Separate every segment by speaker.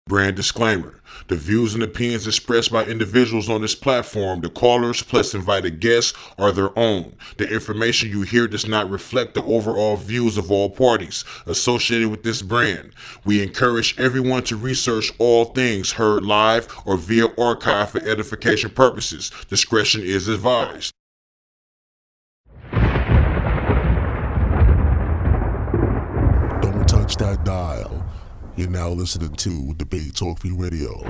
Speaker 1: Brand disclaimer. The views and opinions expressed by individuals on this platform, the callers plus invited guests, are their own. The information you hear does not reflect the overall views of all parties associated with this brand. We encourage everyone to research all things heard live or via archive for edification purposes. Discretion is advised.
Speaker 2: Don't touch that dial. You're now listening to Debate Talk Free Radio.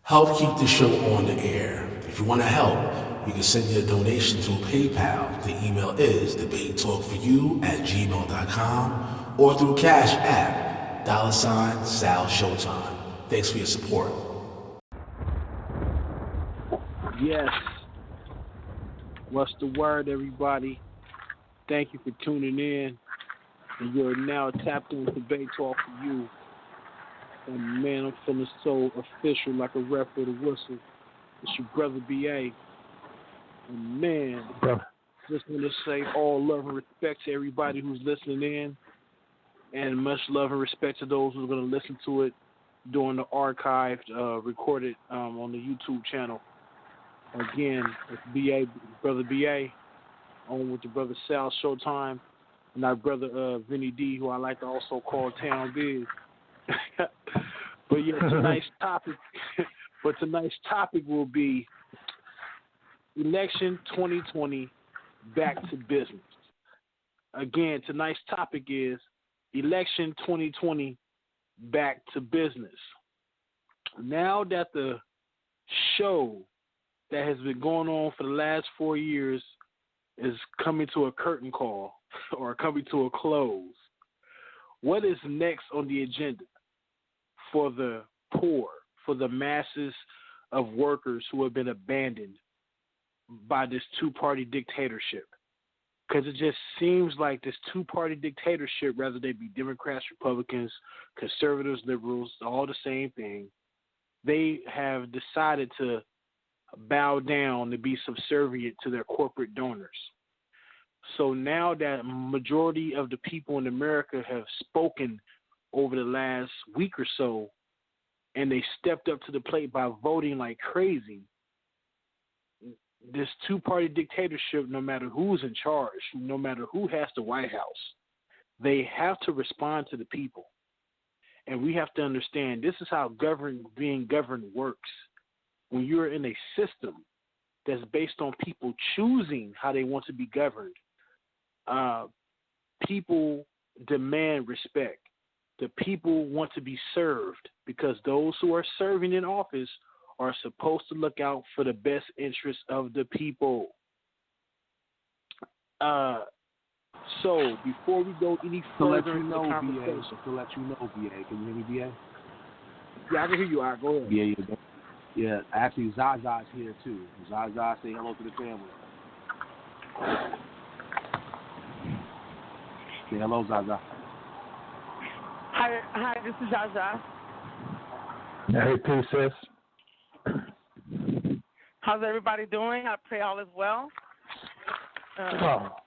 Speaker 3: Help keep the show on the air. If you want to help, you can send your donation through PayPal. The email is debatetalkforyou@gmail.com or through Cash App, $Sal Showtime. Thanks for your support.
Speaker 4: Yes. What's the word, everybody? Thank you for tuning in. And you're now tapped in with Debate Talk for You. And man, I'm feeling so official, like a rep with a whistle. It's your brother BA. And man, just want to say all love and respect to everybody who's listening in. And much love and respect to those who are going to listen to it during the archived, recorded on the YouTube channel. Again, it's BA, brother BA, on with the brother Sal Showtime, and our brother Vinny D, who I like to also call Town Biz. But yeah, tonight's topic will be election 2020, back to business. Again, tonight's topic is election 2020, back to business. Now that the show that has been going on for the last 4 years is coming to a curtain call or coming to a close, what is next on the agenda for the poor, for the masses of workers who have been abandoned by this two-party dictatorship? Because it just seems like this two-party dictatorship, rather they be Democrats, Republicans, conservatives, liberals, all the same thing, they have decided to bow down to be subservient to their corporate donors. So now that majority of the people in America have spoken over the last week or so, and they stepped up to the plate by voting like crazy, this two-party dictatorship, no matter who's in charge, no matter who has the White House, they have to respond to the people. And we have to understand this is how being governed works. When you're in a system that's based on people choosing how they want to be governed, people demand respect. The people want to be served because those who are serving in office are supposed to look out for the best interests of the people. So before we go any further in the conversation,
Speaker 5: to let you know, BA, can you hear me, BA?
Speaker 4: Yeah, I can hear you. All right, go ahead.
Speaker 5: Yeah, actually, Zsa Zsa's here, too. Zsa Zsa, say hello to the family. Say hello, Zsa Zsa.
Speaker 6: Hi, this is Zsa Zsa.
Speaker 7: Hey, peace, sis.
Speaker 6: How's everybody doing? I pray all is well.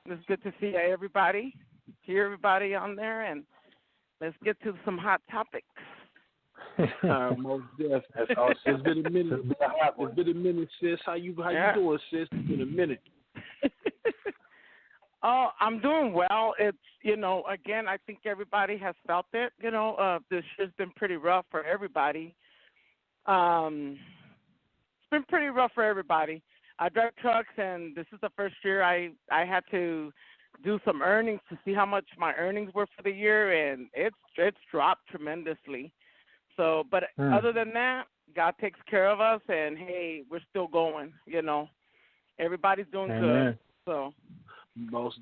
Speaker 6: It's good to see everybody, hear everybody on there, and let's get to some hot topics.
Speaker 4: Most definitely. That's awesome. It's been a minute. It's been a minute, sis. How you doing, sis? It's been a minute.
Speaker 6: Oh, I'm doing well. It's, again, I think everybody has felt it. This year's been pretty rough for everybody. It's been pretty rough for everybody. I drive trucks, and this is the first year I had to do some earnings to see how much my earnings were for the year, and it's dropped tremendously. So, but other than that, God takes care of us, and hey, we're still going. Everybody's doing good. So,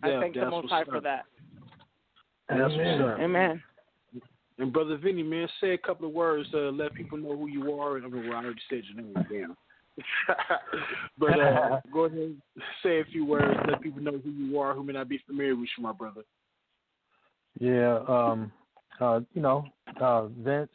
Speaker 6: I thank the Most High for that. Amen.
Speaker 4: And Brother Vinny, man, say a couple of words to let people know who you are. I already said your name, damn. But go ahead and say a few words, let people know who you are, who may not be familiar with you, my brother.
Speaker 7: Yeah, Vince,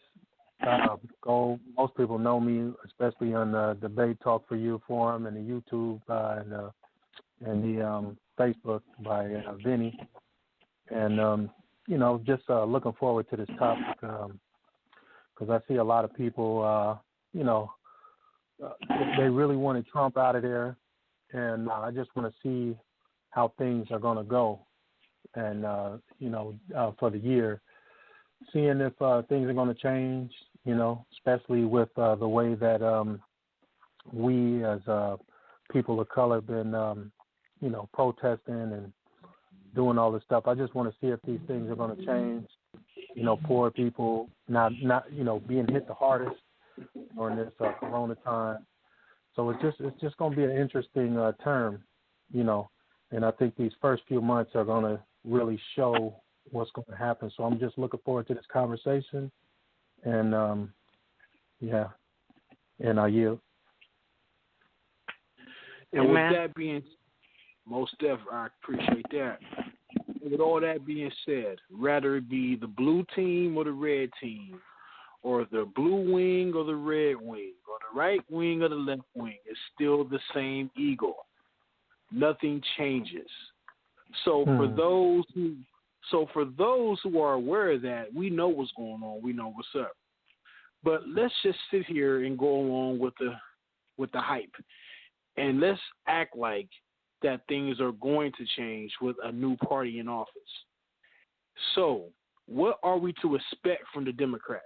Speaker 8: go. Most people know me, especially on the Debate Talk for You forum and the YouTube and the Facebook by Vinny. And just looking forward to this topic because I see a lot of people, they really wanted Trump out of there, and I just want to see how things are going to go, and for the year, seeing if things are going to change, especially with the way that we as people of color have been, protesting and doing all this stuff. I just want to see if these things are going to change. Poor people not being hit the hardest during this Corona time. So it's just going to be an interesting term, and I think these first few months are going to really show what's going to happen. So I'm just looking forward to this conversation, and and I yield.
Speaker 4: And with that being, most definitely, I appreciate that. And with all that being said, rather it be the blue team or the red team, or the blue wing or the red wing, or the right wing or the left wing, it's still the same eagle. Nothing changes. So for those who are aware of that, we know what's going on. We know what's up. But let's just sit here and go along with the hype, and let's act like that things are going to change with a new party in office. So, what are we to expect from the Democrats?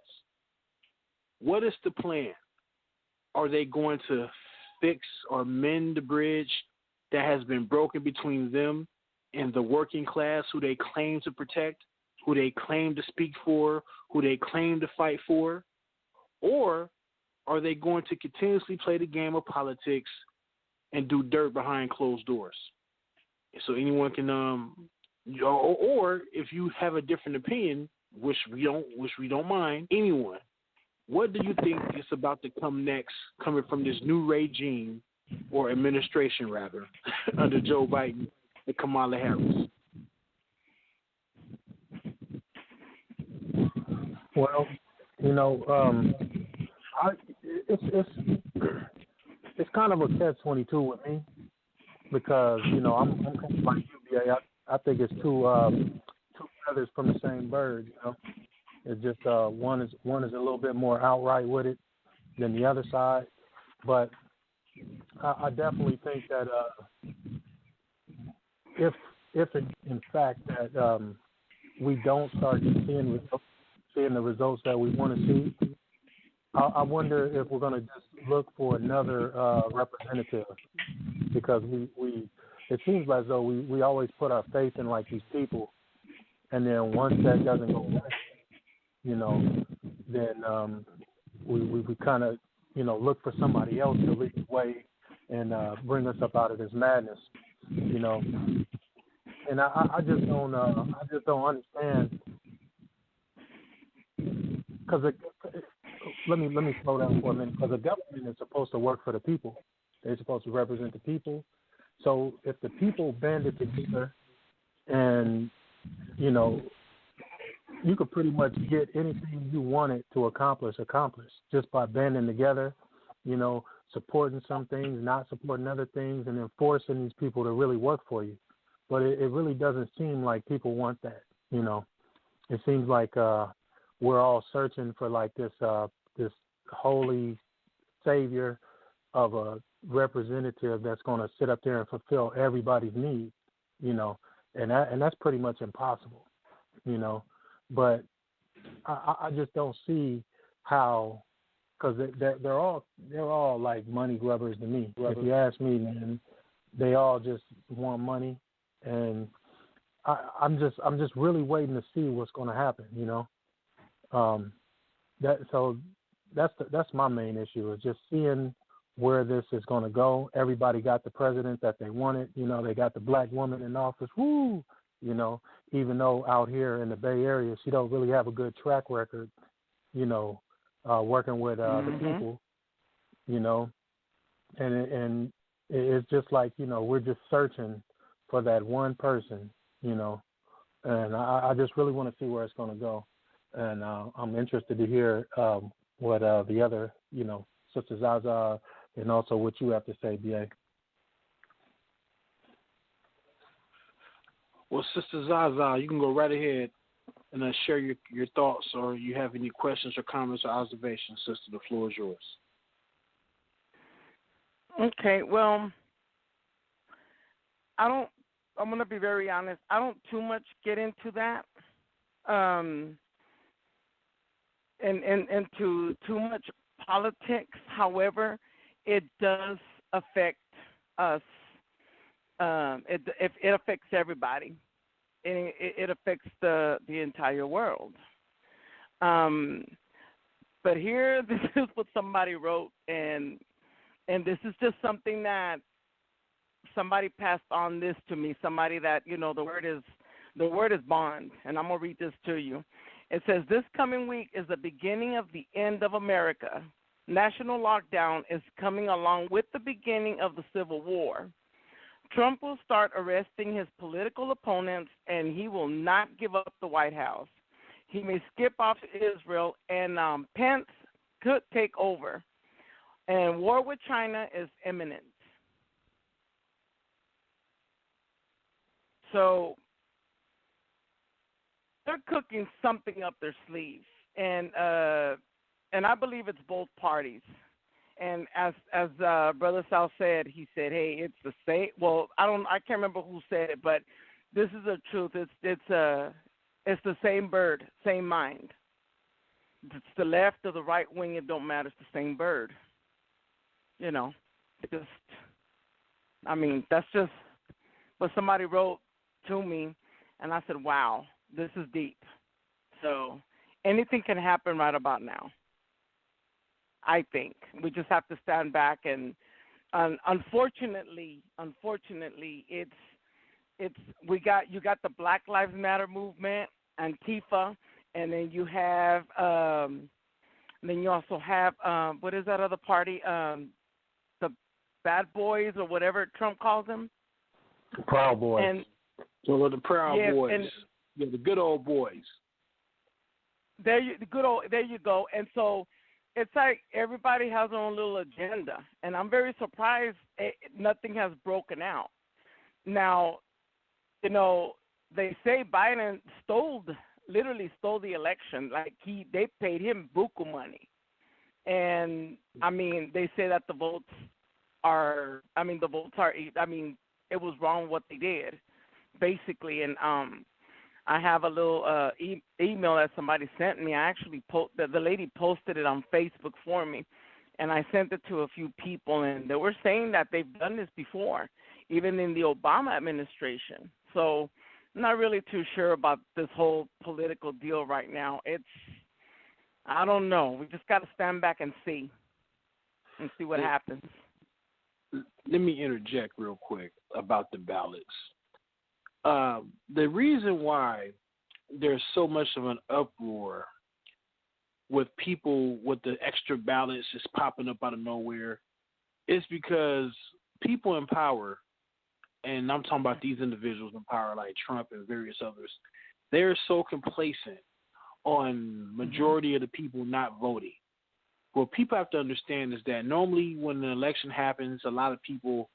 Speaker 4: What is the plan? Are they going to fix or mend the bridge that has been broken between them and the working class who they claim to protect, who they claim to speak for, who they claim to fight for? Or are they going to continuously play the game of politics and do dirt behind closed doors? So anyone can, or if you have a different opinion, which we don't mind, anyone, what do you think is about to come next, coming from this new regime or administration rather, under Joe Biden and Kamala Harris?
Speaker 8: Well, it's kind of a catch-22 with me because I'm kind of like you, BA. I think it's two feathers from the same bird. It's just one is a little bit more outright with it than the other side, but I definitely think that if in fact that we don't start seeing the results that we want to see, I wonder if we're going to just look for another representative, because we it seems as though we always put our faith in like these people, and then once that doesn't go right, then we kind of look for somebody else to lead the way and bring us up out of this madness, and I just don't understand, because let me slow down for a minute, because the government is supposed to work for the people. They're supposed to represent the people. So if the people banded together and, you could pretty much get anything you wanted to accomplish just by banding together, supporting some things, not supporting other things, and then forcing these people to really work for you. But it really doesn't seem like people want that, It seems like we're all searching for like this holy savior of a representative that's going to sit up there and fulfill everybody's needs, and that's pretty much impossible, But I just don't see how, because they're all like money grubbers to me. If you ask me, man, they all just want money, and I'm just really waiting to see what's going to happen, That's my main issue, is just seeing where this is going to go. Everybody got the president that they wanted. They got the black woman in office. Woo! Even though out here in the Bay Area, she don't really have a good track record, working with the people, and it's just like, we're just searching for that one person, and I just really want to see where it's going to go. And I'm interested to hear what the other, Sister Zsa Zsa, and also what you have to say, BA.
Speaker 4: Well, Sister Zsa Zsa, you can go right ahead and share your thoughts, or you have any questions or comments or observations. Sister, the floor is yours.
Speaker 6: Okay, well, I'm going to be very honest. I don't too much get into that, and into too much politics. However, it does affect us. It affects everybody. It affects the entire world. But here, this is what somebody wrote, and this is just something that somebody passed on this to me. Somebody that the word is bond, and I'm gonna read this to you. It says, "This coming week is the beginning of the end of America. National lockdown is coming along with the beginning of the Civil War. Trump will start arresting his political opponents, and he will not give up the White House. He may skip off to Israel, and Pence could take over. And war with China is imminent." So they're cooking something up their sleeve, and I believe it's both parties. And as Brother Sal said, he said, "Hey, it's the same." Well, I can't remember who said it, but this is the truth. It's the same bird, same mind. It's the left or the right wing. It don't matter. It's the same bird. That's just what somebody wrote to me, and I said, "Wow, this is deep." So anything can happen right about now. I think we just have to stand back, and unfortunately, you got the Black Lives Matter movement, Antifa, and then you have you also have what is that other party? The Bad Boys or whatever Trump calls them.
Speaker 8: Proud Boys.
Speaker 6: And
Speaker 4: So the Proud Boys,
Speaker 6: and
Speaker 4: the good old boys.
Speaker 6: There you go. And so it's like everybody has their own little agenda, and I'm very surprised nothing has broken out. Now, they say Biden literally stole the election. Like they paid him buku money, and they say that the votes are. It was wrong what they did, basically, and I have a little email that somebody sent me. I actually the lady posted it on Facebook for me, and I sent it to a few people, and they were saying that they've done this before, even in the Obama administration. So I'm not really too sure about this whole political deal right now. I don't know. We just got to stand back and see what happens.
Speaker 4: Let me interject real quick about the ballots. The reason why there's so much of an uproar with people with the extra ballots just popping up out of nowhere is because people in power, and I'm talking about these individuals in power like Trump and various others, they're so complacent on majority of the people not voting. What people have to understand is that normally when an election happens, a lot of people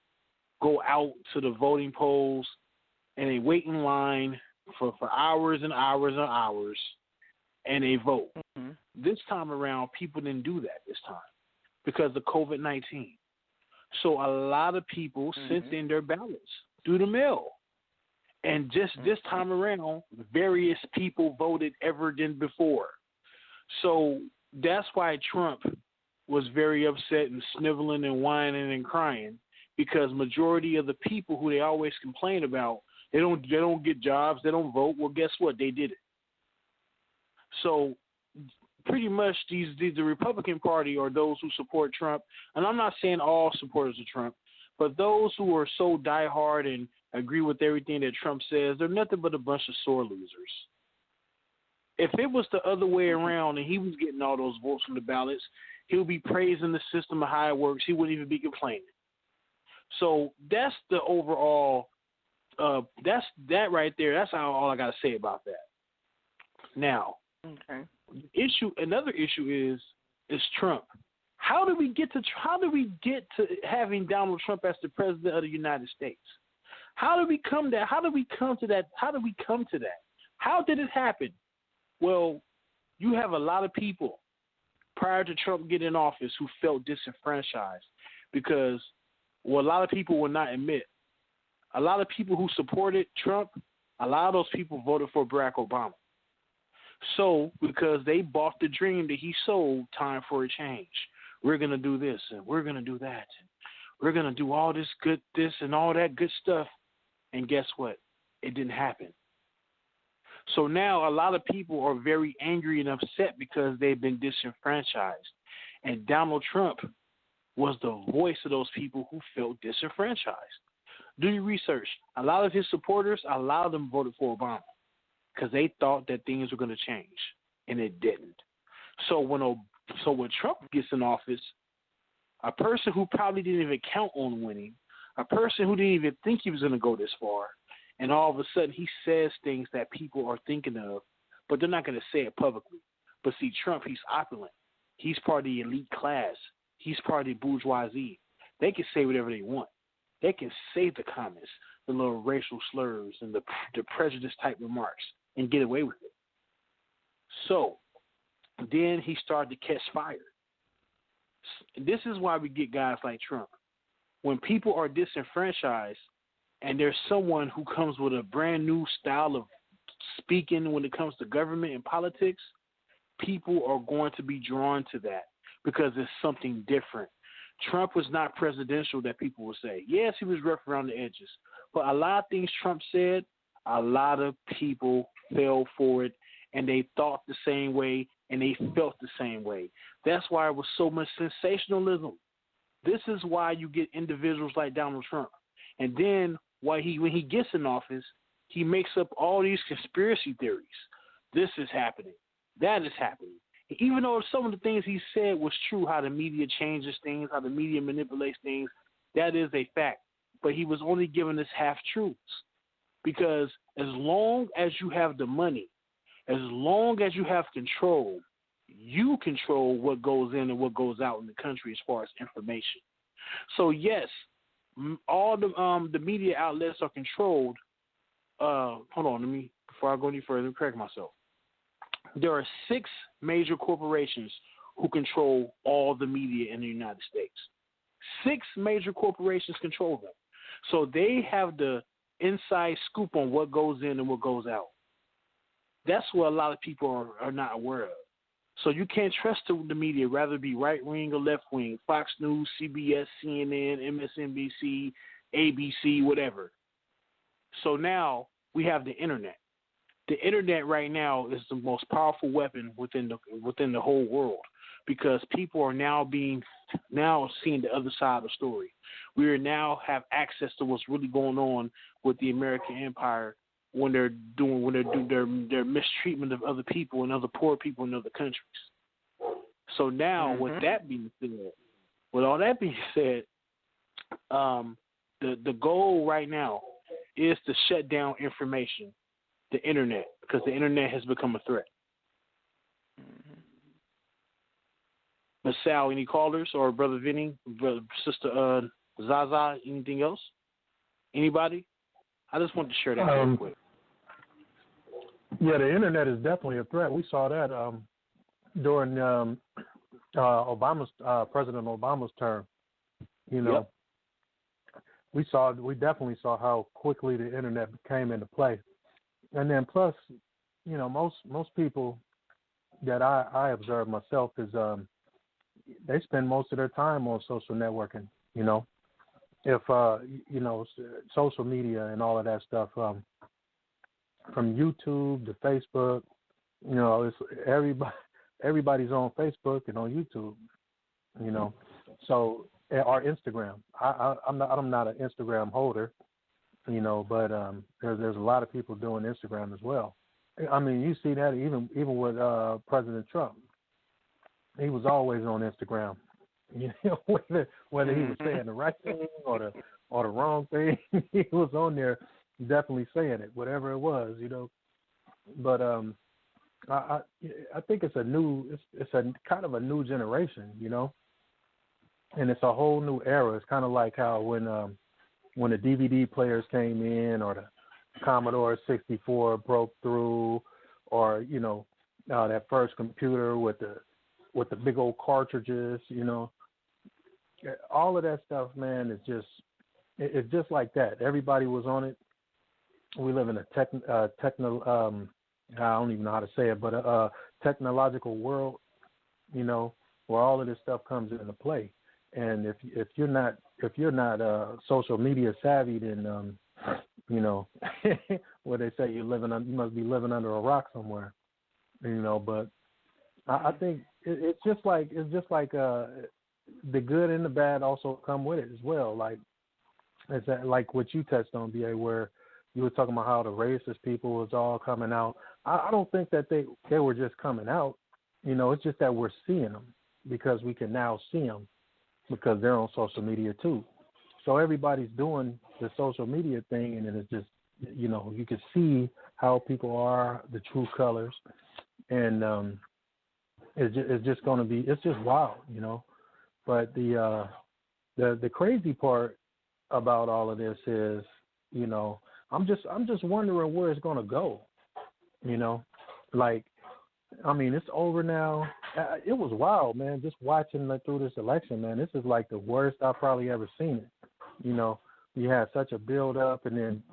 Speaker 4: go out to the voting polls and they wait in line for hours and hours and hours, and they vote. Mm-hmm. This time around, people didn't do that this time because of COVID-19. So a lot of people sent in their ballots through the mail. And just this time around, various people voted ever than before. So that's why Trump was very upset and sniveling and whining and crying, because majority of the people who they always complain about, they don't get jobs, they don't vote. Well, guess what? They did it. So pretty much the Republican Party, or those who support Trump, and I'm not saying all supporters of Trump, but those who are so diehard and agree with everything that Trump says, they're nothing but a bunch of sore losers. If it was the other way around and he was getting all those votes from the ballots, he would be praising the system of how it works. He wouldn't even be complaining. So that's the overall, that's that right there. That's all I got to say about that. Now, another issue is is Trump. How did we get to having Donald Trump as the president of the United States? How did we come that? How did we come to that? How did we come to that? How did it happen? Well, you have a lot of people prior to Trump getting in office who felt disenfranchised because, well, a lot of people will not admit. A lot of people who supported Trump, a lot of those people voted for Barack Obama. So, because they bought the dream that he sold, time for a change. We're going to do this and we're going to do that. And we're going to do all this and all that good stuff. And guess what? It didn't happen. So now a lot of people are very angry and upset because they've been disenfranchised. And Donald Trump was the voice of those people who felt disenfranchised. Do your research. A lot of his supporters, a lot of them voted for Obama because they thought that things were going to change, and it didn't. So when Trump gets in office, a person who probably didn't even count on winning, a person who didn't even think he was going to go this far, and all of a sudden he says things that people are thinking of, but they're not going to say it publicly. But see, Trump, he's opulent. He's part of the elite class. He's part of the bourgeoisie. They can say whatever they want. They can say the comments, the little racial slurs, and the prejudice type remarks and get away with it. So then he started to catch fire. This is why we get guys like Trump. When people are disenfranchised and there's someone who comes with a brand new style of speaking when it comes to government and politics, people are going to be drawn to that because it's something different. Trump was not presidential that people would say. Yes, he was rough around the edges. But a lot of things Trump said, a lot of people fell for it, and they thought the same way, and they felt the same way. That's why it was so much sensationalism. This is why you get individuals like Donald Trump. And then when he gets in office, he makes up all these conspiracy theories. This is happening. That is happening. Even though some of the things he said was true, how the media changes things, how the media manipulates things, that is a fact. But he was only giving us half-truths. Because as long as you have the money, as long as you have control, you control what goes in and what goes out in the country as far as information. So, yes, all the media outlets are controlled. Hold on, before I go any further, let me correct myself. There are 6 major corporations who control all the media in the United States. 6 major corporations control them. So they have the inside scoop on what goes in and what goes out. That's what a lot of people are not aware of. So you can't trust the media, rather it be right wing or left wing, Fox News, CBS, CNN, MSNBC, ABC, whatever. So now we have the internet. The internet right now is the most powerful weapon within the whole world because people are now seeing the other side of the story. We now have access to what's really going on with the American empire when they're doing their mistreatment of other people and other poor people in other countries. So now, with all that being said, the goal right now is to shut down information, the internet, because the internet has become a threat. Ms. Sal, any callers, or Brother Vinny, Sister Zsa Zsa, anything else? Anybody? I just wanted to share that real quick.
Speaker 8: Yeah, the internet is definitely a threat. We saw that during President Obama's term. You know, we definitely saw how quickly the internet came into play. And then plus, you know, most people that I observe myself is they spend most of their time on social networking. You know, if you know, social media and all of that stuff, from YouTube to Facebook, you know, it's everybody's on Facebook and on YouTube. You know, so or Instagram. I'm not an Instagram holder. You know, but there's a lot of people doing Instagram as well. I mean, you see that even with President Trump. He was always on Instagram. You know, whether he was saying the right thing or the wrong thing, he was on there definitely saying it, whatever it was, you know. But I think it's a kind of a new generation, and it's a whole new era. It's kind of like how when the DVD players came in, or the Commodore 64 broke through, or that first computer with the big old cartridges. All of that stuff, man, it's just like that. Everybody was on it. We live in a I don't even know how to say it, but a technological world, where all of this stuff comes into play. And if you're not social media savvy, then where they say you must be living under a rock somewhere, But I think it's just like the good and the bad also come with it as well. Like it's that, like what you touched on, BA, where you were talking about how the racist people was all coming out. I don't think that they were just coming out. It's just that we're seeing them because we can now see them because they're on social media too. So everybody's doing the social media thing, and it's just, you can see how people are, the true colors, and it's just going to be, it's just wild, But the crazy part about all of this is, I'm just wondering where it's going to go, Like, I mean, it's over now. It was wild, man, just watching through this election, man. This is like the worst I've probably ever seen it. You had such a build-up, and then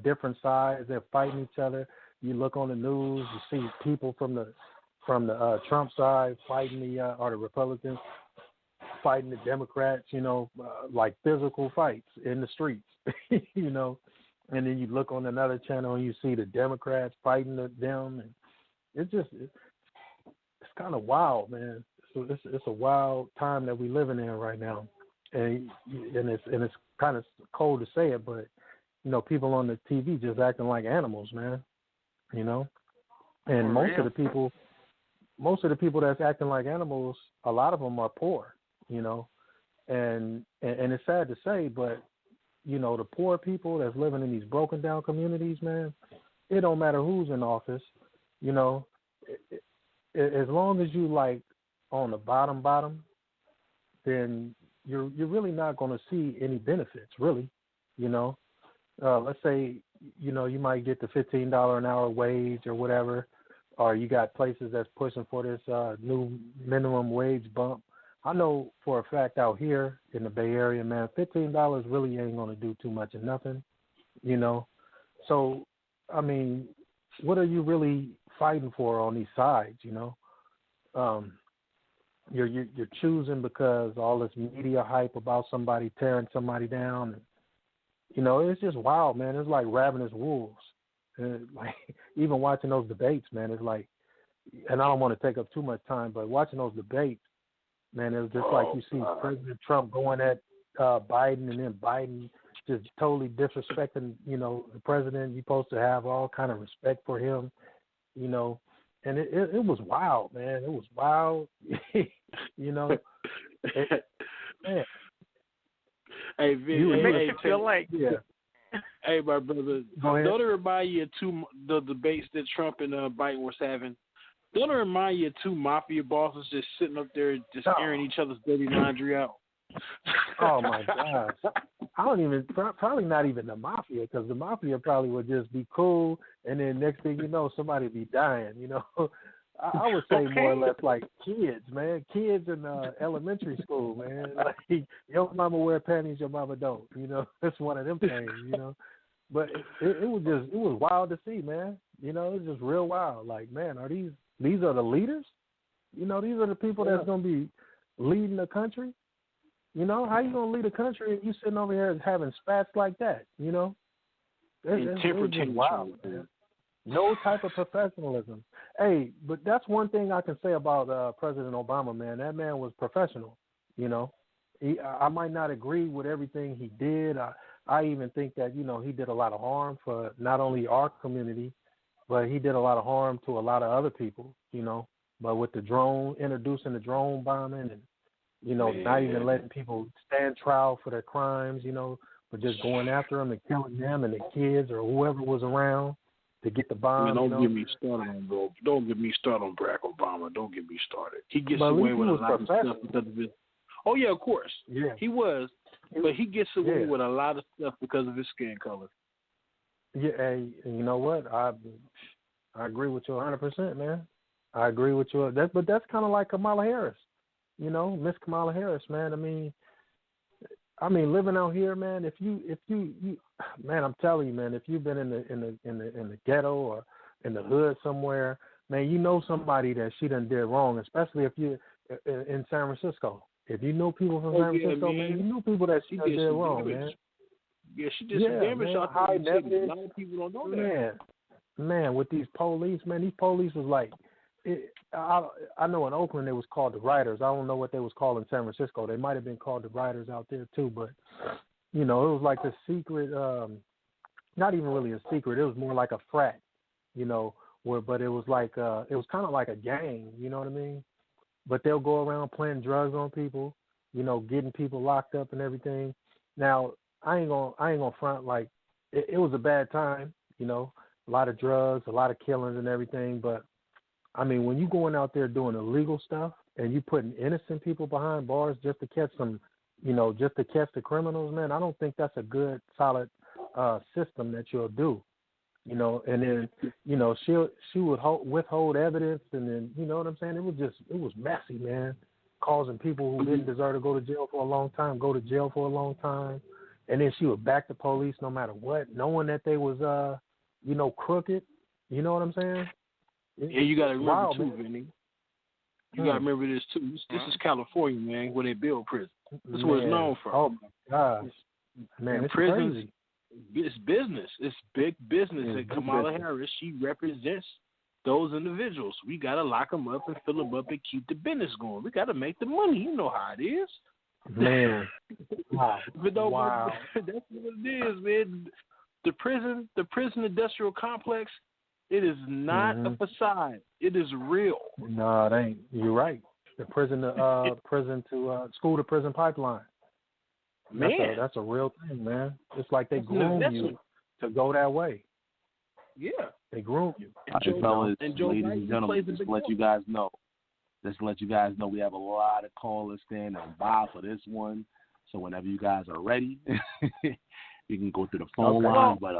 Speaker 8: different sides, they're fighting each other. You look on the news, you see people from the Trump side fighting or the Republicans fighting the Democrats, like physical fights in the streets, And then you look on another channel and you see the Democrats fighting them, and it's kind of wild, man. So it's a wild time that we're living in right now, and it's kind of cold to say it, but people on the TV just acting like animals, man. And most of the people that's acting like animals, a lot of them are poor, and it's sad to say, but the poor people that's living in these broken down communities, man, it don't matter who's in office, as long as you like on the bottom, then you're really not going to see any benefits, really. Let's say, you might get the $15 an hour wage or whatever, or you got places that's pushing for this new minimum wage bump. I know for a fact out here in the Bay Area, man, $15 really ain't going to do too much of nothing, So, I mean, what are you really fighting for on these sides, You're choosing because all this media hype about somebody tearing somebody down. And, it's just wild, man. It's like ravenous wolves. And like even watching those debates, man, it's like, and I don't want to take up too much time, but watching those debates, man, it was just like you see President Trump going at Biden, and then Biden just totally disrespecting, the president. You're supposed to have all kind of respect for him, and it was wild, man. It was wild, man.
Speaker 4: Hey, Vinny,
Speaker 6: it makes you feel like.
Speaker 8: Yeah.
Speaker 4: Hey, my brother, don't it remind you of the debates that Trump and Biden was having? Don't it remind you of two mafia bosses just sitting up there just airing each other's dirty laundry out?
Speaker 8: Oh, my gosh. I don't even, probably not even the mafia, because the mafia probably would just be cool, and then next thing you know, somebody would be dying, I would say more or less like kids, man. Kids in elementary school, man. Like, your mama wear panties, your mama don't, It's one of them things, But it was wild to see, man. It was just real wild. Like, man, these are the leaders? These are the people that's going to be leading the country? How you going to lead a country and you sitting over here having spats like that, It's just wild, man. No type of professionalism. Hey, but that's one thing I can say about President Obama, man. That man was professional, I might not agree with everything he did. I even think that, he did a lot of harm for not only our community, but he did a lot of harm to a lot of other people, But with the introducing the drone bombing and, not even letting people stand trial for their crimes, but just going after them and killing them and the kids or whoever was around. to get the bomb.
Speaker 4: Man, don't
Speaker 8: you know?
Speaker 4: get me started on bro. Don't get me started on Barack Obama. Don't get me started. He gets
Speaker 8: But at
Speaker 4: away
Speaker 8: least
Speaker 4: with
Speaker 8: he
Speaker 4: a
Speaker 8: was
Speaker 4: lot of
Speaker 8: professional.
Speaker 4: stuff because of his. Oh yeah, of course.
Speaker 8: Yeah.
Speaker 4: He was, but he gets away
Speaker 8: Yeah.
Speaker 4: with a lot of stuff because of his skin color.
Speaker 8: Yeah, and you know what? I agree with you 100%, man. I agree with you. But that's kind of like Kamala Harris, you know, Miss Kamala Harris, man. I mean, living out here, man. If you, man, I'm telling you, man. If you've been in the ghetto or in the hood somewhere, man, you know somebody that she done did wrong. Especially if you in San Francisco. If you know people from San Francisco, man, you know people that she done did wrong, man.
Speaker 4: Yeah, she did some damage
Speaker 8: man,
Speaker 4: out there in the city. A lot of people don't know that.
Speaker 8: Man, with these police, man, these police was like, I know in Oakland it was called the Riders. I don't know what they was called in San Francisco. They might have been called the Riders out there too, but you know, it was like this secret, not even really a secret. It was more like a frat, you know, but it was like it was kind of like a gang, you know what I mean? But they'll go around playing drugs on people, you know, getting people locked up and everything. Now, I ain't gonna front, like it was a bad time, you know, a lot of drugs, a lot of killings and everything. But I mean, when you going out there doing illegal stuff and you putting innocent people behind bars just to catch some, you know, just to catch the criminals, man, I don't think that's a good, solid system that you'll do. You know, and then, you know, she would withhold evidence, and then, you know what I'm saying? It was messy, man, causing people who didn't deserve to go to jail for a long time go to jail for a long time. And then she would back the police no matter what, knowing that they was, you know, crooked. You know what I'm saying?
Speaker 4: Yeah, you got to remember
Speaker 8: wild,
Speaker 4: too,
Speaker 8: man.
Speaker 4: Vinny. You got to remember this too. This is California, man, where they build prison. That's what it's known for.
Speaker 8: Oh my gosh, man,
Speaker 4: and
Speaker 8: it's
Speaker 4: prisons,
Speaker 8: crazy.
Speaker 4: It's business. It's big business.
Speaker 8: Yeah,
Speaker 4: And Kamala Harris, she represents those individuals. We got to lock them up and fill them up and keep the business going. We got to make the money. You know how it is.
Speaker 8: Man,
Speaker 4: But no,
Speaker 8: wow.
Speaker 4: that's what it is, man. The prison industrial complex, it is not a facade. It is real.
Speaker 8: No, it ain't. You're right. The prison to school to prison pipeline.
Speaker 4: Man,
Speaker 8: that's a real thing, man. It's like they groom you to go that way.
Speaker 4: Yeah,
Speaker 8: they groom you.
Speaker 5: Fellas,
Speaker 4: and
Speaker 5: ladies and gentlemen, just to let you guys know. We have a lot of callers standing by for this one. So whenever you guys are ready, you can go through the phone line. But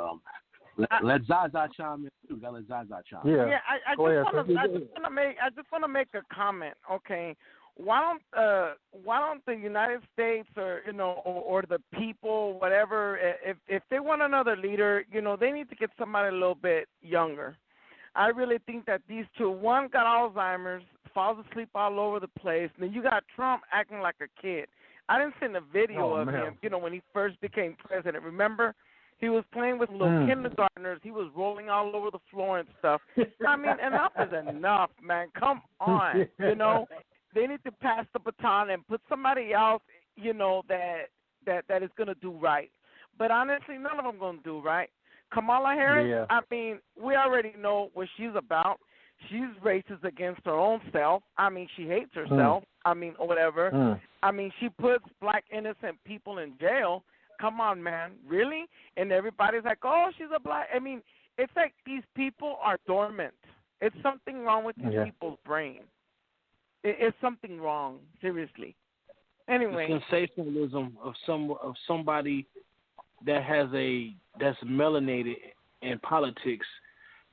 Speaker 5: let Zsa Zsa chime in too. Gotta let Zsa Zsa chime in.
Speaker 8: Yeah,
Speaker 6: I just want to make a comment. Okay, why don't the United States or or the people, whatever, if they want another leader, they need to get somebody a little bit younger. I really think that these two, one got Alzheimer's, falls asleep all over the place, and then you got Trump acting like a kid. I didn't see the video of him, when he first became president. Remember? He was playing with little kindergartners. He was rolling all over the floor and stuff. I mean, enough is enough, man. Come on. They need to pass the baton and put somebody else, that is going to do right. But honestly, none of them going to do right. Kamala Harris, I mean, we already know what she's about. She's racist against her own self. I mean, she hates herself. I mean, or whatever. I mean, she puts black innocent people in jail. Come on, man. Really? And everybody's like, oh, she's a black. I mean, it's like these people are dormant. It's something wrong with these people's brain. It's something wrong, seriously. Anyway.
Speaker 4: The sensationalism of somebody that's melanated in politics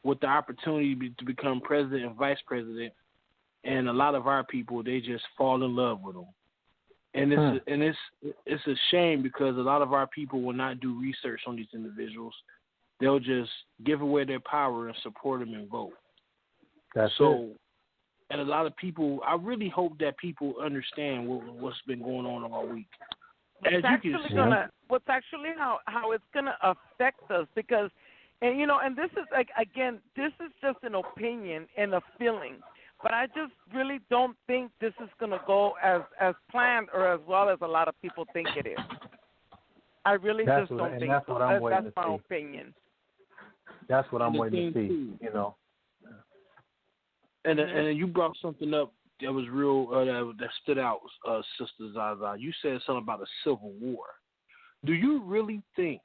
Speaker 4: with the opportunity to become president and vice president, and a lot of our people, they just fall in love with them. And it's a shame because a lot of our people will not do research on these individuals. They'll just give away their power and support them and vote.
Speaker 8: That's it.
Speaker 4: And a lot of people, I really hope that people understand what's been going on all week.
Speaker 6: What's actually how it's gonna affect us, because, and this is this is just an opinion and a feeling. But I just really don't think this is going to go as planned or as well as a lot of people think it is. I really don't think
Speaker 8: that's
Speaker 6: so.
Speaker 8: What I'm
Speaker 6: that's
Speaker 8: to
Speaker 6: my
Speaker 8: see.
Speaker 6: opinion.
Speaker 8: That's what I'm waiting to see,
Speaker 4: And you brought something up that was real, that stood out, Sister Zsa Zsa. You said something about a civil war. Do you really think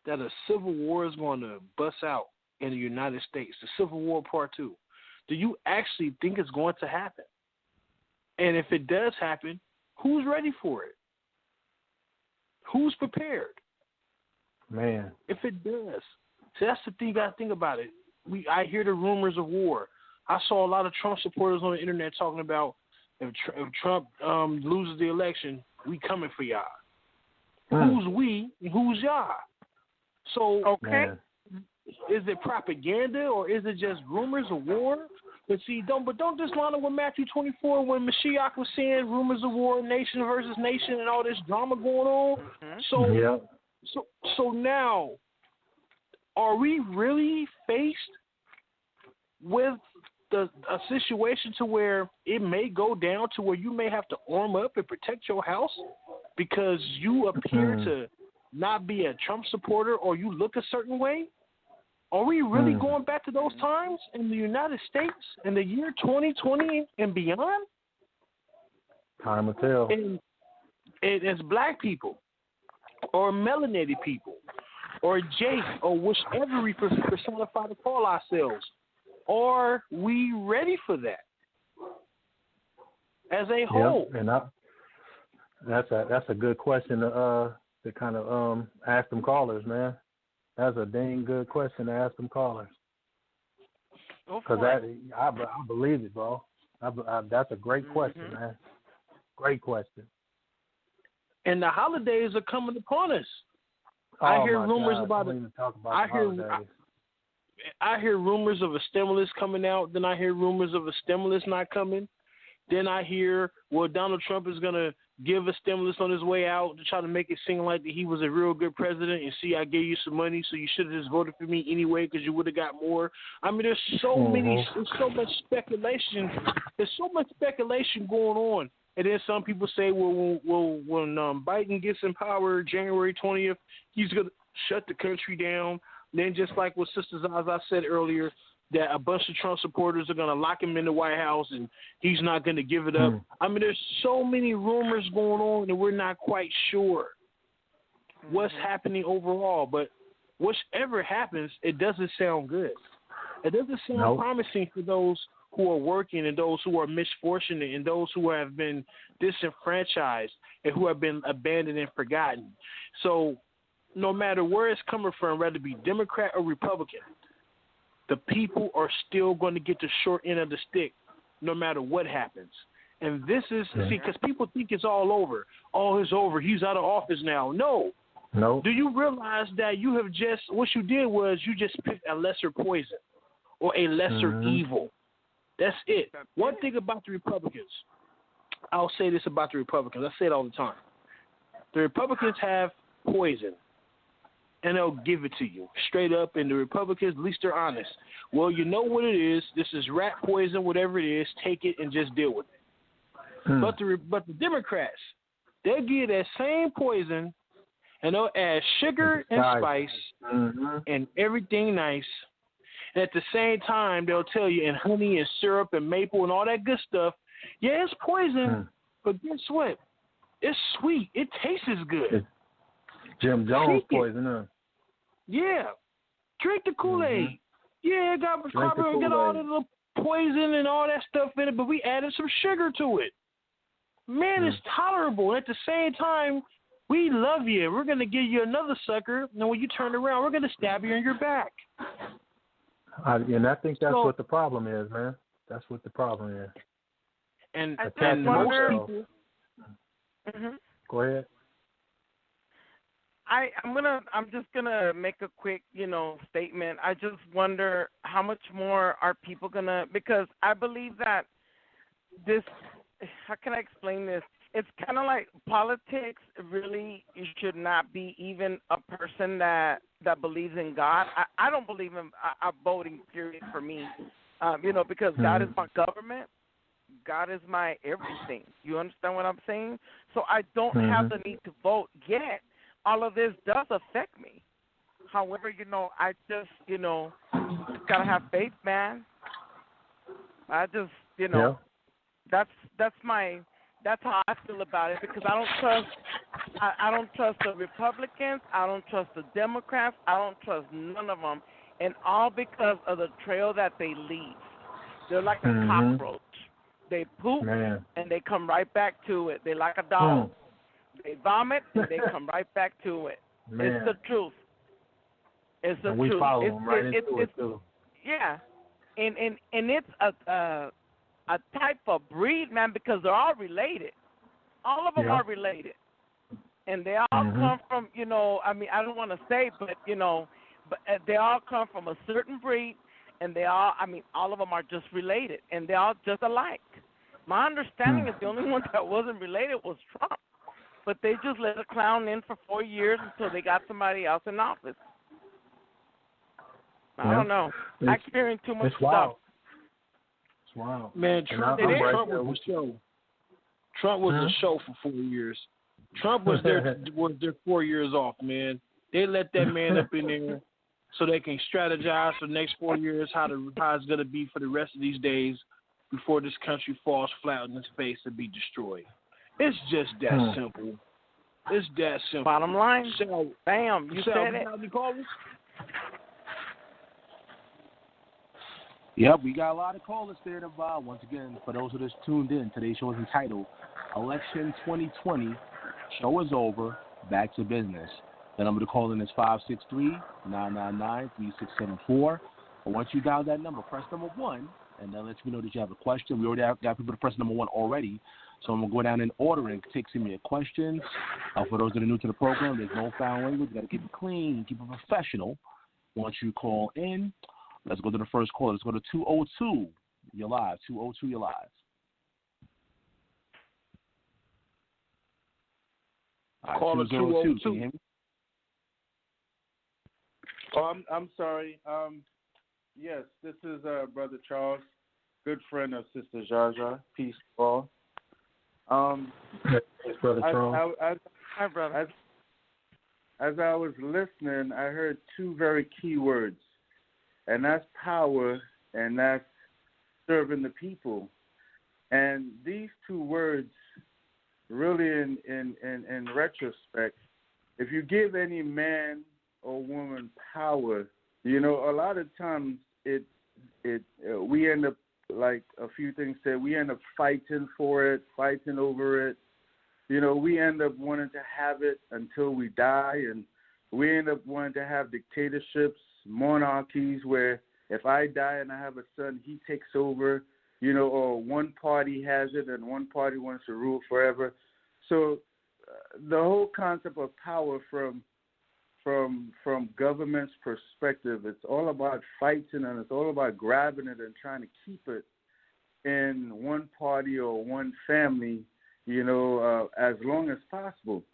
Speaker 4: that a civil war is going to bust out in the United States, the Civil War Part 2, do you actually think it's going to happen? And if it does happen, who's ready for it? Who's prepared?
Speaker 8: Man.
Speaker 4: If it does. See, that's the thing you got to think about it. I hear the rumors of war. I saw a lot of Trump supporters on the internet talking about if Trump loses the election, we coming for y'all. Who's we and who's y'all? So,
Speaker 6: okay.
Speaker 4: Is it propaganda or is it just rumors of war? But see, don't this line up with Matthew 24 when Mashiach was saying rumors of war, nation versus nation, and all this drama going on? So now, are we really faced with a situation to where it may go down to where you may have to arm up and protect your house because you appear to not be a Trump supporter or you look a certain way? Are we really going back to those times in the United States in the year 2020 and beyond?
Speaker 8: Time will tell.
Speaker 4: And as black people or melanated people or Jake or whichever we personify to call ourselves, are we ready for that as a whole?
Speaker 8: And that's a good question to kind of ask them callers, man. That's a dang good question to ask them callers. Because I believe it, bro. That's a great question, man. Great question.
Speaker 4: And the holidays are coming upon us. I hear rumors about it. I hear rumors of a stimulus coming out. Then I hear rumors of a stimulus not coming. Then I hear, Donald Trump is going to give a stimulus on his way out to try to make it seem like that he was a real good president. And see, I gave you some money, so you should have just voted for me anyway because you would have got more. I mean, there's so much speculation. There's so much speculation going on. And then some people say, when Biden gets in power January 20th, he's going to shut the country down. Then just like what Sister Zsa Zsa said earlier, that a bunch of Trump supporters are going to lock him in the White House and he's not going to give it up. I mean, there's so many rumors going on and we're not quite sure what's happening overall. But whatever happens, it doesn't sound good. It doesn't sound promising for those who are working and those who are misfortunate and those who have been disenfranchised and who have been abandoned and forgotten. So no matter where it's coming from, whether it be Democrat or Republican, the people are still going to get the short end of the stick no matter what happens. And this is, because people think it's all over. Oh, it's over. He's out of office now. No. Do you realize that you have what you did was you just picked a lesser poison or a lesser evil. That's it. One thing about the Republicans, I'll say this about the Republicans. I say it all the time. The Republicans have poison. And they'll give it to you straight up. And the Republicans, at least they're honest. Well, you know what it is. This is rat poison, whatever it is. Take it and just deal with it. But the Democrats, they'll give that same poison, and they'll add sugar and spice and everything nice. And at the same time, they'll tell you, and honey and syrup and maple and all that good stuff. Yeah, it's poison, but guess what? It's sweet. It tastes good.
Speaker 8: Jim Jones poison, huh?
Speaker 4: Yeah. Drink the Kool-Aid. Yeah, it got all the little poison and all that stuff in it, but we added some sugar to it. Man, it's tolerable. At the same time, we love you. We're going to give you another sucker, and when you turn around, we're going to stab you in your back.
Speaker 8: And I think that's what the problem is, man. That's what the problem is.
Speaker 4: And
Speaker 6: most
Speaker 4: people...
Speaker 8: Go ahead.
Speaker 6: I'm just gonna make a quick, statement. I just wonder how much more are people gonna, because I believe that this, how can I explain this? It's kind of like politics. Really, you should not be even a person that believes in God. I don't believe in voting, period, for me. Because God is my government. God is my everything. You understand what I'm saying? So I don't have the need to vote yet. All of this does affect me. However, I just, gotta have faith, man. I just, that's how I feel about it, because I don't trust the Republicans. I don't trust the Democrats. I don't trust none of them. and all because of the trail that they leave. They're like a
Speaker 8: Mhm.
Speaker 6: cockroach. They poop
Speaker 8: Man.
Speaker 6: and they come right back to it. They're like a dog. They vomit and they come right back to it.
Speaker 8: Man.
Speaker 6: It's the truth. It's the
Speaker 8: And we
Speaker 6: truth.
Speaker 8: follow
Speaker 6: It's,
Speaker 8: them right
Speaker 6: it,
Speaker 8: into
Speaker 6: it's,
Speaker 8: it too.
Speaker 6: Yeah, and it's a type of breed, man, because they're all related. All of them
Speaker 8: Yeah.
Speaker 6: are related, and they all
Speaker 8: Mhm.
Speaker 6: come from, I mean, I don't want to say, but but they all come from a certain breed, and all of them are just related, and they're all just alike. My understanding is the only one that wasn't related was Trump, but they just let a clown in for 4 years until they got somebody else in office. I don't know. I carry too much
Speaker 8: It's
Speaker 6: stuff.
Speaker 8: wild. It's wild.
Speaker 4: Man, Trump was a show. Trump was a show for 4 years. Trump was there 4 years off, man. They let that man up in there so they can strategize for the next 4 years how it's going to be for the rest of these days before this country falls flat on its face and be destroyed. It's just that simple. It's that simple.
Speaker 6: Bottom line,
Speaker 4: So,
Speaker 6: bam, you said it.
Speaker 5: Yep, we got a lot of callers there to Bob. Once again, for those who just tuned in, today's show is entitled Election 2020. Show is over. Back to business. The number to call in is 563-999-3674. But once you dial that number, press number 1, and that lets me know that you have a question. We already got people to press number 1 already, so I'm going to go down in order and take some of your questions. For those that are new to the program, there's no foul language. You got to keep it clean, keep it professional. Once you call in, let's go to the first caller. Let's go to 202. You're live. 202, you're live.
Speaker 4: Caller 202.
Speaker 5: Can you hear me?
Speaker 9: Oh, I'm sorry. Yes, this is Brother Charles, good friend of Sister Zsa Zsa. Peace to all.
Speaker 8: Yes, Brother Charles.
Speaker 6: Hi, brother.
Speaker 9: As I was listening, I heard two very key words, and that's power and that's serving the people. And these two words, really in retrospect, if you give any man or woman power, a lot of times we end up, like a few things said, we end up fighting for it, fighting over it. We end up wanting to have it until we die, and we end up wanting to have dictatorships, monarchies, where if I die and I have a son, he takes over, or one party has it and one party wants to rule forever. So the whole concept of power from government's perspective, it's all about fighting, and it's all about grabbing it and trying to keep it in one party or one family, as long as possible.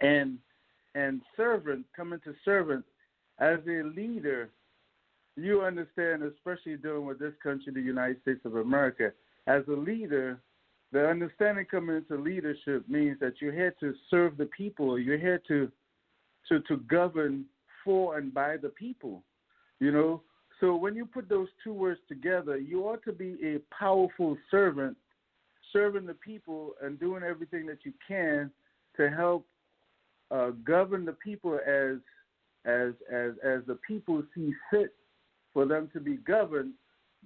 Speaker 9: And coming to servant, as a leader, you understand, especially dealing with this country, the United States of America, as a leader, the understanding coming into leadership means that you're here to serve the people. You're here to govern for and by the people, So when you put those two words together, you ought to be a powerful servant, serving the people and doing everything that you can to help govern the people as the people see fit for them to be governed.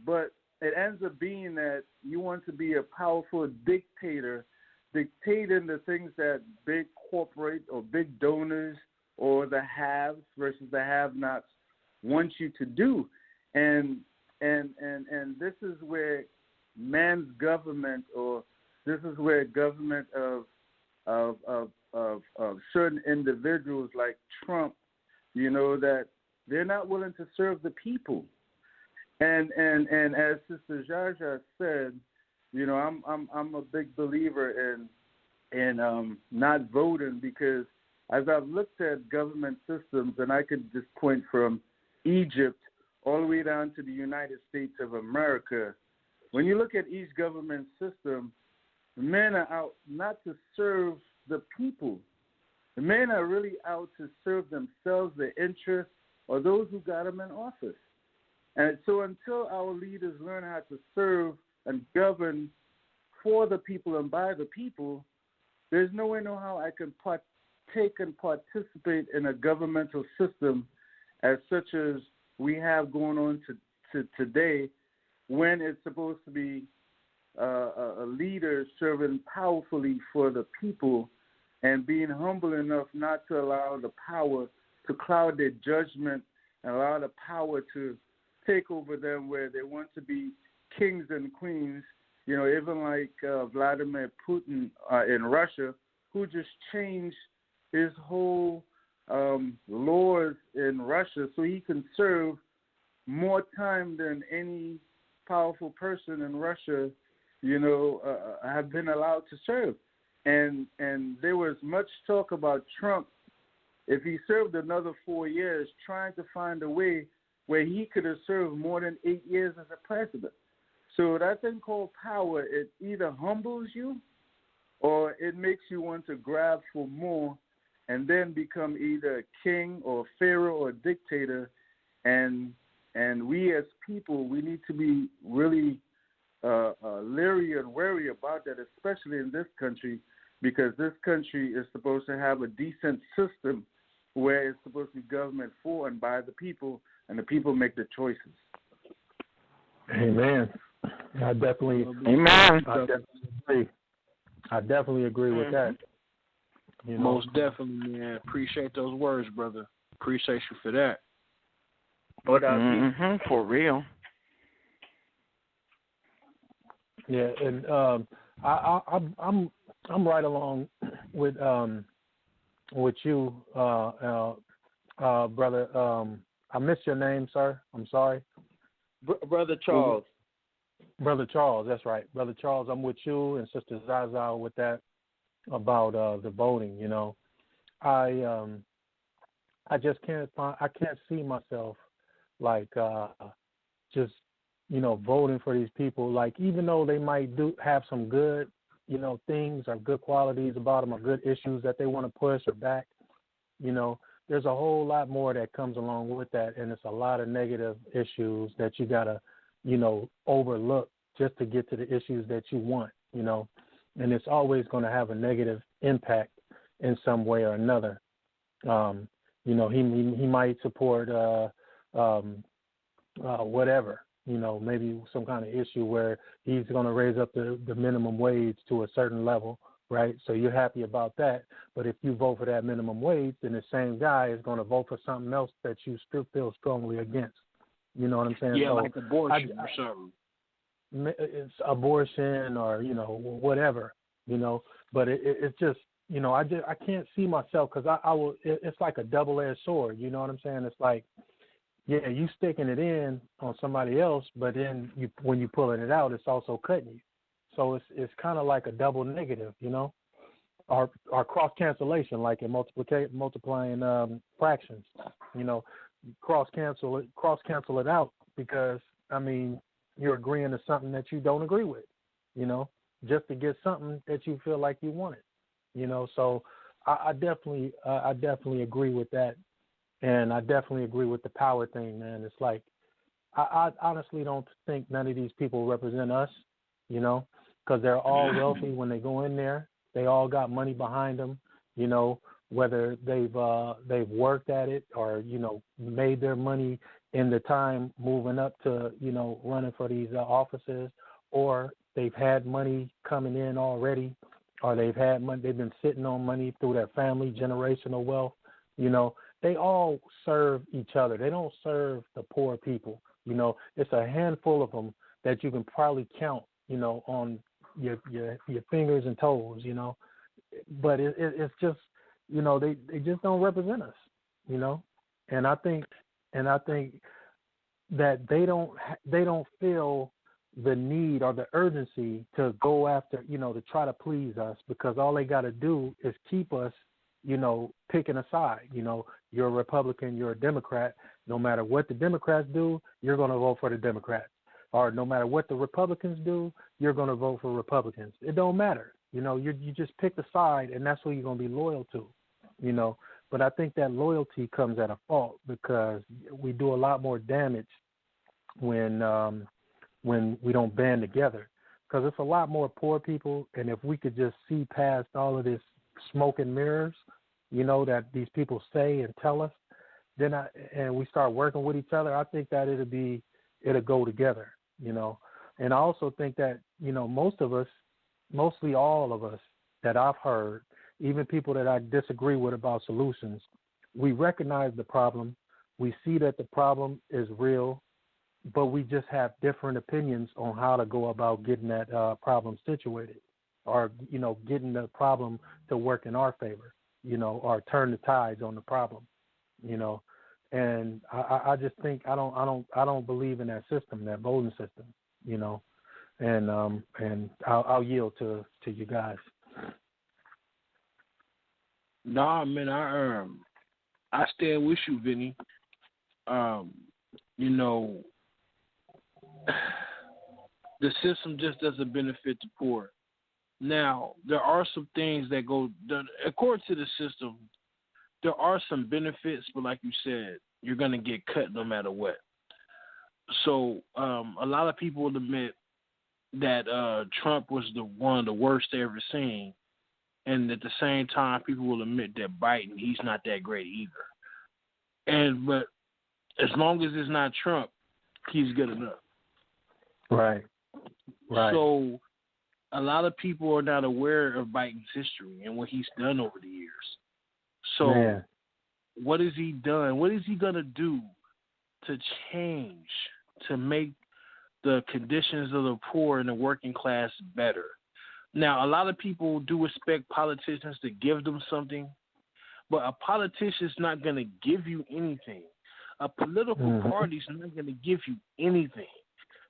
Speaker 9: But it ends up being that you want to be a powerful dictator, dictating the things that big corporate or big donors or the haves versus the have-nots want you to do. And this is where man's government, or this is where government of certain individuals like Trump, that they're not willing to serve the people. And as Sister Zsa Zsa said, I'm a big believer in not voting, because as I've looked at government systems, and I could just point from Egypt all the way down to the United States of America, when you look at each government system, the men are out not to serve the people. The men are really out to serve themselves, their interests, or those who got them in office. And so until our leaders learn how to serve and govern for the people and by the people, there's no way, no how I can partake and participate in a governmental system as such as we have going on to today, when it's supposed to be a leader serving powerfully for the people and being humble enough not to allow the power to cloud their judgment and allow the power to take over them where they want to be kings and queens, even like Vladimir Putin in Russia, who just changed his whole laws in Russia so he can serve more time than any powerful person in Russia, have been allowed to serve. And there was much talk about Trump, if he served another 4 years, trying to find a way where he could have served more than 8 years as a president. So that thing called power, it either humbles you or it makes you want to grab for more and then become either a king or a pharaoh or a dictator. And we as people, we need to be really leery and wary about that, especially in this country, because this country is supposed to have a decent system where it's supposed to be government for and by the people, and the people make the choices.
Speaker 8: Amen. I definitely agree with that.
Speaker 4: Most definitely, man. Appreciate those words, brother. Appreciate you for that.
Speaker 6: But for real.
Speaker 8: Yeah, and I'm right along with you, brother. I missed your name, sir. I'm sorry.
Speaker 5: Brother Charles.
Speaker 8: Brother Charles, that's right. Brother Charles, I'm with you and Sister Zsa Zsa with that about the voting, I just can't see myself like just voting for these people, like even though they might have some good things or good qualities about them or good issues that they want to push or back, there's a whole lot more that comes along with that, and it's a lot of negative issues that you gotta overlook just to get to the issues that you want, and it's always going to have a negative impact in some way or another. He might support whatever, maybe some kind of issue where he's going to raise up the minimum wage to a certain level, right? So you're happy about that. But if you vote for that minimum wage, then the same guy is going to vote for something else that you still feel strongly against. You know what I'm saying?
Speaker 4: Yeah,
Speaker 8: so
Speaker 4: like abortion or something.
Speaker 8: It's abortion or, whatever, but it's just, I can't see myself because it's like a double-edged sword. You know what I'm saying? It's like, yeah, you sticking it in on somebody else, but then when you pulling it out, it's also cutting you. So it's kind of like a double negative, or cross cancellation, like in multiplying fractions, cross cancel it out because you're agreeing to something that you don't agree with, just to get something that you feel like you wanted, So I definitely agree with that. And I definitely agree with the power thing, man. It's like, I honestly don't think none of these people represent us, because they're all wealthy when they go in there. They all got money behind them, whether they've worked at it or, made their money in the time moving up to, running for these offices, or they've had money coming in already, or they've been sitting on money through their family, generational wealth, They all serve each other. They don't serve the poor people. It's a handful of them that you can probably count, on your fingers and toes, But it's just, they just don't represent us, And I think that they don't feel the need or the urgency to go after, to try to please us, because all they got to do is keep us, picking a side. You're a Republican, you're a Democrat. No matter what the Democrats do, you're going to vote for the Democrats. Or no matter what the Republicans do, you're going to vote for Republicans. It don't matter. You just pick a side, and that's who you're going to be loyal to. But I think that loyalty comes at a fault, because we do a lot more damage when we don't band together. Because it's a lot more poor people, and if we could just see past all of this smoke and mirrors, that these people say and tell us, and we start working with each other, I think that it'll go together, you know. And I also think that, you know, mostly all of us that I've heard, even people that I disagree with about solutions, we recognize the problem. We see that the problem is real, but we just have different opinions on how to go about getting that problem situated, or, you know, getting the problem to work in our favor, you know, or turn the tides on the problem, you know. And I just think I don't believe in that system, that voting system, you know. And I'll yield to you guys.
Speaker 4: Nah, man, I stand with you, Vinny. You know, the system just doesn't benefit the poor. Now, there are some things that according to the system, there are some benefits, but like you said, you're going to get cut no matter what. So a lot of people will admit that Trump was one of the worst they ever seen. And at the same time, people will admit that Biden, he's not that great either. But as long as it's not Trump, he's good enough.
Speaker 8: Right.
Speaker 4: So a lot of people are not aware of Biden's history and what he's done over the years. So what has he done? What is he going to do to change, to make the conditions of the poor and the working class better? Now, a lot of people do expect politicians to give them something, but a politician is not going to give you anything. A political party is not going to give you anything.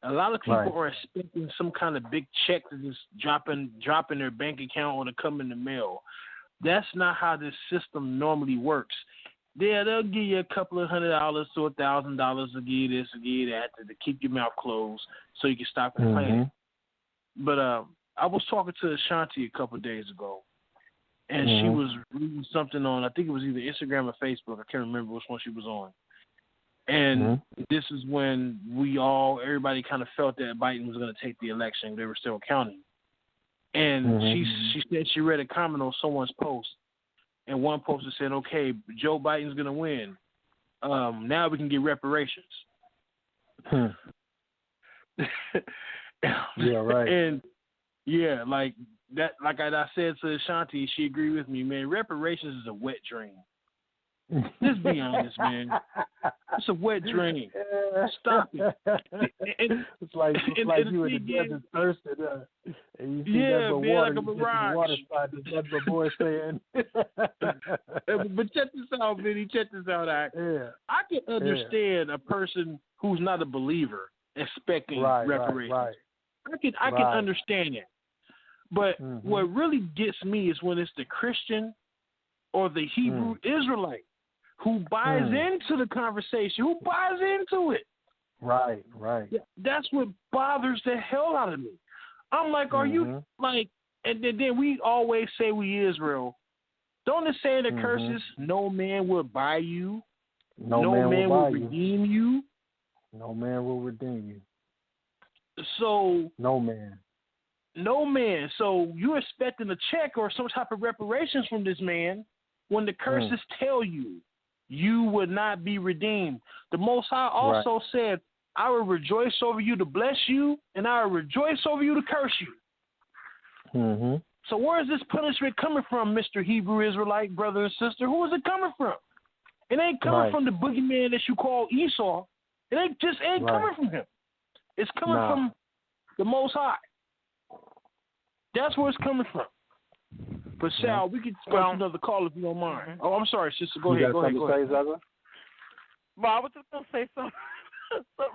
Speaker 4: A lot of people are expecting some kind of big check to just drop in their bank account or to come in the mail. That's not how this system normally works. Yeah, they'll give you a couple of $100 to $1,000 to give you this and give you that to keep your mouth closed so you can stop complaining. But I was talking to Ashanti a couple of days ago, and she was reading something on, I think it was either Instagram or Facebook. I can't remember which one she was on. And this is when everybody kind of felt that Biden was going to take the election. They were still counting. And she said she read a comment on someone's post, and one poster said, okay, Joe Biden's going to win. Now we can get reparations.
Speaker 8: Yeah, right.
Speaker 4: And yeah, like that. Like I said to Ashanti, she agreed with me, man. Reparations is a wet dream. Just be honest, man. It's a wet dream. Stop it.
Speaker 8: It's like you in the desert thirsted, and you see that water,
Speaker 4: like a mirage.
Speaker 8: Water spot. That's what boy saying.
Speaker 4: But check this out, Vinny. Check this out, I can understand a person who's not a believer expecting reparations. I can understand that. But what really gets me is when it's the Christian or the Hebrew Israelite who buys into the conversation, who buys into it.
Speaker 8: Right.
Speaker 4: That's what bothers the hell out of me. I'm like, are you like, and then we always say we Israel. Don't it say in the curses, no man will buy you, no man will redeem you?
Speaker 8: No man will redeem you.
Speaker 4: So
Speaker 8: no man.
Speaker 4: So you're expecting a check or some type of reparations from this man when the curses tell you would not be redeemed. The Most High also said, I will rejoice over you to bless you, and I will rejoice over you to curse you. So where is this punishment coming from, Mr. Hebrew Israelite brother and sister? Who is it coming from? It ain't coming from the boogeyman that you call Esau. It ain't coming from him. It's coming from the Most High. That's where it's coming from. But Sal, we can go to another call if you don't mind. Oh, I'm sorry, sister. Go ahead. Go ahead.
Speaker 6: Well, I was just gonna say something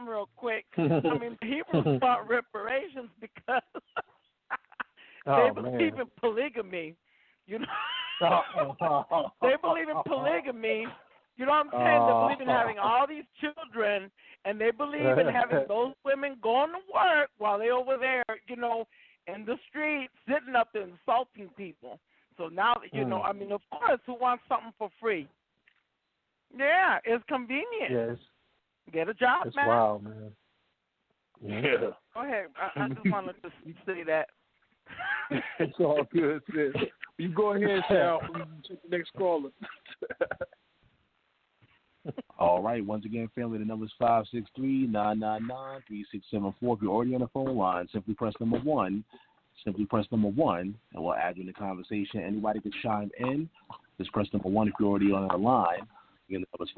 Speaker 6: real quick. I mean, the Hebrews fought reparations because they believe in polygamy. You know, they believe in polygamy. You know what I'm saying? They believe in having all these children, and they believe in having those women going to work while they're over there, you know, in the street, sitting up there insulting people. So now, you know, I mean, of course, who wants something for free? Yeah, it's convenient.
Speaker 8: Yes.
Speaker 6: Get a job,
Speaker 8: it's
Speaker 6: man.
Speaker 8: Wild, man.
Speaker 4: Yeah.
Speaker 6: Go ahead. I just wanted to say that.
Speaker 4: It's all good, sis. You go ahead, Sal. Check the next caller.
Speaker 5: All right. Once again, family, the number is 563-999-3674. If you're already on the phone line, simply press number 1. Simply press number 1, and we'll add you in the conversation. Anybody can chime in. Just press number 1 if you're already on the line. Again, the number is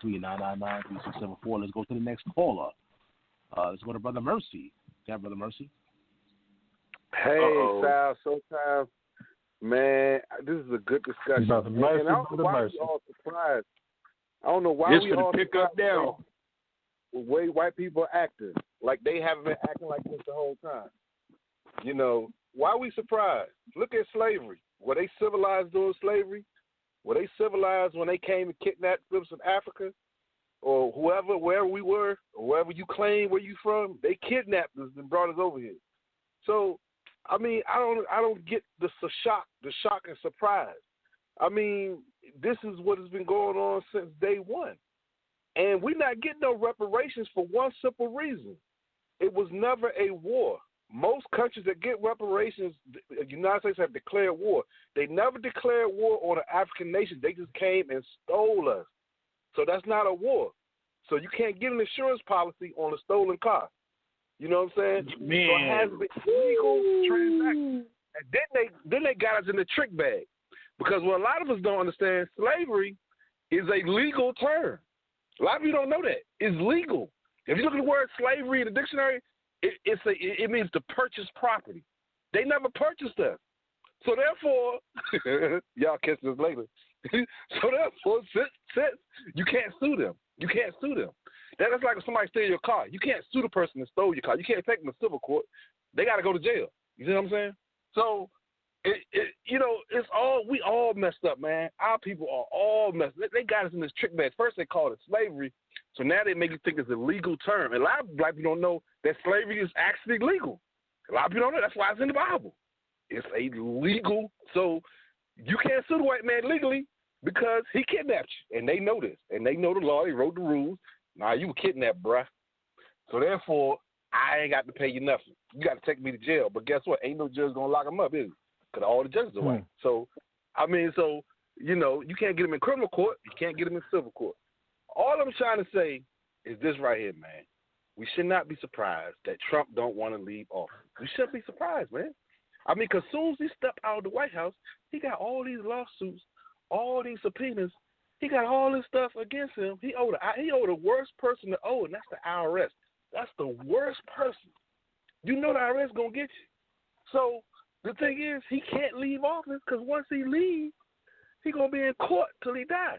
Speaker 5: 563-999-3674. Let's go to the next caller. Let's go to Brother Mercy. Yeah, Brother Mercy.
Speaker 10: Hey, Sal, Showtime. Man, this is a good discussion.
Speaker 8: Brother Mercy,
Speaker 10: and I don't know why we all surprised. I don't know why we all
Speaker 4: pick up down.
Speaker 10: The way white people are acting. Like they haven't been acting like this the whole time. You know, why are we surprised? Look at slavery. Were they civilized during slavery? Were they civilized when they came and kidnapped us in Africa? Or whoever, wherever we were, or wherever you claim where you from, they kidnapped us and brought us over here. So, I mean, I don't get the shock and surprise. I mean, this is what has been going on since day one. And we're not getting no reparations for one simple reason. It was never a war. Most countries that get reparations, the United States have declared war. They never declared war on an African nation. They just came and stole us. So that's not a war. So you can't get an insurance policy on a stolen car. You know what I'm saying?
Speaker 4: Man.
Speaker 10: So it has been legal transaction. And then they got us in the trick bag. Because what a lot of us don't understand, slavery is a legal term. A lot of you don't know that. It's legal. If you look at the word slavery in the dictionary, it means to purchase property. They never purchased us. So therefore, y'all catch this later. So therefore, since you can't sue them. You can't sue them. That's like if somebody steals your car. You can't sue the person that stole your car. You can't take them to civil court. They got to go to jail. You see what I'm saying? So, we all messed up, man. Our people are all messed up. They got us in this trick bag. First they called it slavery, so now they make you think it's a legal term. And a lot of black people don't know that slavery is actually legal. A lot of people don't know. That's why it's in the Bible. It's a legal, so you can't sue the white man legally because he kidnapped you. And they know this. And they know the law. They wrote the rules. Nah, you were kidnapped, bruh. So therefore, I ain't got to pay you nothing. You got to take me to jail. But guess what? Ain't no judge going to lock him up, is he? Because all the judges are white. So, you can't get him in criminal court. You can't get him in civil court. All I'm trying to say is this right here, man. We should not be surprised that Trump don't want to leave office. We shouldn't be surprised, man. I mean, because as soon as he stepped out of the White House, he got all these lawsuits, all these subpoenas. He got all this stuff against him. He owed the worst person to owe, and that's the IRS. That's the worst person. You know the IRS going to get you. So the thing is, he can't leave office because once he leaves, he going to be in court till he dies.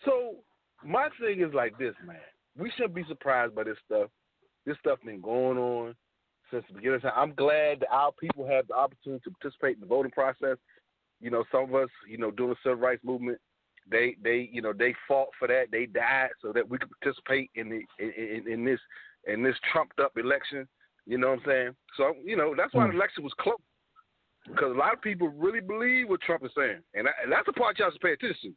Speaker 10: So my thing is like this, man. We shouldn't be surprised by this stuff. This stuff been going on since the beginning of time. I'm glad that our people have the opportunity to participate in the voting process. You know, some of us, during the civil rights movement, they fought for that. They died so that we could participate in this trumped up election. You know what I'm saying? So, that's why the election was close. Because a lot of people really believe what Trump is saying. And that's the part y'all should pay attention to.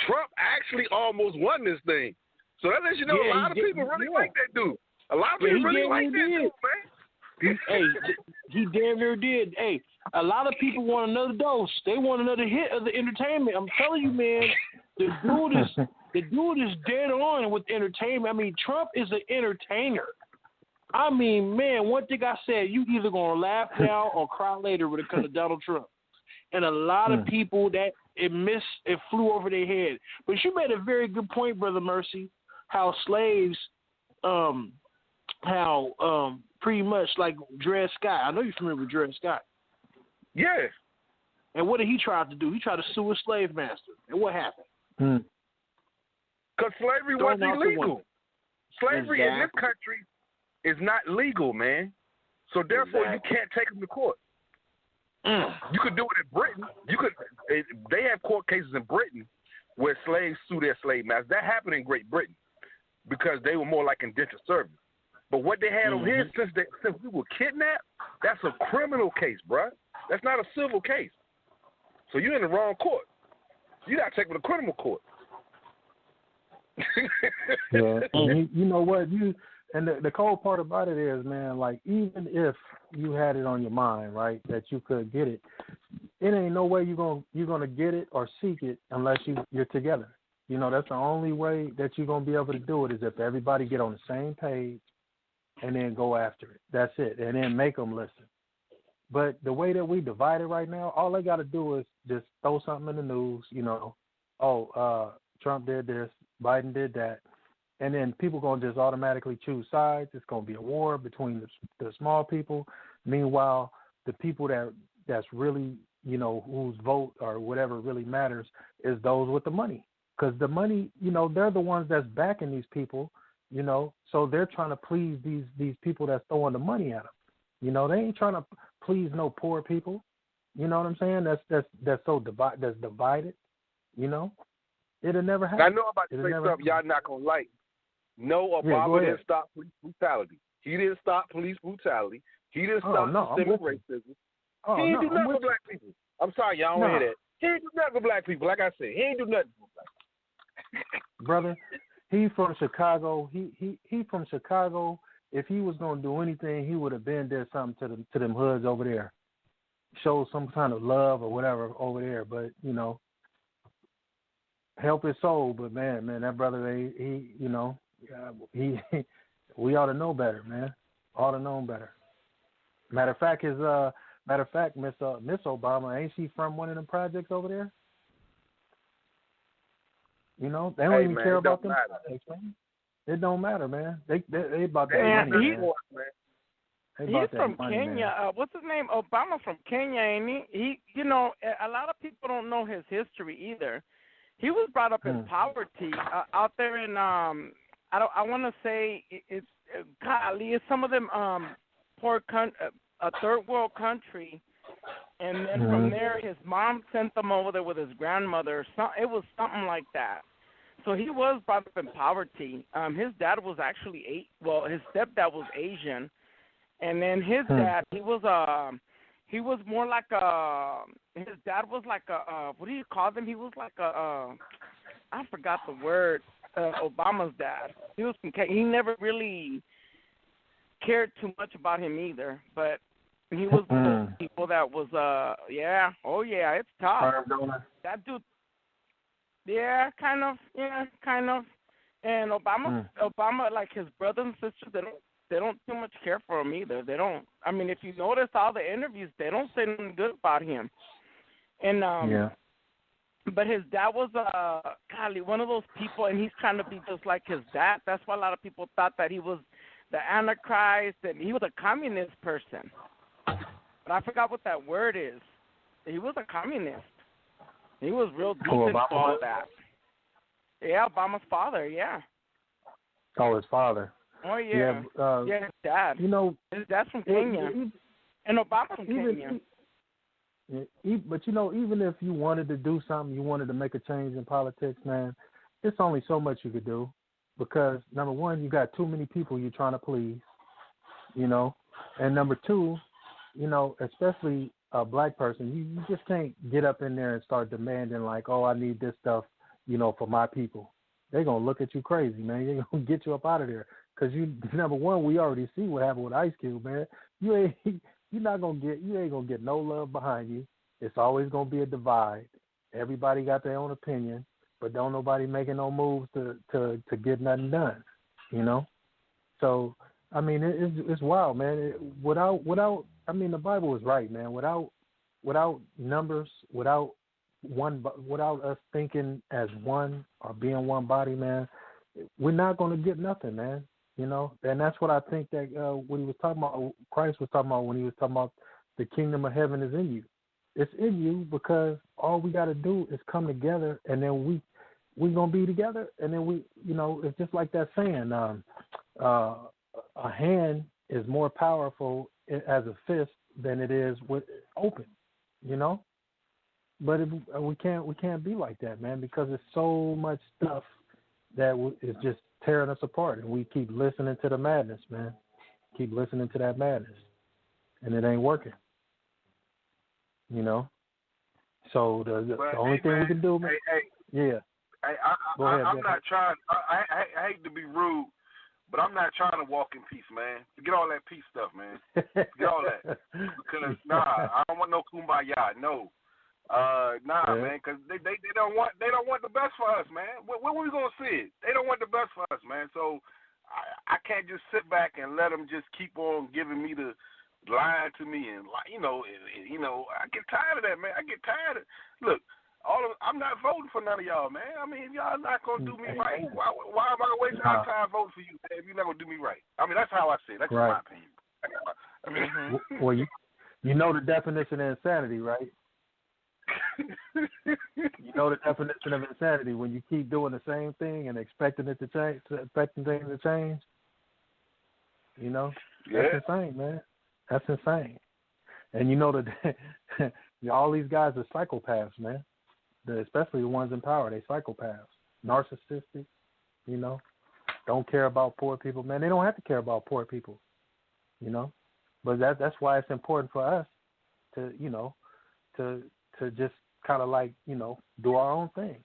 Speaker 10: Trump actually almost won this thing. So that lets you know a lot of people really like that dude. A lot of people really like that dude, man.
Speaker 4: Hey, he damn near did. Hey, a lot of people want another dose. They want another hit of the entertainment. I'm telling you, man, the dude is dead on with entertainment. I mean, Trump is an entertainer. I mean, man, one thing I said, you either gonna laugh now or cry later when it comes to Donald Trump. And a lot of people that it flew over their head. But you made a very good point, Brother Mercy, how slaves, pretty much like Dred Scott. I know you're familiar with Dred Scott.
Speaker 10: Yeah.
Speaker 4: And what did he try to do? He tried to sue a slave master. And what happened?
Speaker 10: Because slavery wasn't illegal. Slavery in this country is not legal, man. So therefore, you can't take them to court. You could do it in Britain. They have court cases in Britain where slaves sue their slave masters. That happened in Great Britain because they were more like indentured servants. But what they had over here, since we were kidnapped, that's a criminal case, bruh. That's not a civil case. So you're in the wrong court. You got to take them to criminal court.
Speaker 8: Yeah, and you know what? And the cold part about it is, man, like, even if you had it on your mind, right, that you could get it, it ain't no way you're gonna get it or seek it unless you're together. You know, that's the only way that you're going to be able to do it is if everybody get on the same page and then go after it. That's it. And then make them listen. But the way that we divide it right now, all they got to do is just throw something in the news, you know, Trump did this, Biden did that. And then people going to just automatically choose sides. It's going to be a war between the small people. Meanwhile, the people that's really, you know, whose vote or whatever really matters is those with the money. Because the money, you know, they're the ones that's backing these people, you know, so they're trying to please these people that's throwing the money at them. You know, they ain't trying to please no poor people. You know what I'm saying? That's so that's divided. You know, it'll never happen.
Speaker 10: I know I'm about to say something y'all not gonna like. No, Obama didn't stop police brutality. He didn't stop police brutality. He didn't stop systemic racism. He didn't do nothing for black people. I'm sorry, y'all don't hear that. He didn't do nothing for black people. Like I said, he ain't do nothing for black people.
Speaker 8: Brother, he from Chicago. He from Chicago. If he was gonna do anything, he would have been there something to them hoods over there. Show some kind of love or whatever over there. But, you know, help his soul. But man, that brother, he you know, we ought to know better, man. Ought to know better. Matter of fact, Miss Obama, ain't she from one of them projects over there? You know, they don't even care about them projects, man. It don't matter, man. They about that money, man.
Speaker 6: He's from Kenya. What's his name? Obama from Kenya, ain't he? You know, a lot of people don't know his history either. He was brought up in poverty out there in I want to say it's some of them poor a third world country, and then from there his mom sent them over there with his grandmother. It was something like that. So he was brought up in poverty. His dad was actually his stepdad was Asian, and then his dad he was more like his dad was like what do you call them? He was like I forgot the word. Obama's dad. He was from Kenya. He never really cared too much about him either, but he was one of those people that was it's tough. That dude. Yeah, kind of. And Obama, like his brothers and sisters, they don't too much care for him either. They don't. I mean, if you notice all the interviews, they don't say nothing good about him. And but his dad was one of those people, and he's trying to be just like his dad. That's why a lot of people thought that he was the Antichrist, and he was a communist person. But I forgot what that word is. He was a communist. He was real deep into all that. Yeah, Obama's father, yeah.
Speaker 8: Oh, his father.
Speaker 6: Oh, yeah. His dad.
Speaker 8: You know,
Speaker 6: his dad's from Kenya. And Obama's from Kenya.
Speaker 8: But, you know, even if you wanted to do something, you wanted to make a change in politics, man, it's only so much you could do. Because, number one, you got too many people you're trying to please, you know. And number two, you know, especially a black person, you just can't get up in there and start demanding like, oh, I need this stuff, you know, for my people. They're going to look at you crazy, man. They're going to get you up out of there. Because, number one, we already see what happened with Ice Cube, man. You ain't going to get no love behind you. It's always going to be a divide. Everybody got their own opinion, but don't nobody making no moves to get nothing done, you know? So, I mean, it's wild, man. Without I mean, the Bible is right, man. Without numbers, without us thinking as one or being one body, man, we're not going to get nothing, man. You know, and that's what I think that when he was talking about, Christ was talking about when he was talking about the kingdom of heaven is in you. It's in you because all we got to do is come together, and then we're going to be together, and then we, you know, it's just like that saying, a hand is more powerful as a fist than it is with open, you know. But we can't be like that, man, because there's so much stuff that is just tearing us apart, and we keep listening to the madness, man. Keep listening to that madness, and it ain't working, you know. So the only thing we can do, man.
Speaker 10: I'm not trying. I hate to be rude, but I'm not trying to walk in peace, man. Forget all that peace stuff, man. Forget all that. Because I don't want no kumbaya. No, Nah, man, because they don't want the best for us, man. Where we gonna see it? They don't want the best for us, man. So I can't just sit back and let them just keep on giving me the lying to me and I get tired of that, man. I get tired of look. I'm not voting for none of y'all, man. I mean, if y'all not gonna do me right, why am I gonna waste my time voting for you, man, if you're not gonna do me right? I mean, that's how I see it. That's my opinion. I mean,
Speaker 8: well, you know the definition of insanity, right? You know the definition of insanity when you keep doing the same thing and expecting it to change, expecting things to change. You know, that's insane, man. That's insane. And you know that all these guys are psychopaths, man. Especially the ones in power, they psychopaths, narcissistic. You know, don't care about poor people, man. They don't have to care about poor people. You know, but that's why it's important for us to just kind of like, do our own thing,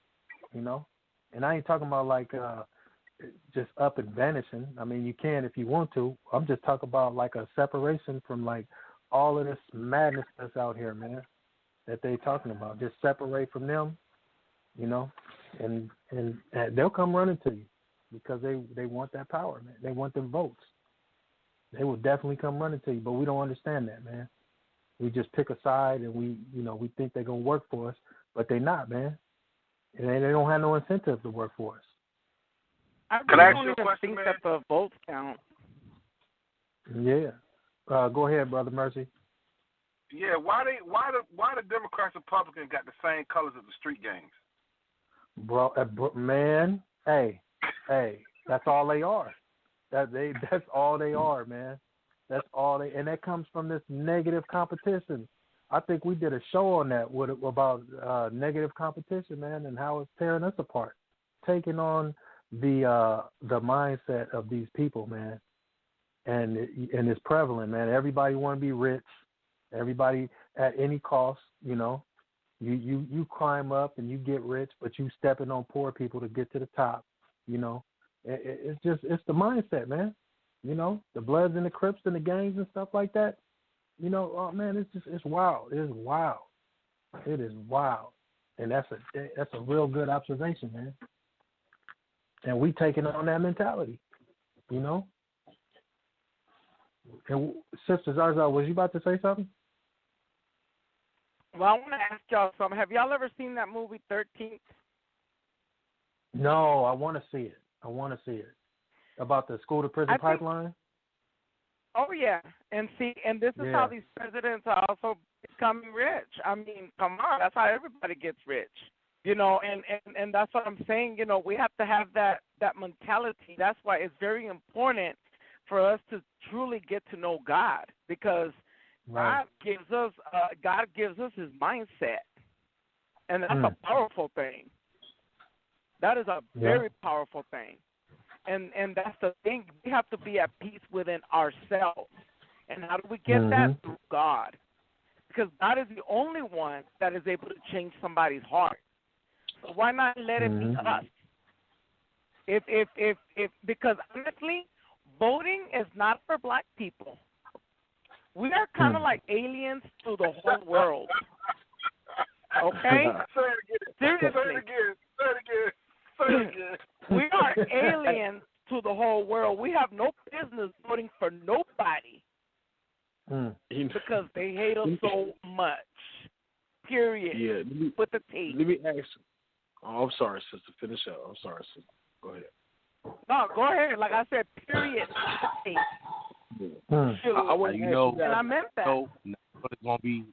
Speaker 8: And I ain't talking about like just up and vanishing. I mean, you can if you want to. I'm just talking about like a separation from like all of this madness that's out here, man, that they talking about. Just separate from them, and they'll come running to you because they want that power, man. They want them votes. They will definitely come running to you, but we don't understand that, man. We just pick a side and we think they're going to work for us, but they're not, man. And they don't have no incentive to work for us.
Speaker 6: I don't even think that the votes count.
Speaker 8: Yeah. Go ahead, Brother Mercy.
Speaker 10: Yeah, why the Democrats and Republicans got the same colors as the street gangs?
Speaker 8: Bro, man, hey, that's all they are. That's all they are, man. That's all and that comes from this negative competition. I think we did a show on that about negative competition, man, and how it's tearing us apart, taking on the mindset of these people, man, and it's prevalent, man. Everybody want to be rich, everybody at any cost, You climb up and you get rich, but you stepping on poor people to get to the top, It's the mindset, man. The Bloods and the Crips and the gangs and stuff like that. Oh man, it's wild. It is wild. It is wild, and that's a real good observation, man. And we taking on that mentality, And Sister Zsa Zsa, was you about to say something?
Speaker 6: Well, I want to ask y'all something. Have y'all ever seen that movie 13th?
Speaker 8: No, I want to see it. About the school to prison pipeline?
Speaker 6: Oh, yeah. And this is how these presidents are also becoming rich. I mean, come on. That's how everybody gets rich. And that's what I'm saying. We have to have that mentality. That's why it's very important for us to truly get to know God, because God gives us his mindset. And that's a powerful thing. That is a very powerful thing. And that's the thing. We have to be at peace within ourselves. And how do we get that? Through God. Because God is the only one that is able to change somebody's heart. So why not let it be us? Because honestly, voting is not for black people. We are kind of like aliens to the whole world. Okay?
Speaker 10: Say it again.
Speaker 6: We are aliens to the whole world. We have no business voting for nobody because they hate us so much. Period.
Speaker 4: Yeah.
Speaker 6: With the T.
Speaker 4: Let me ask you. Oh, I'm sorry, sister. Finish up. I'm sorry, sister. Go ahead.
Speaker 6: No, go ahead. Like I said, period. And I meant that.
Speaker 5: So, it's gonna be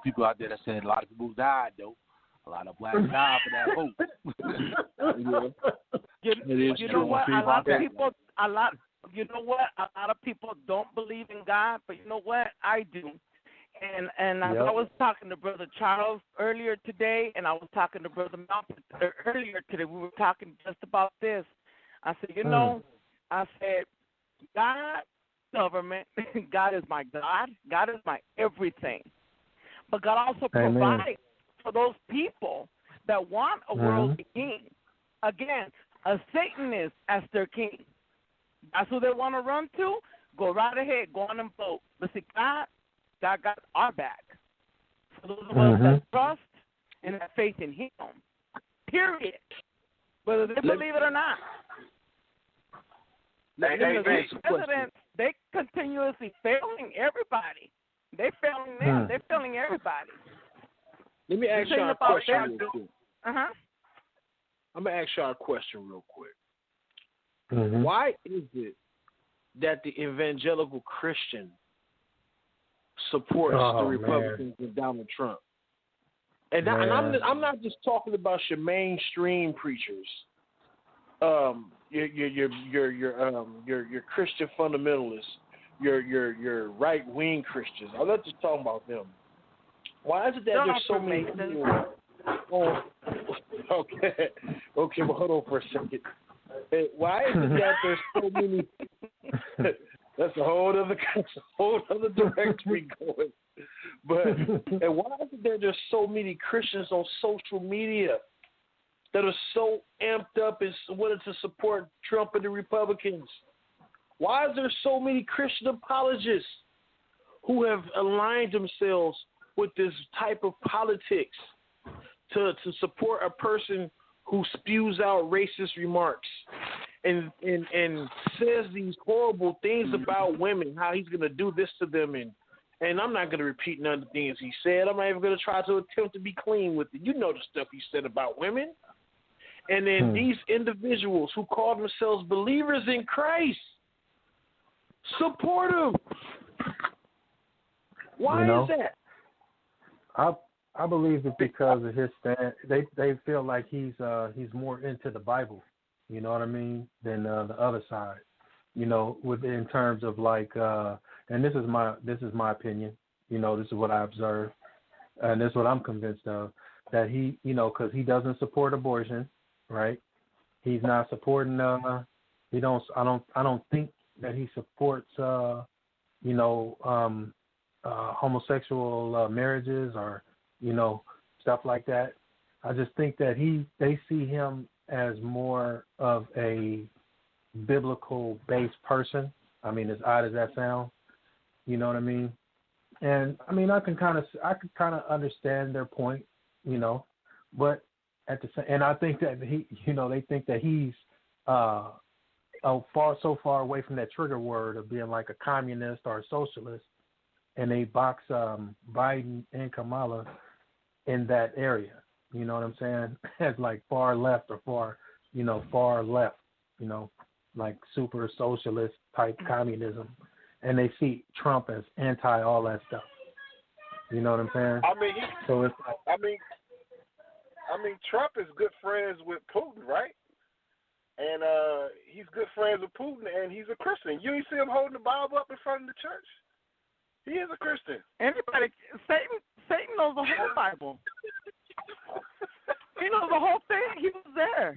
Speaker 5: people out there that said a lot of people died though. A lot of blacks died for that vote.
Speaker 6: You know what? A lot of people don't believe in God, but you know what? I do. And I was talking to Brother Charles earlier today, and I was talking to Brother Malcolm earlier today. We were talking just about this. I said, I said, God, government, God is my God. God is my everything. But God also provides for those people that want a worldly king. Again, a Satanist as their king. That's who they want to run to. Go right ahead. Go on and vote. But see, God got our back. For those of us that trust, and have faith in him. Period. Whether they believe it or not. These presidents, they continuously failing everybody. They're failing them. They're failing everybody.
Speaker 4: Let me ask y'all a question real quick.
Speaker 6: Uh-huh.
Speaker 4: I'm going to ask y'all a question real quick.
Speaker 8: Mm-hmm.
Speaker 4: Why is it that the evangelical Christian supports the Republicans and Donald Trump? And I'm not just talking about your mainstream preachers, your Christian fundamentalists, your right wing Christians. I'm not just talking about them. Why is it that there's so many people? Oh, okay, but hold on for a second. Why is it that there's so many? That's a whole other directory going. But and why is it that there's so many Christians on social media that are so amped up and wanted to support Trump and the Republicans? Why is there so many Christian apologists who have aligned themselves with this type of politics to support a person who spews out racist remarks and says these horrible things about women, how he's going to do this to them, and I'm not going to repeat none of the things he said. I'm not even going to try to attempt to be clean with it. You know the stuff he said about women. And then these individuals who call themselves believers in Christ support him. Why is that?
Speaker 8: I believe it's because of his stand. They feel like he's more into the Bible, you know what I mean, than the other side. You know, in terms of like, and this is my opinion. You know, this is what I observed, and this is what I'm convinced of. That he, you know, because he doesn't support abortion, right? He's not supporting. I don't think that he supports. Homosexual marriages or, you know, stuff like that. I just think that they see him as more of a biblical-based person. I mean, as odd as that sounds, you know what I mean? And I mean, I could kind of understand their point, you know, but at the same, and I think that they think that he's so far away from that trigger word of being like a communist or a socialist. And they box Biden and Kamala in that area. You know what I'm saying? As like far left or far left, you know, like super socialist type communism. And they see Trump as anti all that stuff. You know what I'm saying?
Speaker 10: I mean,
Speaker 8: so it's like,
Speaker 10: I mean, Trump is good friends with Putin, right? And he's good friends with Putin, and he's a Christian. You ain't see him holding the Bible up in front of the church? He is a Christian.
Speaker 6: Everybody, Satan knows the whole Bible. He knows the whole thing. He was there.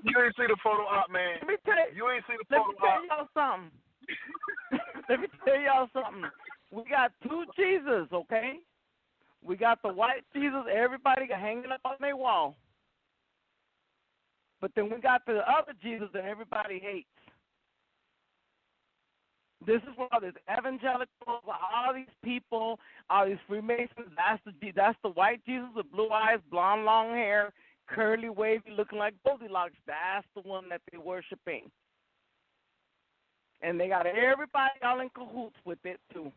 Speaker 10: You ain't see the photo op, man.
Speaker 6: Let me tell y'all something. Let me tell y'all something. We got two Jesus, okay? We got the white Jesus. Everybody got hanging up on their wall. But then we got the other Jesus that everybody hates. This is where all these evangelicals, all these people, all these Freemasons, that's the white Jesus with blue eyes, blonde, long hair, curly, wavy, looking like Goldilocks. That's the one that they're worshiping. And they got everybody all in cahoots with it, too.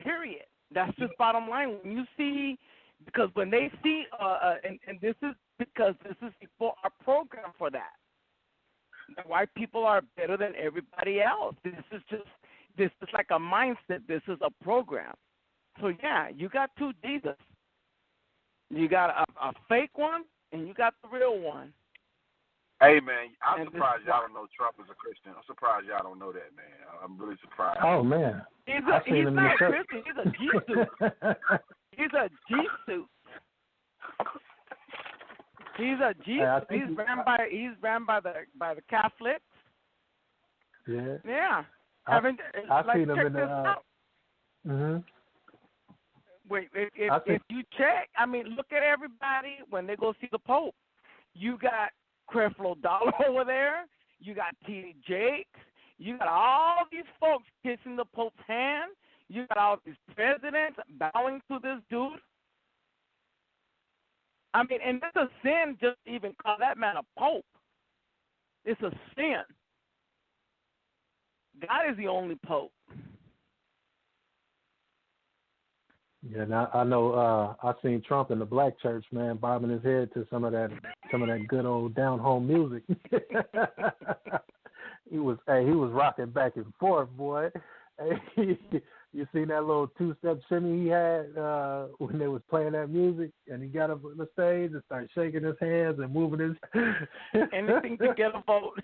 Speaker 6: Period. That's just bottom line. When you see, because when they see, and this is because this is for our program for that. The white people are better than everybody else. This is like a mindset. This is a program. So, yeah, you got two Jesus. You got a fake one, and you got the real one.
Speaker 10: Hey, man, I'm surprised y'all don't know Trump is a Christian. I'm surprised y'all don't know that, man. I'm really surprised.
Speaker 8: Oh, man.
Speaker 6: He's not a Christian. He's a Jesus. He's a Jesus. He's a Jesus. He's ran by the Catholics.
Speaker 8: Yeah.
Speaker 6: Yeah.
Speaker 8: I've
Speaker 6: like,
Speaker 8: seen him in
Speaker 6: the. Wait, if you check, I mean, look at everybody when they go see the Pope. You got Creflo Dollar over there. You got T.D. Jakes. You got all these folks kissing the Pope's hand. You got all these presidents bowing to this dude. I mean, and it's a sin just to even call that man a pope. It's a sin. God is the only pope.
Speaker 8: Yeah, now I know. I seen Trump in the black church, man, bobbing his head to some of that good old down home music. he was rocking back and forth, boy. Hey, you seen that little two-step shimmy he had when they was playing that music, and he got up on the stage and started shaking his hands and moving his
Speaker 6: anything to get a vote.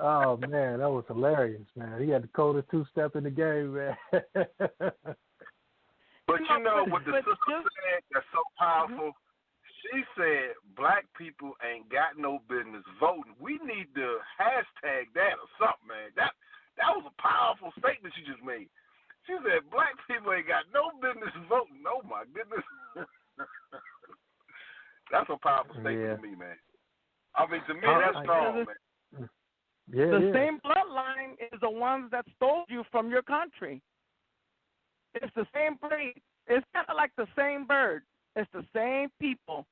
Speaker 8: Oh man, that was hilarious, man. He had the coldest two-step in the game, man.
Speaker 10: But you know what the sister said that's so powerful? She said black people ain't got no business voting. We need to hashtag that or something, man. That was a powerful statement she just made. She said black people ain't got no business voting. Oh my goodness. That's a powerful statement to me, man. I mean, to me, that's strong, man.
Speaker 8: Yeah,
Speaker 6: the same bloodline is the ones that stole you from your country. It's the same breed. It's kind of like the same bird. It's the same people,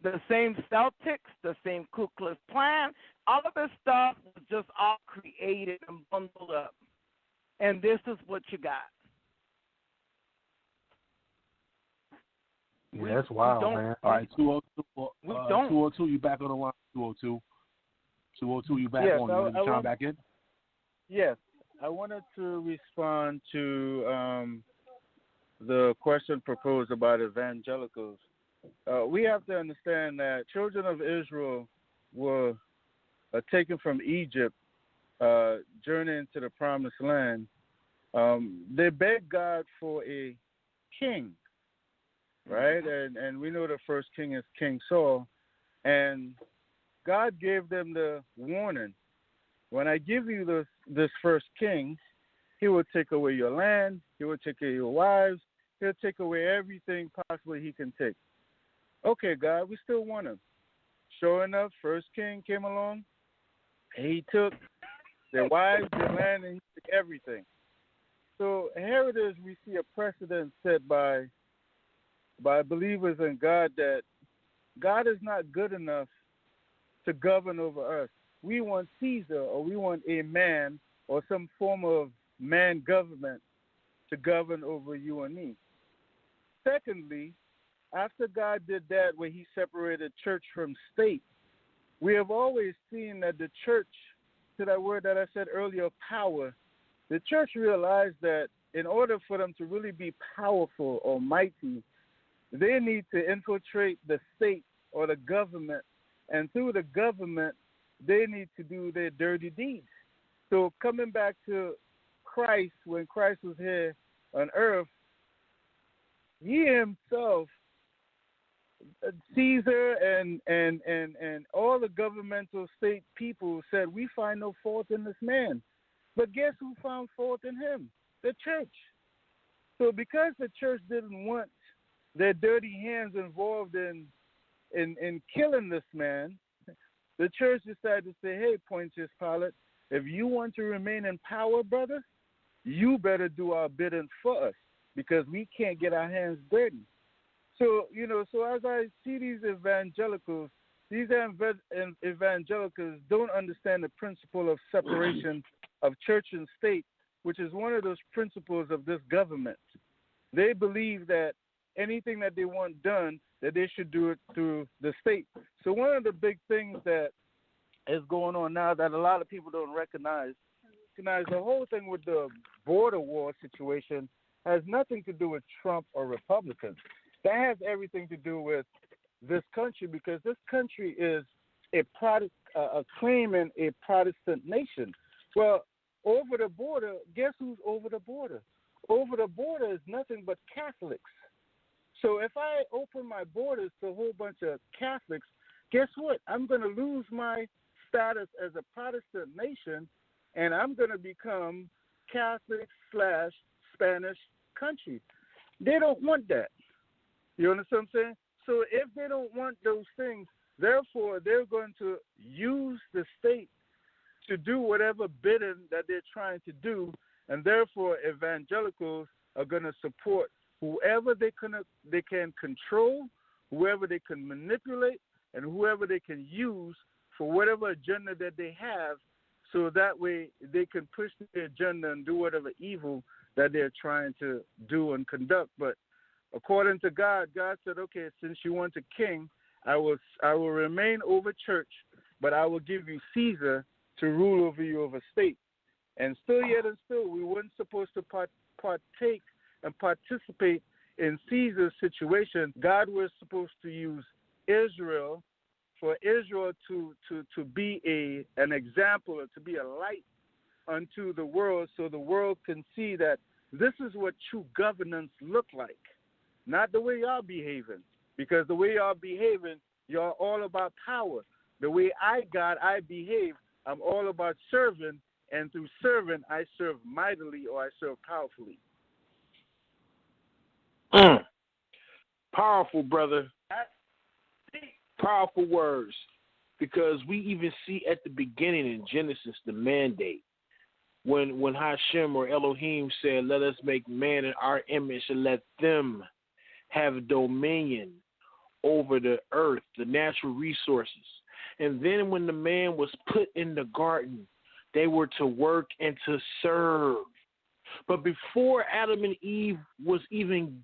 Speaker 6: the same Celtics, the same Ku Klux Klan. All of this stuff was just all created and bundled up. And this is what you got.
Speaker 8: Yeah, that's wild, man.
Speaker 5: All right, 202.
Speaker 6: We don't.
Speaker 5: 202, you back on the line. 202. 202, you back on. You want to chime back in?
Speaker 7: Yes. I wanted to respond to the question proposed about evangelicals. We have to understand that children of Israel were taken from Egypt, journeying to the promised land. They begged God for a king, right? And we know the first king is King Saul. And God gave them the warning. When I give you this first king, he will take away your land, he will take away your wives, he'll take away everything possibly he can take. Okay, God, we still want him. Sure enough, first king came along, and he took their wives, their land, and he took everything. So here it is, we see a precedent set by believers in God that God is not good enough to govern over us. We want Caesar, or we want a man or some form of man government to govern over you and me. Secondly, after God did that where he separated church from state, we have always seen that the church, to that word that I said earlier, power, the church realized that in order for them to really be powerful or mighty, they need to infiltrate the state or the government, and through the government, they need to do their dirty deeds. So coming back to Christ, when Christ was here on earth, he himself, Caesar and all the governmental state people said, we find no fault in this man. But guess who found fault in him? The church. So because the church didn't want their dirty hands involved in killing this man, the church decided to say, hey, Pontius Pilate, if you want to remain in power, brother, you better do our bidding for us because we can't get our hands dirty. So, so as I see these evangelicals don't understand the principle of separation of church and state, which is one of those principles of this government. They believe that anything that they want done, that they should do it through the state. So one of the big things that is going on now that a lot of people don't recognize the whole thing with the border war situation has nothing to do with Trump or Republicans. That has everything to do with this country, because this country is claiming a Protestant nation. Well, over the border, guess who's over the border? Over the border is nothing but Catholics. So if I open my borders to a whole bunch of Catholics, guess what? I'm going to lose my status as a Protestant nation, and I'm going to become Catholic/Spanish country. They don't want that. You understand what I'm saying? So if they don't want those things, therefore they're going to use the state to do whatever bidding that they're trying to do, and therefore evangelicals are going to support whoever they can control, whoever they can manipulate, and whoever they can use for whatever agenda that they have, so that way they can push their agenda and do whatever evil that they're trying to do and conduct. But according to God, God said, okay, since you want a king, I will remain over church, but I will give you Caesar to rule over you of a state. And still, we weren't supposed to partake and participate in Caesar's situation. God was supposed to use Israel, for Israel to be an example, or to be a light unto the world, so the world can see that this is what true governance look like. Not the way y'all behaving, because the way y'all behaving, y'all all about power. The way I behave, I'm all about serving, and through serving, I serve mightily, or I serve powerfully.
Speaker 4: Powerful, brother. Powerful words, because we even see at the beginning in Genesis the mandate when Hashem or Elohim said, "Let us make man in our image and let them have dominion over the earth, the natural resources." And then when the man was put in the garden, they were to work and to serve. But before Adam and Eve was even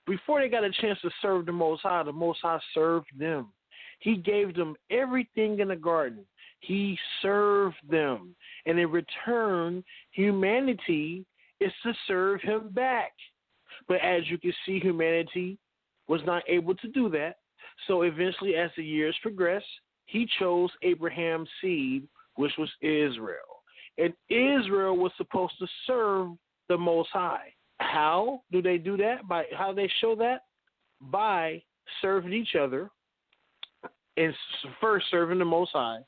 Speaker 4: before they got a chance to serve the Most High served them. He gave them everything in the garden. He served them. And in return, humanity is to serve him back. But as you can see, humanity was not able to do that. So eventually, as the years progressed, he chose Abraham's seed, which was Israel. And Israel was supposed to serve the Most High. How do they do that? How do they show that? By serving each other, and first serving the Most High,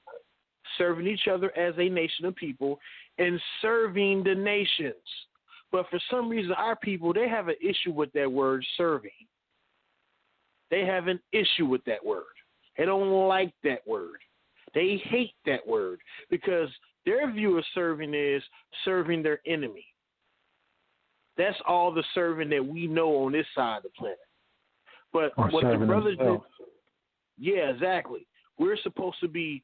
Speaker 4: serving each other as a nation of people, and serving the nations. But for some reason, our people, they have an issue with that word serving. They have an issue with that word. They don't like that word. They hate that word because their view of serving is serving their enemy. That's all the serving that we know on this side of the planet. But
Speaker 8: or
Speaker 4: what the brothers did,
Speaker 8: themselves.
Speaker 4: yeah, exactly. We're supposed to be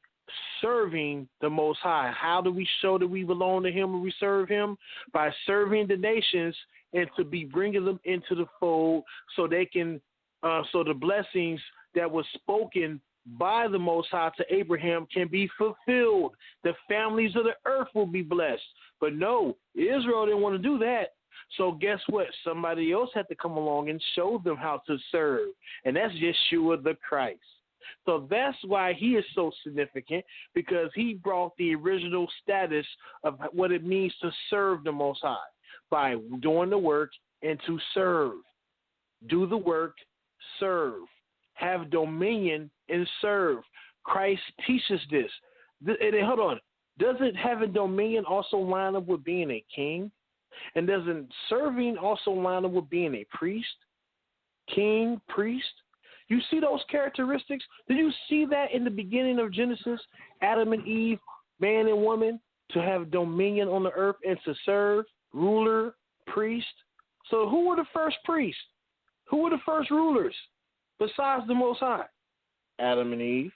Speaker 4: serving the Most High. How do we show that we belong to him and we serve him? By serving the nations and to be bringing them into the fold so they can, so the blessings that was spoken by the Most High to Abraham can be fulfilled. The families of the earth will be blessed. But no, Israel didn't want to do that. So guess what? Somebody else had to come along and show them how to serve. And that's Yeshua the Christ. So that's why he is so significant, because he brought the original status of what it means to serve the Most High by doing the work and to serve. Do the work, serve. Have dominion and serve. Christ teaches this. And hold on. Doesn't having dominion also line up with being a king? And doesn't serving also line up with being a priest? King, priest? You see those characteristics? Did you see that in the beginning of Genesis? Adam and Eve, man and woman, to have dominion on the earth and to serve, ruler, priest. So who were the first priests? Who were the first rulers besides the Most High? Adam and Eve.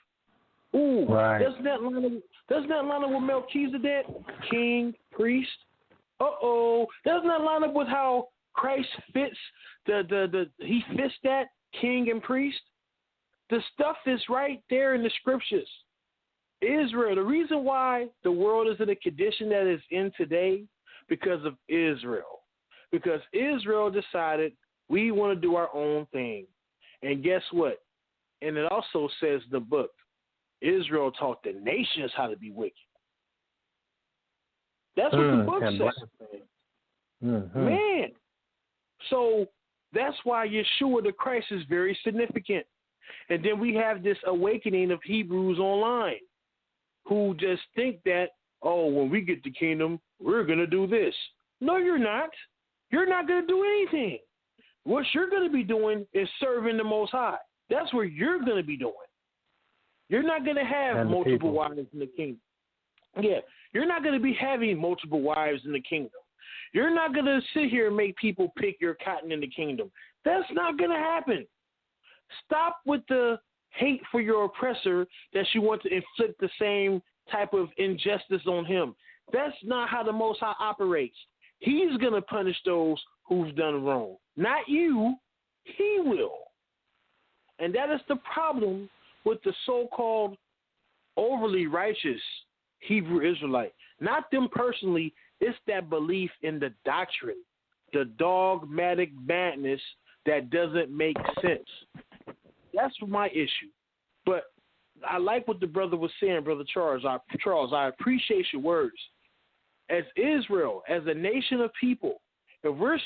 Speaker 4: Ooh,
Speaker 8: right.
Speaker 4: Doesn't that line up with Melchizedek, king, priest? Doesn't that line up with how Christ fits he fits that king and priest? The stuff is right there in the scriptures. Israel, the reason why the world is in the condition that it's in today, because of Israel. Because Israel decided we want to do our own thing. And guess what? And it also says in the book, Israel taught the nations how to be wicked. That's what the book says.
Speaker 8: Mm-hmm.
Speaker 4: Man. So that's why Yeshua the Christ is very significant. And then we have this awakening of Hebrews online who just think that, when we get the kingdom, we're going to do this. No, you're not. You're not going to do anything. What you're going to be doing is serving the Most High. That's what you're going to be doing. You're not going to have multiple wives in the kingdom. Yeah, you're not going to be having multiple wives in the kingdom. You're not going to sit here and make people pick your cotton in the kingdom. That's not going to happen. Stop with the hate for your oppressor that you want to inflict the same type of injustice on him. That's not how the Most High operates. He's going to punish those who've done wrong. Not you. He will. And that is the problem with the so-called overly righteous Hebrew Israelite. Not them personally. It's that belief in the doctrine, the dogmatic madness that doesn't make sense. That's my issue. But I like what the brother was saying, Brother Charles. I appreciate your words. As Israel, as a nation of people, if we're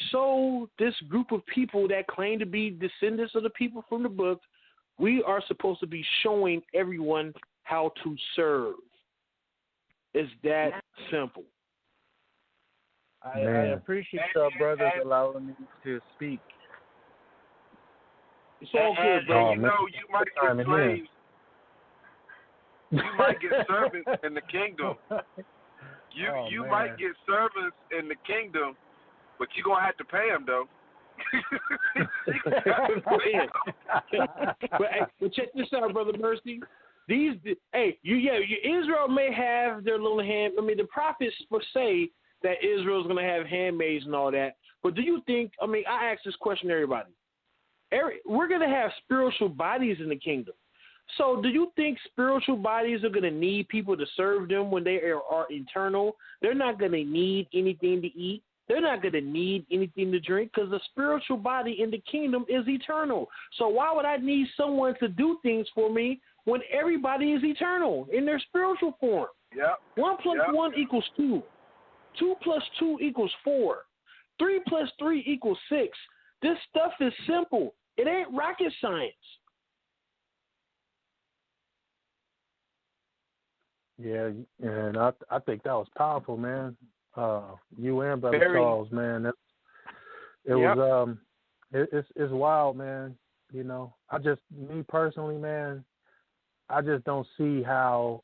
Speaker 4: this group of people that claim to be descendants of the people from the book, we are supposed to be showing everyone how to serve. It's that simple.
Speaker 7: I appreciate your brothers allowing me to speak.
Speaker 4: It's all good, bro.
Speaker 10: You know, you might get slaves. You might get servants in the kingdom. You might get servants in the kingdom, but you're going to have to pay them, though.
Speaker 4: but check this out, Brother Mercy. Israel may have their little hand. I mean, the prophets say that Israel's going to have handmaids and all that. But do you think? I mean, I ask this question to everybody. We're going to have spiritual bodies in the kingdom. So do you think spiritual bodies are going to need people to serve them when they are eternal? They're not going to need anything to eat. They're not going to need anything to drink because the spiritual body in the kingdom is eternal. So why would I need someone to do things for me when everybody is eternal in their spiritual form?
Speaker 10: Yep.
Speaker 4: 1 plus 1 equals 2. 2 plus 2 equals 4. 3 plus 3 equals 6. This stuff is simple. It ain't rocket science.
Speaker 8: Yeah, and I think that was powerful, man. You and Brother Charles, man. It's wild, man. You know, me personally, man, I just don't see how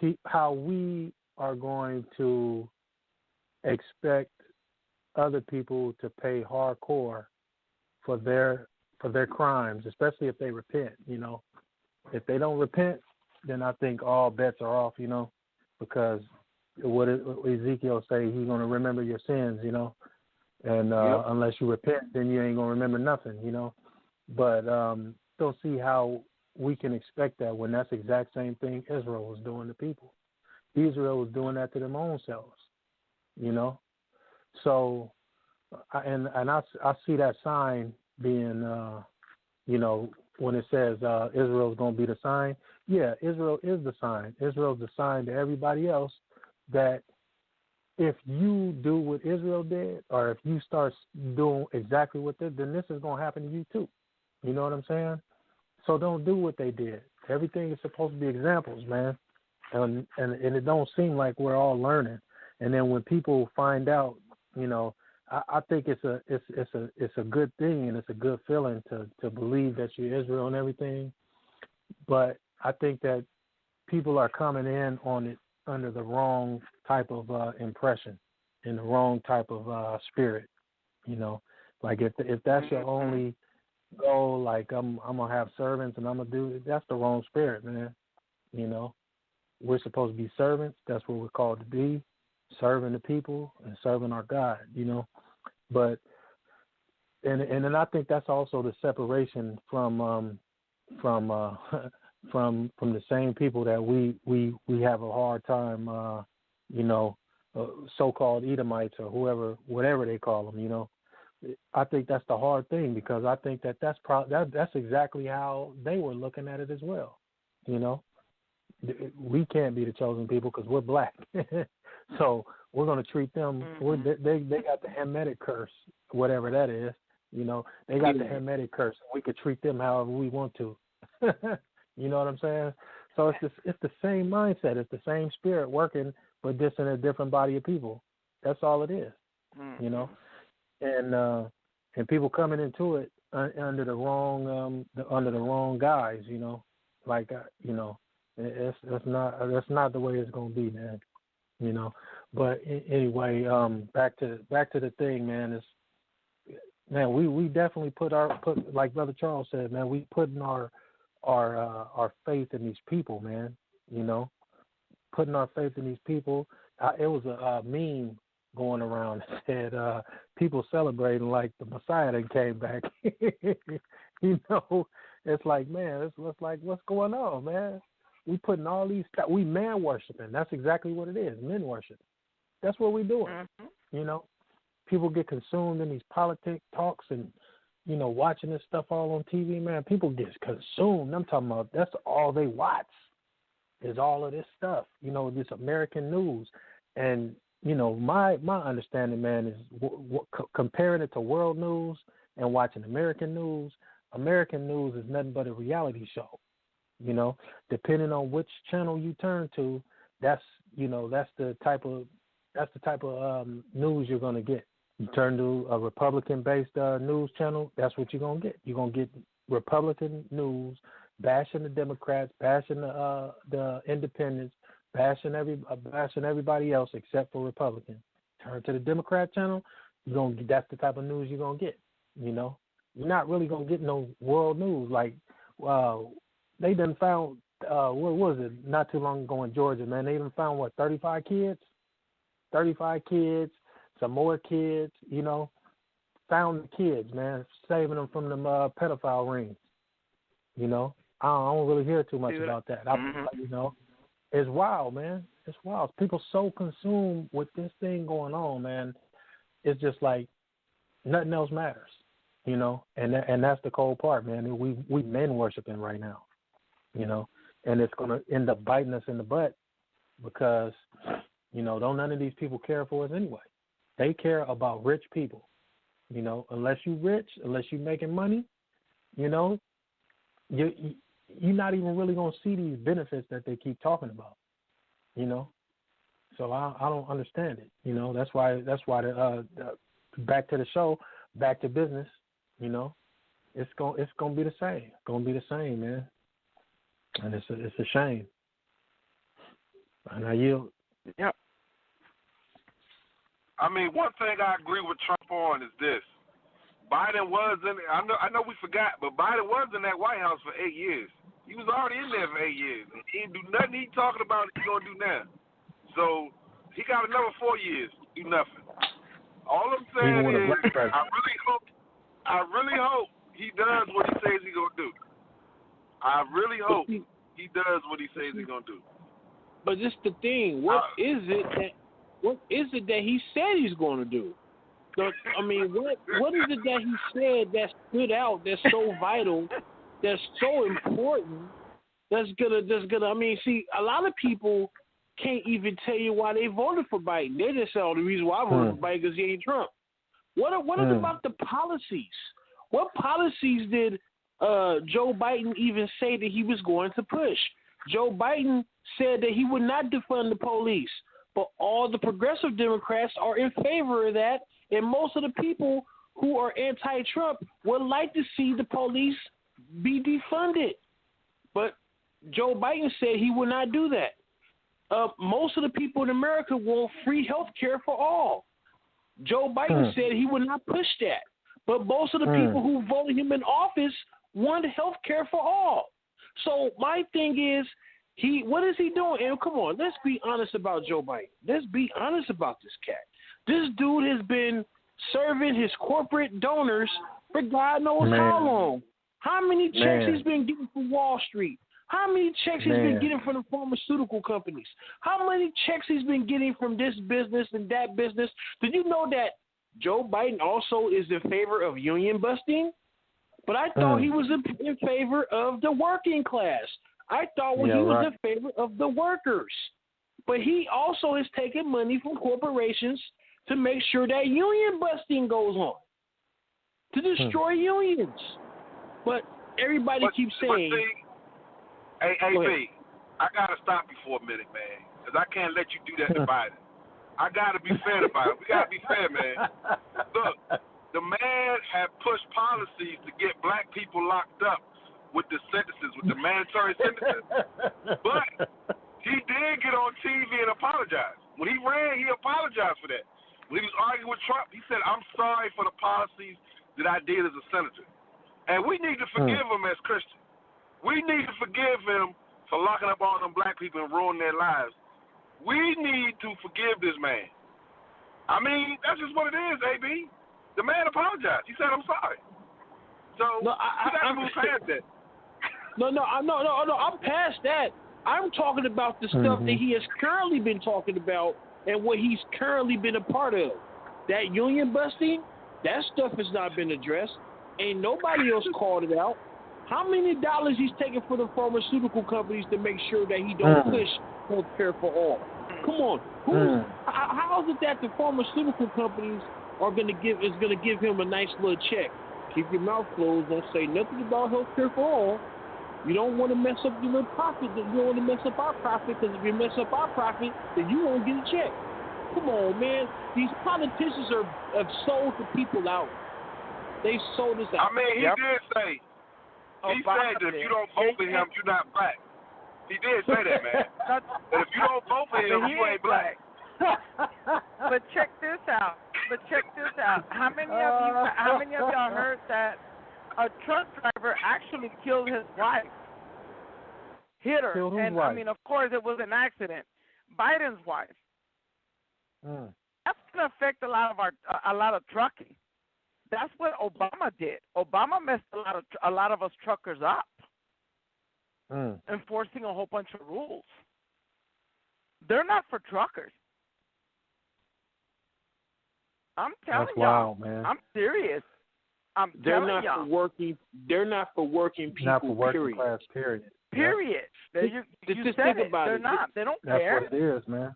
Speaker 8: we are going to expect other people to pay hardcore for their crimes, especially if they repent. You know, if they don't repent, then I think all bets are off. You know, because what Ezekiel say, he's going to remember your sins. You know, and unless you repent, then you ain't going to remember nothing. You know, but don't see how we can expect that when that's the exact same thing Israel was doing to people. Israel was doing that to their own selves. You know. So, I see that sign being, you know, when it says Israel's going to be the sign. Yeah, Israel is the sign. Israel's the sign to everybody else that if you do what Israel did, or if you start doing exactly what they did, then this is going to happen to you too. You know what I'm saying? So don't do what they did. Everything is supposed to be examples, man. And it don't seem like we're all learning. And then when people find out, you know, I think it's a good thing and it's a good feeling to believe that you're Israel and everything. But I think that people are coming in on it under the wrong type of impression and the wrong type of spirit. You know, like if that's your only goal, like I'm gonna have servants and I'm gonna do it, that's the wrong spirit, man. You know, we're supposed to be servants. That's what we're called to be. Serving the people and serving our God, you know, but and then I think that's also the separation from the same people that we have a hard time, you know, so-called Edomites or whatever they call them, you know. I think that's the hard thing because I think that's exactly how they were looking at it as well, you know. We can't be the chosen people because we're black. So we're going to treat them. They got the Hamitic curse, whatever that is. You know, they got the Hamitic curse. We could treat them however we want to. You know what I'm saying? So it's the same mindset. It's the same spirit working, but just in a different body of people. That's all it is. You know, and people coming into it under the wrong guise. You know, like you know. That's not the way it's gonna be, man. You know. But anyway, back to the thing, man. Man, we definitely put like Brother Charles said, man. We putting our faith in these people, man. You know, putting our faith in these people. It was a meme going around that said people celebrating like the Messiah that came back. You know, it's like, man, it's like, what's going on, man? We putting all these we man worshiping. That's exactly what it is, men worship. That's what we're doing. Mm-hmm. You know, people get consumed in these politic talks and, you know, watching this stuff all on TV, man. People get consumed. I'm talking about that's all they watch is all of this stuff, you know, this American news. And, you know, my understanding, man, is comparing it to world news and watching American news is nothing but a reality show. You know, depending on which channel you turn to, that's the type of news you're going to get. You turn to a Republican-based news channel, that's what you're going to get. You're going to get Republican news, bashing the Democrats, bashing the independents, bashing everybody else except for Republicans. Turn to the Democrat channel, that's the type of news you're going to get. You know, you're not really going to get no world news. Like, they done found, what was it, not too long ago in Georgia, man, they even found, 35 kids? 35 kids, some more kids, you know, found the kids, man, saving them from them pedophile rings. You know, I don't really hear too much about that. You know, it's wild, man. It's wild. People so consumed with this thing going on, man. It's just like nothing else matters, you know, and that's the cold part, man. We men worshiping right now, you know, and it's going to end up biting us in the butt because, you know, don't none of these people care for us anyway. They care about rich people, you know. Unless you rich, unless you making money, you know, you're not even really gonna see these benefits that they keep talking about, you know. So I don't understand it, you know. That's why the back to the show, back to business, you know. It's gonna be the same. It's gonna be the same, man. And it's a shame. And I yield.
Speaker 11: Yep. I mean, one thing I agree with Trump on is this. Biden was in, I know we forgot, but Biden was in that White House for 8 years. He was already in there for 8 years. He didn't do nothing he talking about he's going to do now. So he got another 4 years to do nothing. All I'm saying is I really hope he does what he says he's going to do. I really hope he does what he says he's going to do.
Speaker 4: But this the thing. What is it that he said he's going to do? I mean, what is it that he said that stood out, that's so vital, that's so important, that's gonna? I mean, see, a lot of people can't even tell you why they voted for Biden. They just say, "Oh, the reason why I voted for Biden because he ain't Trump." What is about the policies? What policies did Joe Biden even say that he was going to push? Joe Biden said that he would not defund the police, but all the progressive Democrats are in favor of that, and most of the people who are anti-Trump would like to see the police be defunded. But Joe Biden said he would not do that. Most of the people in America want free health care for all. Joe Biden said he would not push that. But most of the people who voted him in office want health care for all. So my thing is, what is he doing? And come on, let's be honest about Joe Biden. Let's be honest about this cat. This dude has been serving his corporate donors for God knows how long. How many checks he's been getting from Wall Street? How many checks he's been getting from the pharmaceutical companies? How many checks he's been getting from this business and that business? Did you know that Joe Biden also is in favor of union busting? But I thought he was in favor of the working class. I thought he was in favor of the workers. But he also is taking money from corporations to make sure that union busting goes on, to destroy unions. But everybody keeps saying...
Speaker 11: Hey, B, I got to stop you for a minute, man, because I can't let you do that to Biden. I got to be fair about it. We got to be fair, man. Look, the man had pushed policies to get black people locked up with the sentences, with the mandatory sentences. But he did get on TV and apologize. When he ran, he apologized for that. When he was arguing with Trump, he said, I'm sorry for the policies that I did as a senator. And we need to forgive him as Christians. We need to forgive him for locking up all them black people and ruining their lives. We need to forgive this man. I mean, that's just what it is, AB. The man apologized. He said, I'm sorry. So, we got to move past that.
Speaker 4: No, I'm past that. I'm talking about the stuff that he has currently been talking about and what he's currently been a part of. That union busting, that stuff has not been addressed. Ain't nobody else called it out. How many dollars he's taking for the pharmaceutical companies to make sure that he don't push health care for all? Come on, how is it that the pharmaceutical companies are going to give him a nice little check? Keep your mouth closed. Don't say nothing about health care for all. You don't want to mess up your little profit. You don't want to mess up our profit, because if you mess up our profit, then you won't get a check. Come on, man. These politicians have sold the people out. They sold us out.
Speaker 11: I mean, he did say, he said that if you don't vote for him, you're not black. He did say that, man. That if you don't vote for him, you ain't black.
Speaker 6: But check this out. How many of y'all heard that a truck driver actually killed his wife? Hit her. And I mean, of course, it was an accident. Biden's wife. That's going to affect a lot of trucking. That's what Obama did. Obama messed a lot of us truckers up, enforcing a whole bunch of rules. They're not for truckers. I'm telling y'all, man. I'm serious.
Speaker 4: They're not for working people.
Speaker 8: Not for working
Speaker 4: period.
Speaker 8: class. Period.
Speaker 6: Period.
Speaker 4: You
Speaker 6: said
Speaker 4: think about
Speaker 6: They're
Speaker 4: it.
Speaker 6: not. They don't
Speaker 8: That's
Speaker 6: care.
Speaker 8: what it is, man.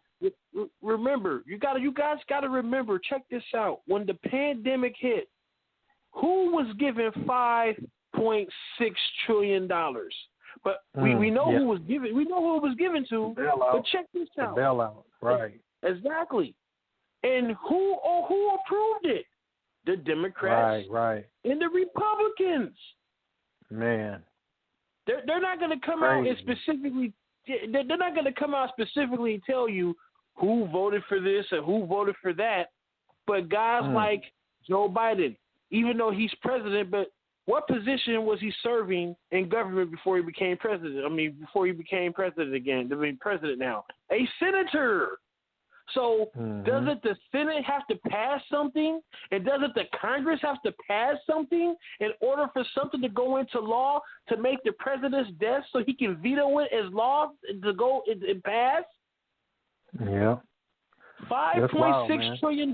Speaker 4: Remember, you guys gotta remember. Check this out. When the pandemic hit, who was given $5.6 trillion? But we know who was given. We know who it was given to. But check this out.
Speaker 8: The bailout, right?
Speaker 4: Exactly. And who approved it? The Democrats,
Speaker 8: right,
Speaker 4: and the Republicans.
Speaker 8: Man,
Speaker 4: they're not going to come out and specifically. They're not going to come out specifically and tell you who voted for this and who voted for that. But guys like Joe Biden, even though he's president, but what position was he serving in government before he became president? I mean, before he became president again. I mean, president now. A senator. So doesn't the Senate have to pass something? And doesn't the Congress have to pass something in order for something to go into law to make the president's desk so he can veto it as law to go and pass?
Speaker 8: Yeah.
Speaker 4: $5.6 trillion.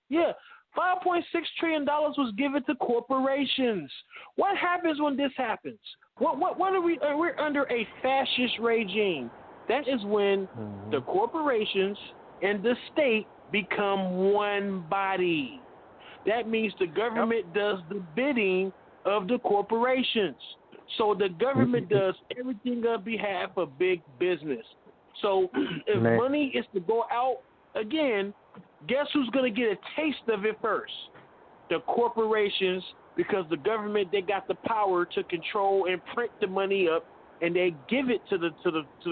Speaker 4: Yeah. $5.6 trillion was given to corporations. What happens when this happens? What are we? We're under a fascist regime. That is when the corporations and the state become one body. That means the government does the bidding of the corporations. So the government does everything on behalf of big business. So if money is to go out again, guess who's going to get a taste of it first? The corporations, because the government, they got the power to control and print the money up, and they give it to the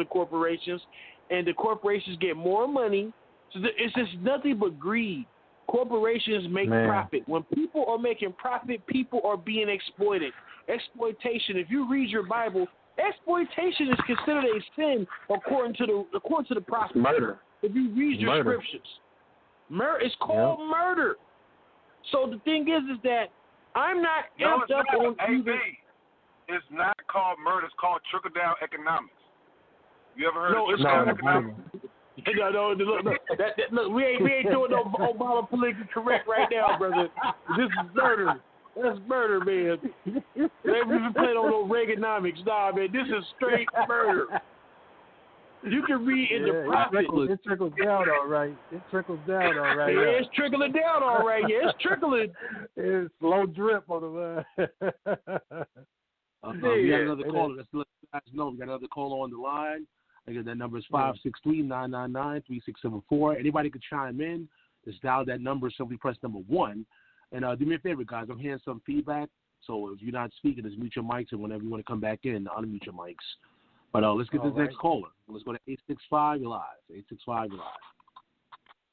Speaker 4: corporations, and the corporations get more money. So it's just nothing but greed. Corporations make profit. When people are making profit, people are being exploited. Exploitation. If you read your Bible, exploitation is considered a sin according to the prophets.
Speaker 8: Murder.
Speaker 4: If you read your scriptures, it's called murder. So the thing is that I'm not amped up on
Speaker 11: AB. It's not called murder. It's called trickle down economics. You ever heard of trickle down economics?
Speaker 4: No, look, we ain't doing no Obama politically correct right now, brother. This is murder. That's murder, man. They even playing on no Reaganomics. Nah, man, this is straight murder. You can read in the profit.
Speaker 8: It trickles down all right. Yeah, it's trickling
Speaker 4: down all right. Yeah, it's trickling.
Speaker 8: It's slow drip on the line.
Speaker 5: We got another caller. Let's let you guys know. We got another caller on the line. Again, that number is 563-999-3674. Anybody could chime in. Just dial that number, simply press number 1. And do me a favor, guys. I'm hearing some feedback. So if you're not speaking, just mute your mics, and whenever you want to come back in, unmute your mics. But let's get this next caller. Let's go to 865. You're live. 865. You're live.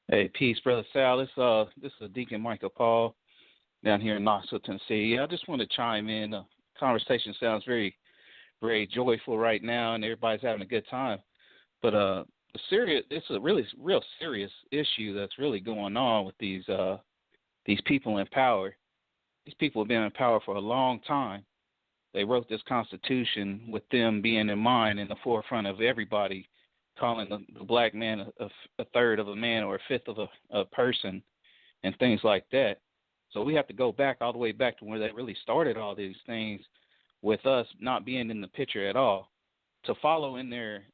Speaker 12: Hey, peace, Brother Sal. This is Deacon Michael Paul down here in Knoxville, Tennessee. I just want to chime in. The conversation sounds very, very joyful right now, and everybody's having a good time. But it's a really real serious issue that's really going on with these people in power. These people have been in power for a long time. They wrote this Constitution with them being in mind in the forefront of everybody, calling the black man a third of a man or a fifth of a person and things like that. So we have to go back all the way back to where they really started all these things, with us not being in the picture at all. To follow in there,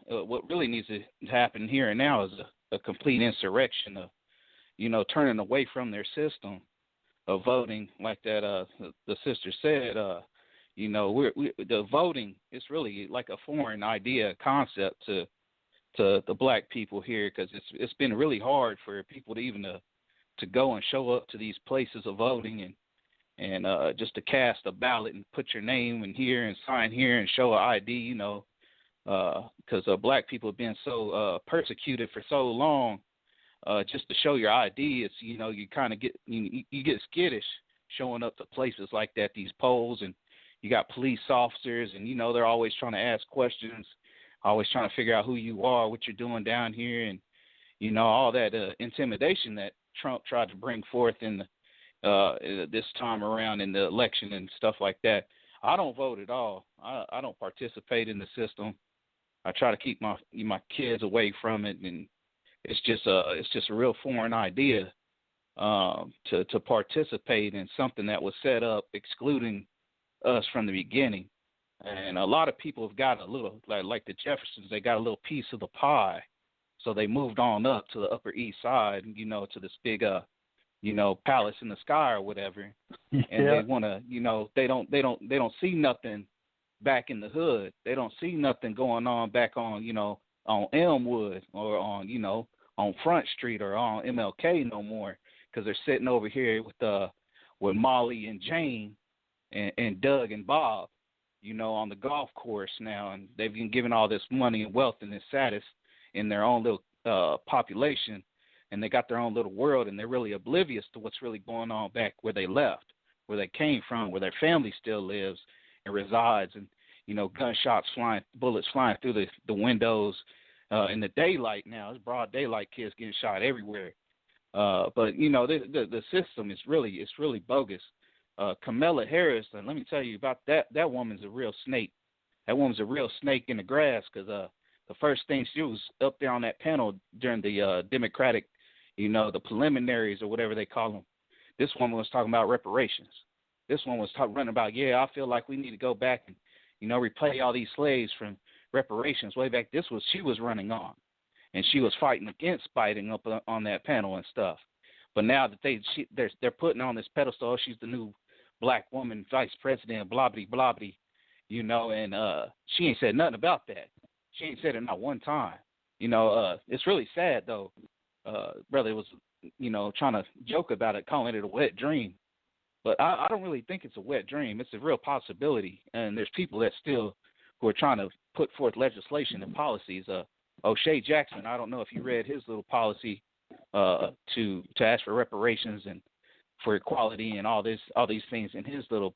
Speaker 12: what really needs to happen here and now is a complete insurrection of, turning away from their system of voting, like that the sister said. The voting is really like a foreign idea, concept to the black people here, because it's been really hard for people to even to go and show up to these places of voting and just to cast a ballot and put your name in here and sign here and show an ID, because black people have been so persecuted for so long. Just to show your ID, it's you kind of get you get skittish showing up to places like that, these polls, and you got police officers, and they're always trying to ask questions, always trying to figure out who you are, what you're doing down here, and all that intimidation that Trump tried to bring forth in this time around in the election and stuff like that. I don't vote at all. I don't participate in the system. I try to keep my kids away from it, and it's just a real foreign idea to participate in something that was set up excluding us from the beginning. And a lot of people have got a little, like the Jeffersons, they got a little piece of the pie. So they moved on up to the Upper East Side, to this big, palace in the sky or whatever. And they want to, they don't see nothing back in the hood. They don't see nothing going on back on, on Elmwood or on Front Street or on MLK no more, because they're sitting over here with Molly and Jane and Doug and Bob, on the golf course now, and they've been given all this money and wealth and this status in their own little population, and they got their own little world, and they're really oblivious to what's really going on back where they left, where they came from, where their family still lives and resides, and gunshots flying, bullets flying through the windows in the daylight now. It's broad daylight, kids getting shot everywhere. But the system is really bogus. Kamala Harris, and let me tell you about that. That woman's a real snake. That woman's a real snake in the grass, because the first thing she was up there on that panel during the Democratic, the preliminaries or whatever they call them. This woman was talking about reparations. This one was running about, I feel like we need to go back and, repay all these slaves from reparations way back. She was running on, and she was fighting against Biden up on that panel and stuff. But now that they're putting on this pedestal, she's the new black woman vice president, blobbity blobbity, and she ain't said nothing about that. She ain't said it not one time. It's really sad though. Brother was, trying to joke about it, calling it a wet dream. But I don't really think it's a wet dream. It's a real possibility, and there's people that still who are trying to put forth legislation and policies. O'Shea Jackson, I don't know if you read his little policy to ask for reparations and for equality and all these things in his little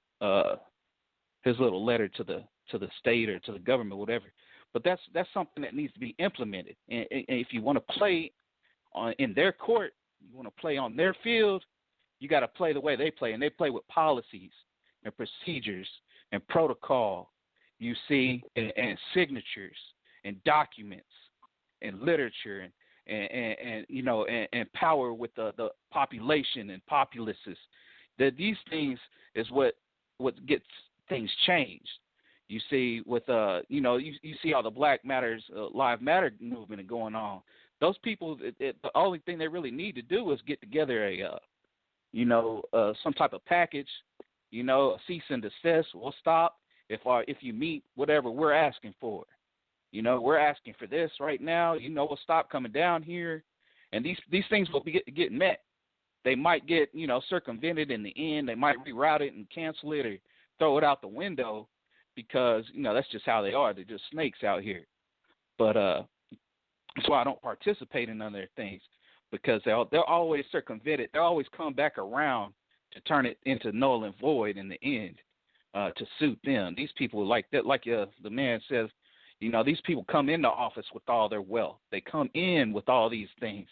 Speaker 12: letter to the state or to the government, whatever. But that's something that needs to be implemented. And if you want to play in their court, you want to play on their field, you got to play the way they play, and they play with policies and procedures and protocol, you see, and signatures and documents and literature and power with the population and populaces. That these things is what gets things changed. You see, with you see all the Black Matters, Live Matter movement going on. Those people, the only thing they really need to do is get together some type of package, a cease and desist. We'll stop if you meet whatever we're asking for. We're asking for this right now. We'll stop coming down here, and these things will be getting met. they might get, circumvented in the end. They might reroute it and cancel it or throw it out the window because, that's just how they are. They're just snakes out here. But that's why I don't participate in none of their things, because they'll always circumvent it. They'll always come back around to turn it into null and void in the end to suit them. These people like that, like the man says, these people come into office with all their wealth. They come in with all these things.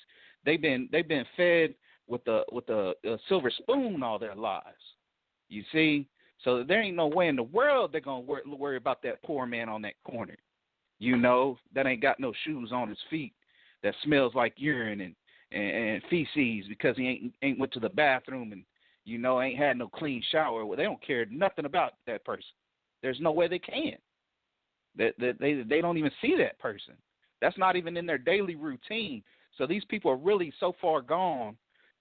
Speaker 12: They've been fed with a silver spoon all their lives. You see, so there ain't no way in the world they're gonna worry about that poor man on that corner. That ain't got no shoes on his feet, that smells like urine and feces because he ain't went to the bathroom and ain't had no clean shower. Well, they don't care nothing about that person. There's no way they can. They don't even see that person. That's not even in their daily routine. So these people are really so far gone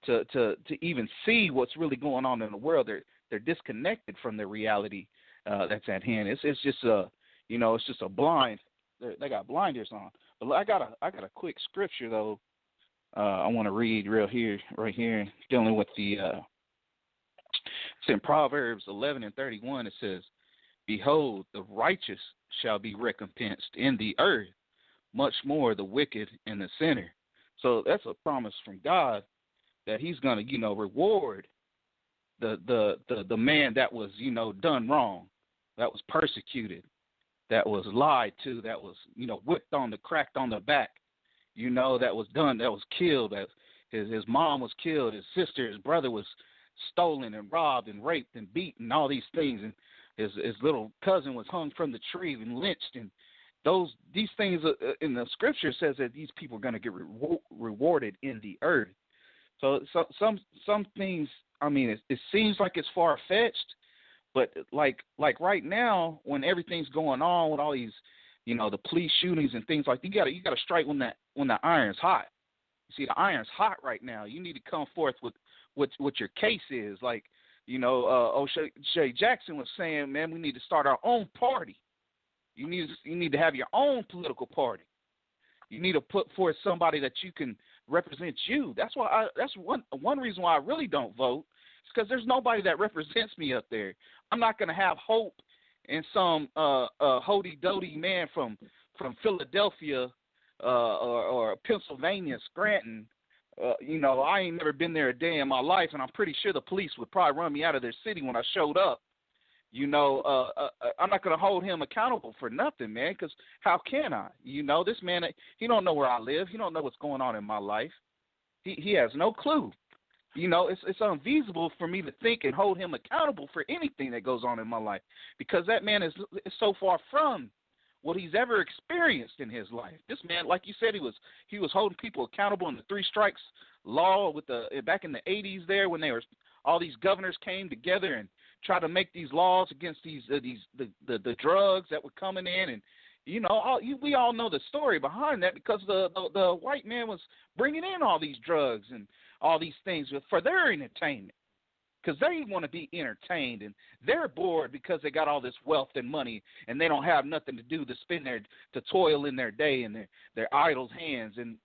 Speaker 12: to even see what's really going on in the world. They're disconnected from the reality that's at hand. It's just it's just a blind. They got blinders on. But I got a quick scripture though. I want to read right here, dealing with the. It's in Proverbs 11:31. It says, "Behold, the righteous shall be recompensed in the earth, much more the wicked and the sinner." So that's a promise from God that He's going to, reward the man that was, done wrong, that was persecuted, that was lied to, that was, whipped on cracked on the back, that was done, that was killed, that his mom was killed, his sister, his brother was stolen and robbed and raped and beaten, all these things, and his little cousin was hung from the tree and lynched, and these things in the scripture says that these people are going to get rewarded in the earth. So some things, I mean, it seems like it's far fetched, but like right now when everything's going on with all these, the police shootings and things like that, you got to strike when the iron's hot. You see, the iron's hot right now. You need to come forth with what your case is. Like, O'Shea Jackson was saying, man, we need to start our own party. You need to have your own political party. You need to put forth somebody that you can represent you. That's why that's one reason why I really don't vote. It's because there's nobody that represents me up there. I'm not going to have hope in some hody-doty man from Philadelphia or Pennsylvania, Scranton. I ain't never been there a day in my life, and I'm pretty sure the police would probably run me out of their city when I showed up. I'm not going to hold him accountable for nothing, man, because how can I? This man, he don't know where I live. He don't know what's going on in my life. He has no clue. It's unfeasible for me to think and hold him accountable for anything that goes on in my life, because that man is so far from what he's ever experienced in his life. This man, like you said, he was holding people accountable in the 3 strikes law back in the 80s there, when all these governors came together and tried to make these laws against the drugs that were coming in, and we all know the story behind that, because the white man was bringing in all these drugs and all these things for their entertainment, because they want to be entertained, and they're bored because they got all this wealth and money, and they don't have nothing to do to toil in their day and their idols' hands, and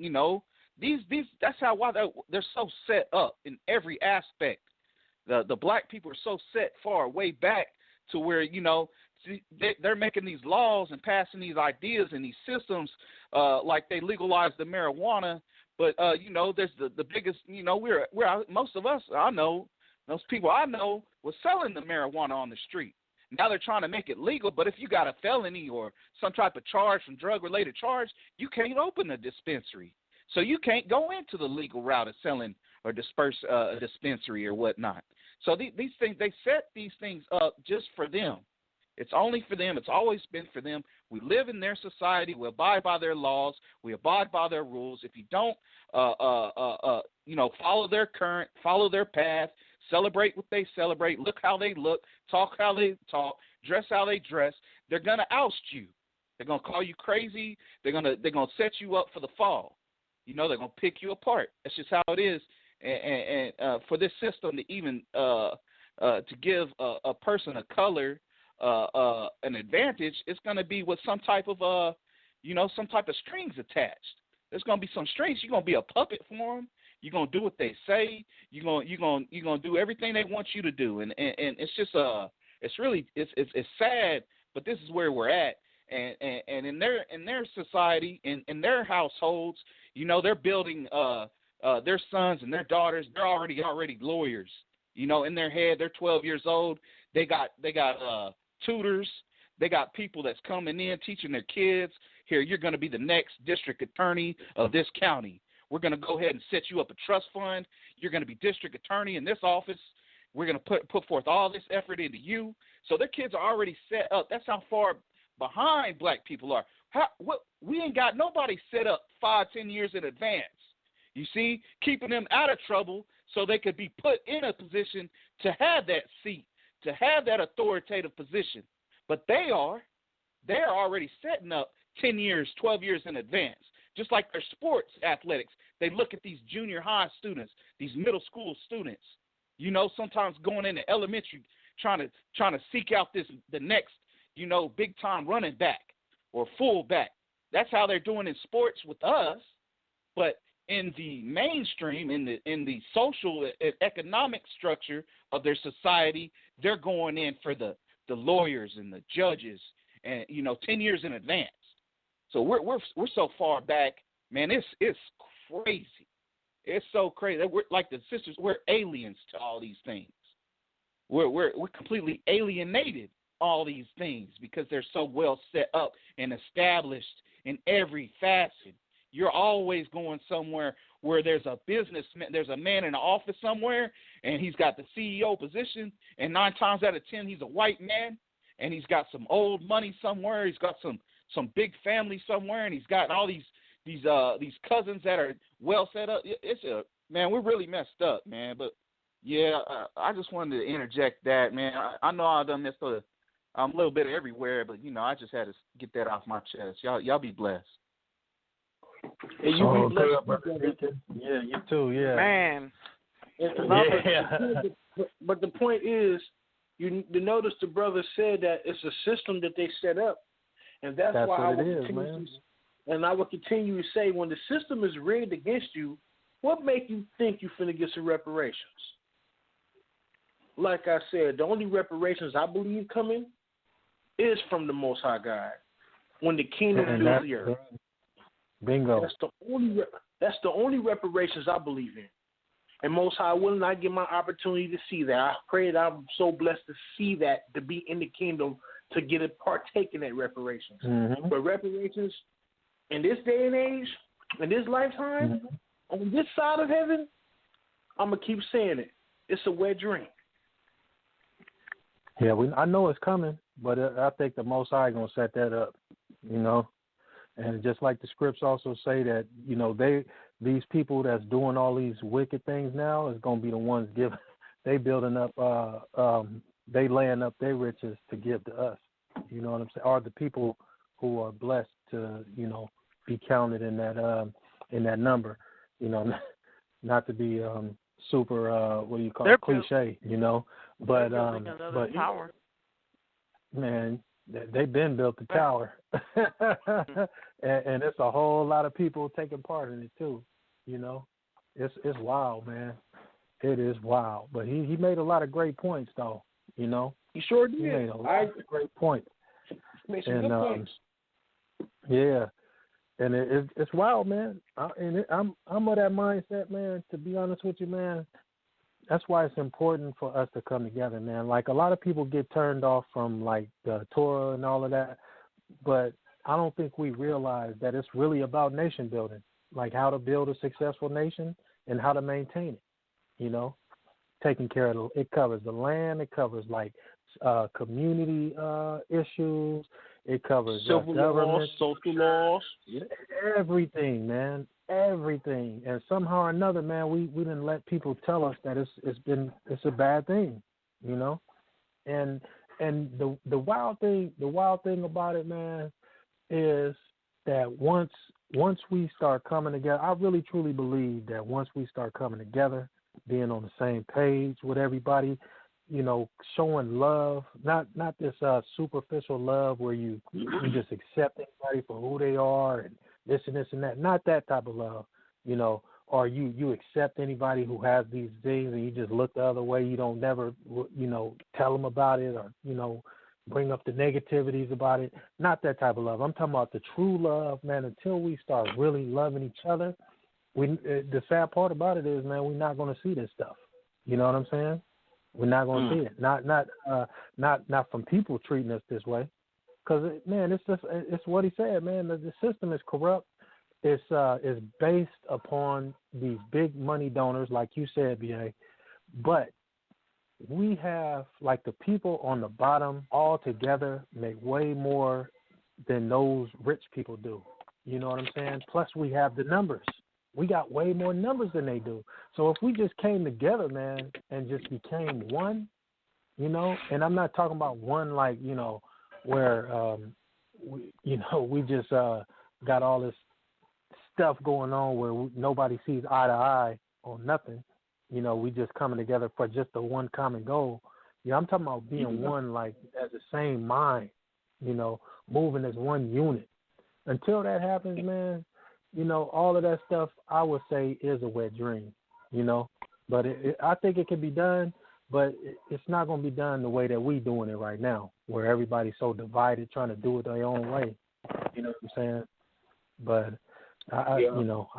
Speaker 12: that's why they're so set up in every aspect. The black people are so set far way back to where they're making these laws and passing these ideas and these systems, like they legalized the marijuana, but there's the biggest, we're most of us, I know, those people I know was selling the marijuana on the street. Now they're trying to make it legal, but if you got a felony or some type of charge, some drug-related charge, you can't open a dispensary. So you can't go into the legal route of selling or disperse a dispensary or whatnot. So these things, they set these things up just for them. It's only for them. It's always been for them. We live in their society. We abide by their laws. We abide by their rules. If you don't, follow their current, follow their path, celebrate what they celebrate, look how they look, talk how they talk, dress how they dress, they're gonna oust you. They're gonna call you crazy. They're gonna set you up for the fall. They're gonna pick you apart. That's just how it is. And for this system to even to give a person of color an advantage, it's going to be with some type of strings attached. There's going to be some strings. You're going to be a puppet for them. You're gonna do what they say. You're gonna do everything they want you to do. And it's just it's sad, but this is where we're at. And in their society, in their households, they're building their sons and their daughters. They're already lawyers. In their head, they're 12 years old. They got tutors. They got people that's coming in teaching their kids. Here, you're going to be the next district attorney of this county. We're going to go ahead and set you up a trust fund. You're going to be district attorney in this office. We're going to put forth all this effort into you. So their kids are already set up. That's how far behind black people are. We ain't got nobody set up 5-10 years in advance. You see, keeping them out of trouble so they could be put in a position to have that seat, to have that authoritative position. But they're already setting up 10 years, 12 years in advance. Just like their sports athletics, they look at these junior high students, these middle school students, sometimes going into elementary, trying to seek out the next, big time running back or fullback. That's how they're doing in sports with us. But in the mainstream, in the social and economic structure of their society, they're going in for the lawyers and the judges, and 10 years in advance. So we're so far back, man. It's crazy. It's so crazy. We're like the sisters. We're aliens to all these things. We're completely alienated all these things because they're so well set up and established in every facet. You're always going somewhere where there's a businessman, there's a man in the office somewhere, and he's got the CEO position, and 9 times out of 10 he's a white man, and he's got some old money somewhere. He's got some big family somewhere, and he's got all these cousins that are well set up. Man, we're really messed up, man. But yeah, I just wanted to interject that, man. I know I've done this, so I'm a little bit everywhere, but I just had to get that off my chest. Y'all be blessed.
Speaker 4: And you be blessed,
Speaker 8: brother. Yeah, you too. Yeah,
Speaker 6: man.
Speaker 4: But the point is, you notice the brother said that it's a system that they set up, and that's why I will continue to say, when the system is rigged against you, what make you think you finna get some reparations? Like I said, the only reparations I believe coming is from the Most High God when the kingdom fills the earth.
Speaker 8: Bingo.
Speaker 4: That's the only reparations I believe in. And Most High will not give my opportunity to see that. I pray that I'm so blessed to see that, to be in the kingdom, to get a partake in that reparations.
Speaker 8: Mm-hmm.
Speaker 4: But reparations in this day and age, in this lifetime, on this side of heaven, I'm going to keep saying it. It's a wet dream.
Speaker 8: Yeah, I know it's coming, but I think the Most High going to set that up, And just like the scripts also say that, these people that's doing all these wicked things now is going to be the ones they building up, they laying up their riches to give to us. You know what I'm saying? Are the people who are blessed to, be counted in that number, not to be super, what do you call it, cliche, but
Speaker 6: power.
Speaker 8: Man, they've been built the tower, and it's a whole lot of people taking part in it too. It's wild, man. It is wild. But he made a lot of great points, though.
Speaker 4: He sure did.
Speaker 8: He made a lot of great points.
Speaker 4: Made some good points.
Speaker 8: Yeah, and it's wild, man. I'm of that mindset, man. To be honest with you, man. That's why it's important for us to come together, man. Like, a lot of people get turned off from, like, the Torah and all of that, but I don't think we realize that it's really about nation building, like how to build a successful nation and how to maintain it, taking care of it covers the land, it covers, like, community issues, it covers
Speaker 4: civil
Speaker 8: government,
Speaker 4: laws, social laws,
Speaker 8: everything, man. Everything, and somehow or another, man, we didn't let people tell us that it's a bad thing, and the wild thing about it, man, is that once we start coming together, I really truly believe that once we start coming together, being on the same page with everybody, showing love, not this superficial love where you just accept anybody for who they are and this and this and that. Not that type of love, or you accept anybody who has these things and you just look the other way. You don't never, tell them about it or, bring up the negativities about it. Not that type of love. I'm talking about the true love, man. Until we start really loving each other, the sad part about it is, man, we're not going to see this stuff. You know what I'm saying? We're not going to see it. Not from people treating us this way. Because, man, it's what he said, man. The system is corrupt. It's based upon these big money donors, like you said, BA. But we have, like, the people on the bottom all together make way more than those rich people do. You know what I'm saying? Plus, we have the numbers. We got way more numbers than they do. So if we just came together, man, and just became one, and I'm not talking about one like, where, we just got all this stuff going on where nobody sees eye to eye on nothing. We just coming together for just the one common goal. I'm talking about being one, like, as the same mind, moving as one unit. Until that happens, man, all of that stuff, I would say, is a wet dream, But I think it can be done, but it's not going to be done the way that we doing it right now, where everybody's so divided, trying to do it their own way. You know what I'm saying? But, I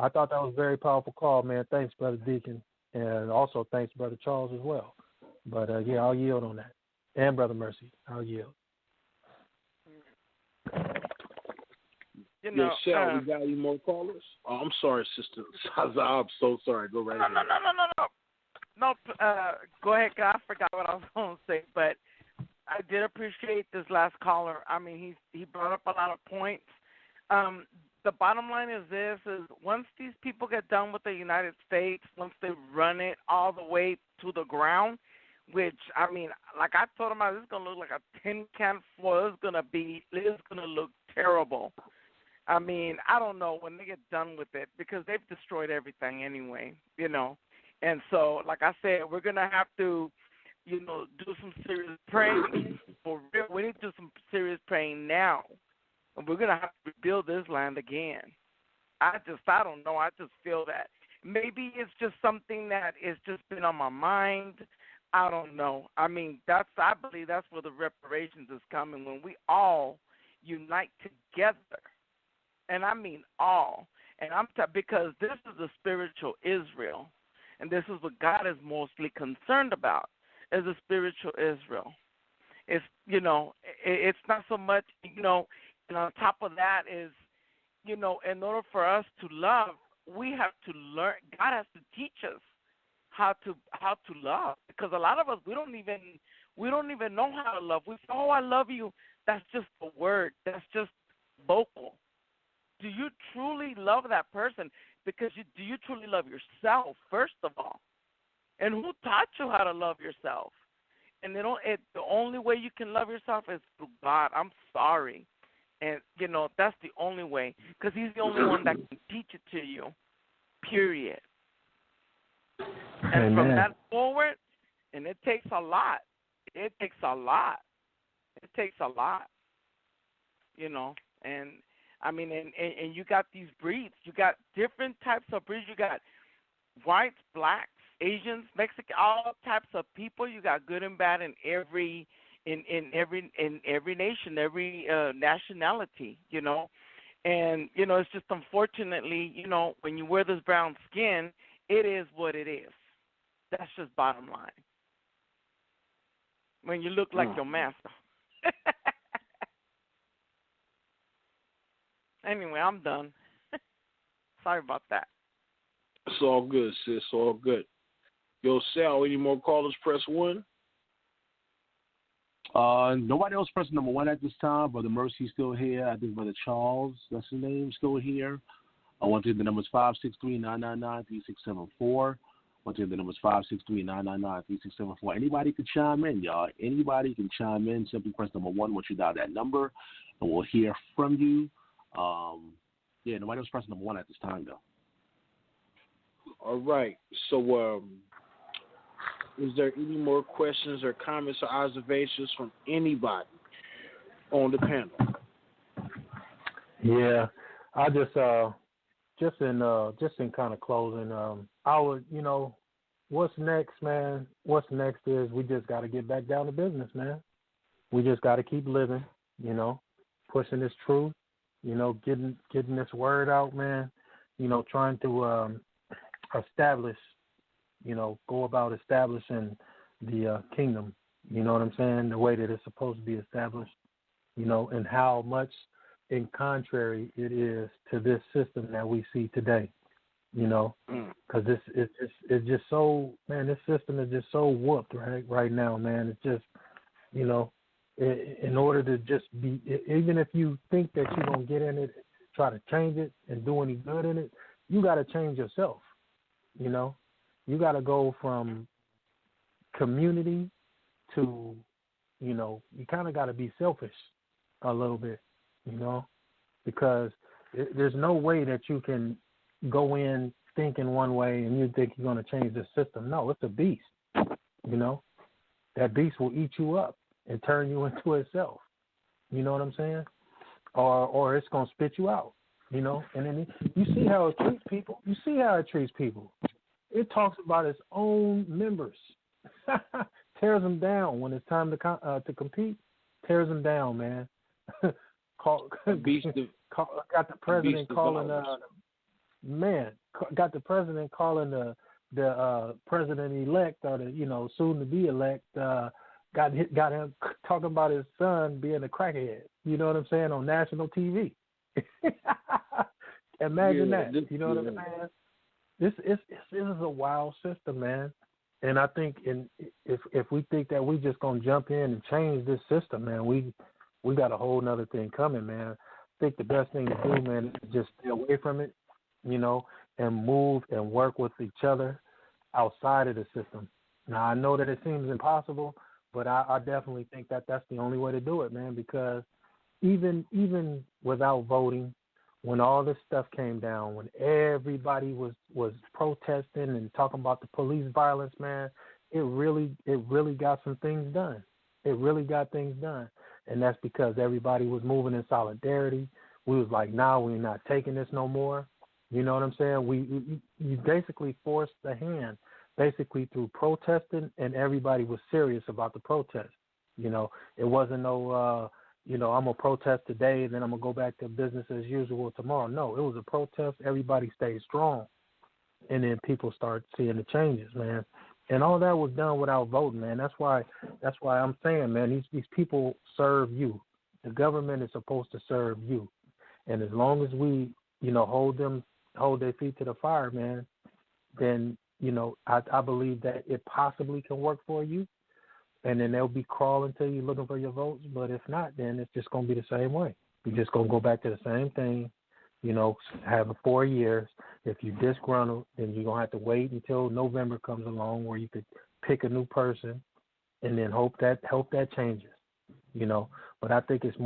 Speaker 8: thought that was a very powerful call, man. Thanks, Brother Deacon. And also thanks, Brother Charles, as well. But, I'll yield on that. And Brother Mercy, I'll yield.
Speaker 4: We got any more callers? Oh, I'm sorry, Sister Zsa Zsa. I'm so sorry. Go right ahead.
Speaker 6: No, go ahead, God. I forgot what I was going to say, but I did appreciate this last caller. I mean, he brought up a lot of points. The bottom line is this, is once these people get done with the United States, once they run it all the way to the ground, which, I mean, like I told them, this is going to look like a tin can floor. It's going to look terrible. I mean, I don't know when they get done with it because they've destroyed everything anyway, And so, like I said, we're going to have to, do some serious praying. For real, we need to do some serious praying now. We're going to have to rebuild this land again. I don't know. I just feel that. Maybe it's just something that has just been on my mind. I don't know. I mean, I believe that's where the reparations is coming, when we all unite together. And I mean all. And because this is the spiritual Israel. And this is what God is mostly concerned about, is the spiritual Israel. It's, it's not so much, and on top of that is, in order for us to love, we have to learn. God has to teach us how to love, because a lot of us we don't even know how to love. We say, "Oh, I love you." That's just a word. That's just vocal. Do you truly love that person? Because do you truly love yourself first of all? And who taught you how to love yourself? And the only way you can love yourself is through God. I'm sorry. And, that's the only way, because he's the only one that can teach it to you, period. And from that forward, and it takes a lot. It takes a lot. And, I mean, and you got these breeds. You got different types of breeds. You got whites, blacks, Asians, Mexicans, all types of people. You got good and bad in every nation, every nationality, And, it's just unfortunately, when you wear this brown skin, it is what it is. That's just bottom line. When you look like your master. Anyway, I'm done. Sorry about that.
Speaker 4: It's all good, sis. All good. Yo, Sal, any more callers? Press 1.
Speaker 5: Nobody else pressing number 1 at this time. Brother Mercy's still here. I think Brother Charles, that's his name, still here. I want to the numbers 563-999-3674. Once again, the number is 563-999-3674. Anybody can chime in, y'all. Anybody can chime in. Simply press number 1 once you dial that number, and we'll hear from you. Nobody else pressing number 1 at this time, though.
Speaker 4: All right. So, is there any more questions or comments or observations from anybody on the panel?
Speaker 8: Yeah, I just just in kind of closing, I would, what's next, man? What's next is we just got to get back down to business, man. We just got to keep living, pushing this truth, getting this word out, man. Trying to establish, go about establishing the kingdom. You know what I'm saying? The way that it's supposed to be established, and how much in contrary it is to this system that we see today, because it's just so, man, this system is just so whooped right now, man. It's just, in order to just be, even if you think that you're going to get in it, try to change it and do any good in it, you got to change yourself, You got to go from community to, you kind of got to be selfish a little bit, because there's no way that you can go in thinking one way and you think you're going to change the system. No, it's a beast, That beast will eat you up and turn you into itself. You know what I'm saying? Or it's going to spit you out, And then you see how it treats people. It talks about its own members. Tears them down when it's time to compete. Tears them down, man. Got the president calling. Got the president calling the president-elect or the soon-to-be-elect. Got him talking about his son being a crackhead. You know what I'm saying, on national TV. Imagine that. You know what I'm saying? This is a wild system, man. And I think if we think that we just gonna jump in and change this system, man, we got a whole nother thing coming, man. I think the best thing to do, man, is just stay away from it, and move and work with each other outside of the system. Now I know that it seems impossible, but I definitely think that that's the only way to do it, man. Because even without voting, when all this stuff came down, when everybody was protesting and talking about the police violence, man, it really got some things done. It really got things done. And that's because everybody was moving in solidarity. We was like, nah, we're not taking this no more. You know what I'm saying? You basically forced the hand, basically through protesting, and everybody was serious about the protest. It wasn't no I'm going to protest today, then I'm going to go back to business as usual tomorrow. No, it was a protest. Everybody stayed strong. And then people start seeing the changes, man. And all that was done without voting, man. That's why I'm saying, man, these people serve you. The government is supposed to serve you. And as long as we, hold their feet to the fire, man, then, I believe that it possibly can work for you. And then they'll be crawling to you looking for your votes. But if not, then it's just going to be the same way. You're just going to go back to the same thing, have 4 years. If you're disgruntled, then you're going to have to wait until November comes along where you could pick a new person and then hope that changes, But I think it's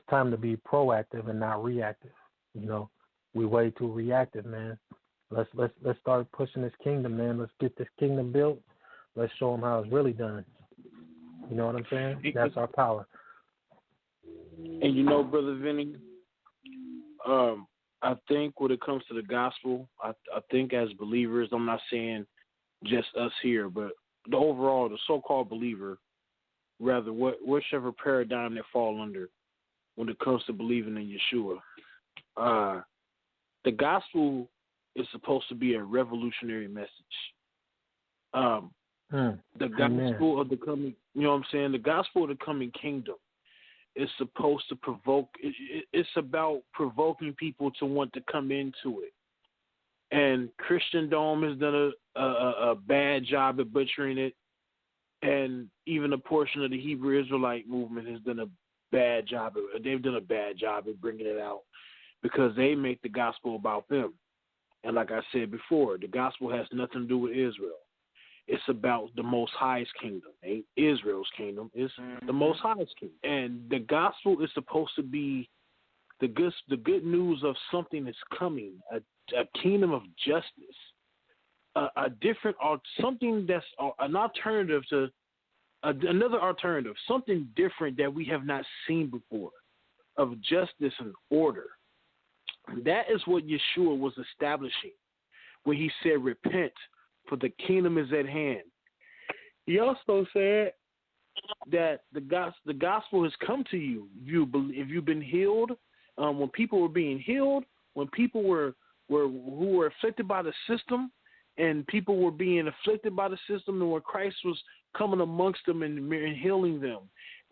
Speaker 8: time to be proactive and not reactive, We way too reactive, man. Let's start pushing this kingdom, man. Let's get this kingdom built. Let's show them how it's really done. You know what I'm saying? That's our power.
Speaker 4: And Brother Vinny, I think when it comes to the gospel, I think as believers, I'm not saying just us here, but the so-called believer, rather, whichever paradigm they fall under when it comes to believing in Yeshua, the gospel is supposed to be a revolutionary message. The gospel of the coming, the gospel of the coming kingdom is supposed to provoke. It's about provoking people to want to come into it. And Christendom has done a bad job at butchering it, and even a portion of the Hebrew Israelite movement has done a bad job. They've done a bad job at bringing it out because they make the gospel about them. And like I said before, the gospel has nothing to do with Israel. It's about the Most High's kingdom. Ain't Israel's kingdom. It's the Most High's kingdom. And the gospel is supposed to be the good news of something that's coming, a kingdom of justice, something that's an alternative to another alternative, something different that we have not seen before, of justice and order. That is what Yeshua was establishing when he said, repent, for the kingdom is at hand. He also said that the gospel has come to you. If you've been healed, when people were being healed, when people who were afflicted by the system, and people were being afflicted by the system, and when Christ was coming amongst them and healing them,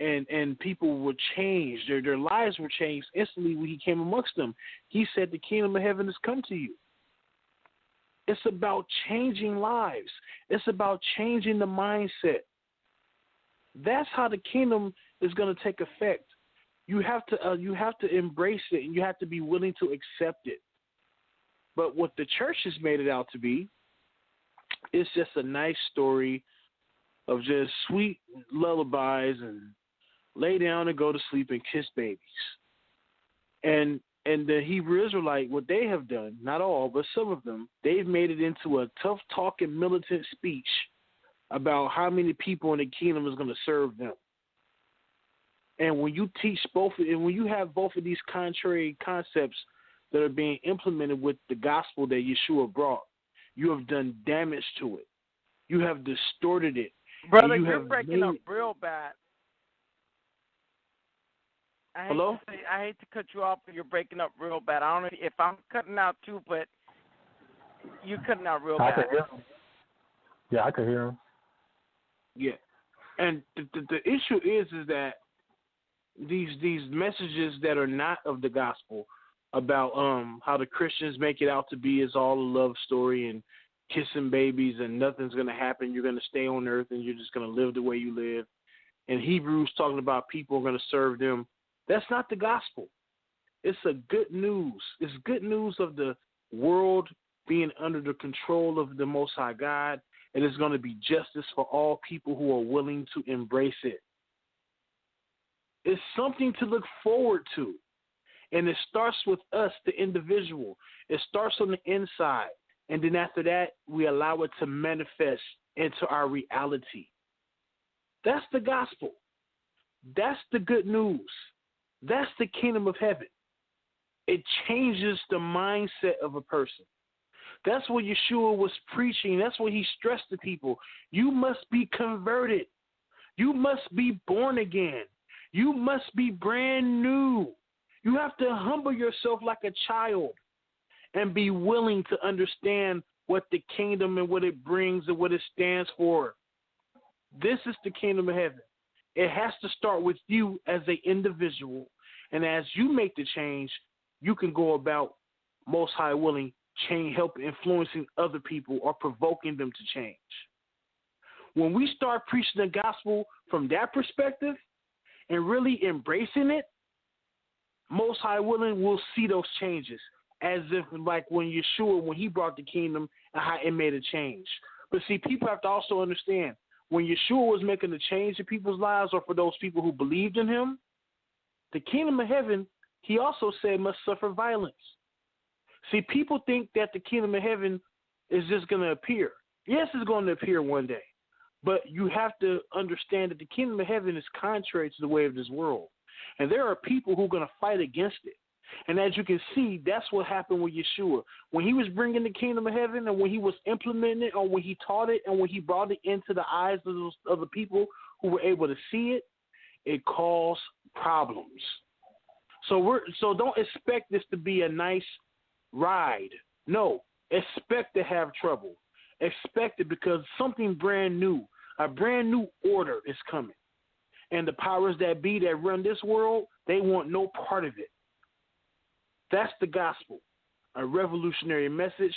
Speaker 4: and people were changed, their lives were changed instantly when he came amongst them. He said, the kingdom of heaven has come to you. It's about changing lives. It's about changing the mindset. That's how the kingdom is going to take effect. You have to embrace it, and you have to be willing to accept it. But what the church has made it out to be, it's just a nice story of just sweet lullabies and lay down and go to sleep and kiss babies. And the Hebrew Israelite, what they have done, not all, but some of them, they've made it into a tough talking militant speech about how many people in the kingdom is going to serve them. And when you teach both, and when you have both of these contrary concepts that are being implemented with the gospel that Yeshua brought, you have done damage to it. You have distorted it.
Speaker 6: Brother, you're breaking up real bad.
Speaker 4: Hello?
Speaker 6: I hate to cut you off, but you're breaking up real bad. I don't know if I'm cutting out too, but you're cutting out real bad.
Speaker 8: Yeah, I can hear him.
Speaker 4: Yeah, and the issue is that these messages that are not of the gospel about how the Christians make it out to be is all a love story and kissing babies and nothing's going to happen. You're going to stay on earth and you're just going to live the way you live. And Hebrews talking about people are going to serve them. That's not the gospel. It's a good news. It's good news of the world being under the control of the Most High God, and it's going to be justice for all people who are willing to embrace it. It's something to look forward to. And it starts with us, the individual. It starts on the inside. And then after that, we allow it to manifest into our reality. That's the gospel. That's the good news. That's the kingdom of heaven. It changes the mindset of a person. That's what Yeshua was preaching. That's what he stressed to people. You must be converted. You must be born again. You must be brand new. You have to humble yourself like a child and be willing to understand what the kingdom and what it brings and what it stands for. This is the kingdom of heaven. It has to start with you as an individual. And as you make the change, you can go about, most high willing, help influencing other people or provoking them to change. When we start preaching the gospel from that perspective and really embracing it, most high willing will see those changes, as if like when Yeshua, when he brought the kingdom and how it made a change. But see, people have to also understand, when Yeshua was making the change in people's lives, or for those people who believed in him, the kingdom of heaven, he also said, must suffer violence. See, people think that the kingdom of heaven is just going to appear. Yes, it's going to appear one day. But you have to understand that the kingdom of heaven is contrary to the way of this world. And there are people who are going to fight against it. And as you can see, that's what happened with Yeshua. When he was bringing the kingdom of heaven, and when he was implementing it, or when he taught it, and when he brought it into the eyes of the people who were able to see it, it caused problems. So don't expect this to be a nice ride. No, expect to have trouble. Expect it, because something brand new, a brand new order is coming. And the powers that be that run this world, they want no part of it. That's the gospel, a revolutionary message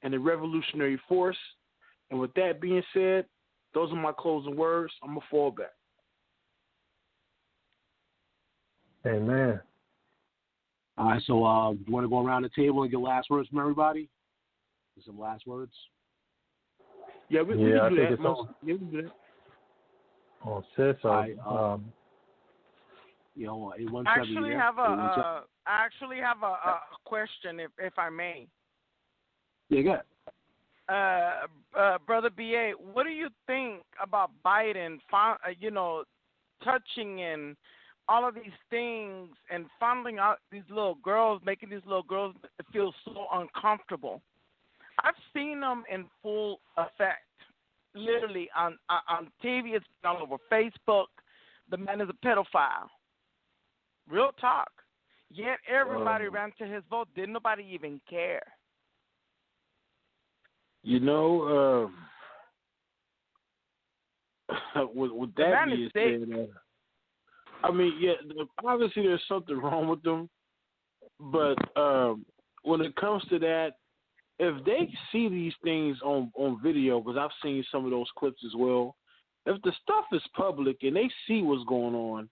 Speaker 4: and a revolutionary force. And with that being said, those are my closing words. I'm going to fall back.
Speaker 8: Amen.
Speaker 5: All right, so you want to go around the table and get last words from everybody? Some last words?
Speaker 4: Yeah, we can do that. We can do that.
Speaker 8: Oh, sis,
Speaker 5: I
Speaker 6: actually have a question, if I may.
Speaker 5: Yeah, go ahead.
Speaker 6: Brother B.A., what do you think about Biden, touching in all of these things and fondling out these little girls, making these little girls feel so uncomfortable. I've seen them in full effect, literally on TV. It's been all over Facebook. The man is a pedophile. Real talk. Yet everybody ran to his vote. Didn't nobody even care.
Speaker 4: You know, with that being said, I mean, yeah, obviously there's something wrong with them, but when it comes to that, if they see these things on video, because I've seen some of those clips as well, if the stuff is public and they see what's going on,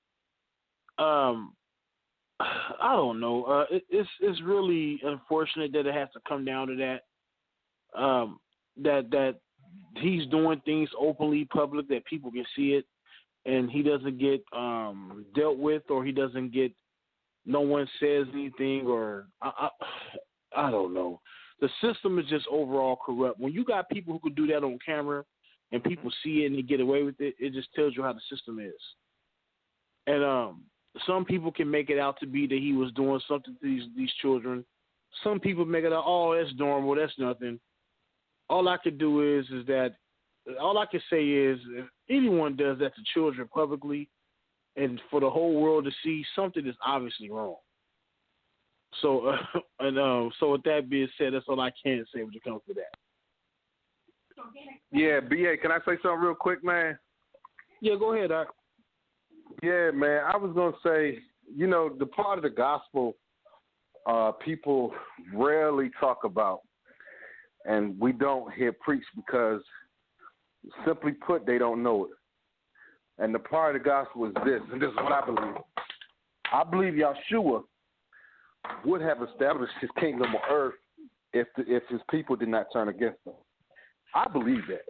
Speaker 4: I don't know. It's really unfortunate that it has to come down to that. That he's doing things openly, public, that people can see it, and he doesn't get dealt with, or he doesn't get. No one says anything, or I don't know. The system is just overall corrupt. When you got people who could do that on camera, and people see it and they get away with it, it just tells you how the system is. And some people can make it out to be that he was doing something to these children. Some people make it out, oh, that's normal, that's nothing. All I can do is that all I can say is if anyone does that to children publicly and for the whole world to see, something is obviously wrong. So, so with that being said, that's all I can say when it comes to that.
Speaker 10: Yeah, BA, can I say something real quick, man?
Speaker 4: Yeah, go ahead, Doc.
Speaker 10: Yeah, man, I was going to say, you know, the part of the gospel people rarely talk about, and we don't hear preached because, simply put, they don't know it. And the part of the gospel is this, and this is what I believe. I believe Yahshua would have established his kingdom on earth if his people did not turn against him. I believe that.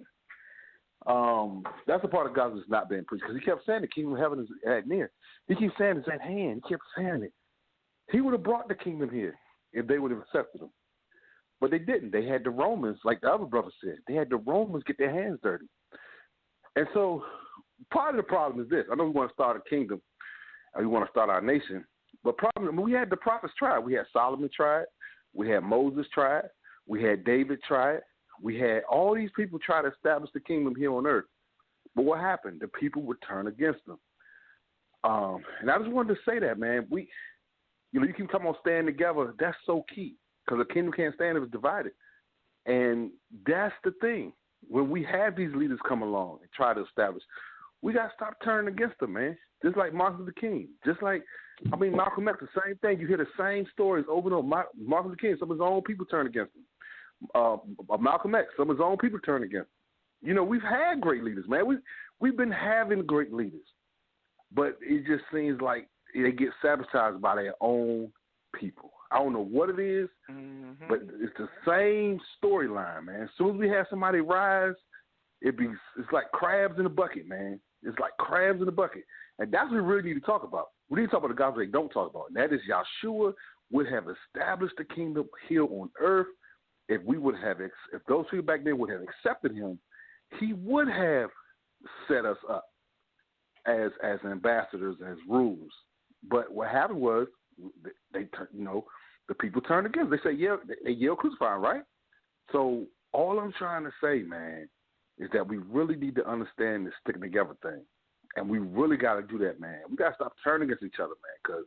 Speaker 10: That's the part of God that's not being preached, because he kept saying the kingdom of heaven is at near. He keeps saying it's at hand. He kept saying it. He would have brought the kingdom here if they would have accepted him. But they didn't. They had the Romans, like the other brother said, they had the Romans get their hands dirty. And so part of the problem is this. I know we want to start a kingdom, and we want to start our nation, but we had the prophets try it. We had Solomon try it. We had Moses try it. We had David try it. We had all these people try to establish the kingdom here on earth. But what happened? The people would turn against them. And I just wanted to say that, man. You can come on stand together. That's so key, because a kingdom can't stand if it's divided. And that's the thing. When we have these leaders come along and try to establish, we got to stop turning against them, man. Just like Martin Luther King. Just like, Malcolm X, the same thing. You hear the same stories over and over. Martin Luther King, some of his own people turn against him. Malcolm X, some of his own people turn against him. You know, we've had great leaders, man. We've been having great leaders. But it just seems like they get sabotaged by their own people. I don't know what it is, but it's the same storyline, man. As soon as we have somebody rise, it's like crabs in a bucket, man. It's like crabs in a bucket. And that's what we really need to talk about. We need to talk about the gospel they don't talk about. And that is Yahshua would have established the kingdom here on earth. If those people back then would have accepted him, he would have set us up as ambassadors, as rulers. But what happened was the people turned against. They say, yeah, they yell crucify, right? So all I'm trying to say, man, is that we really need to understand this sticking together thing. And we really got to do that, man. We got to stop turning against each other, man, because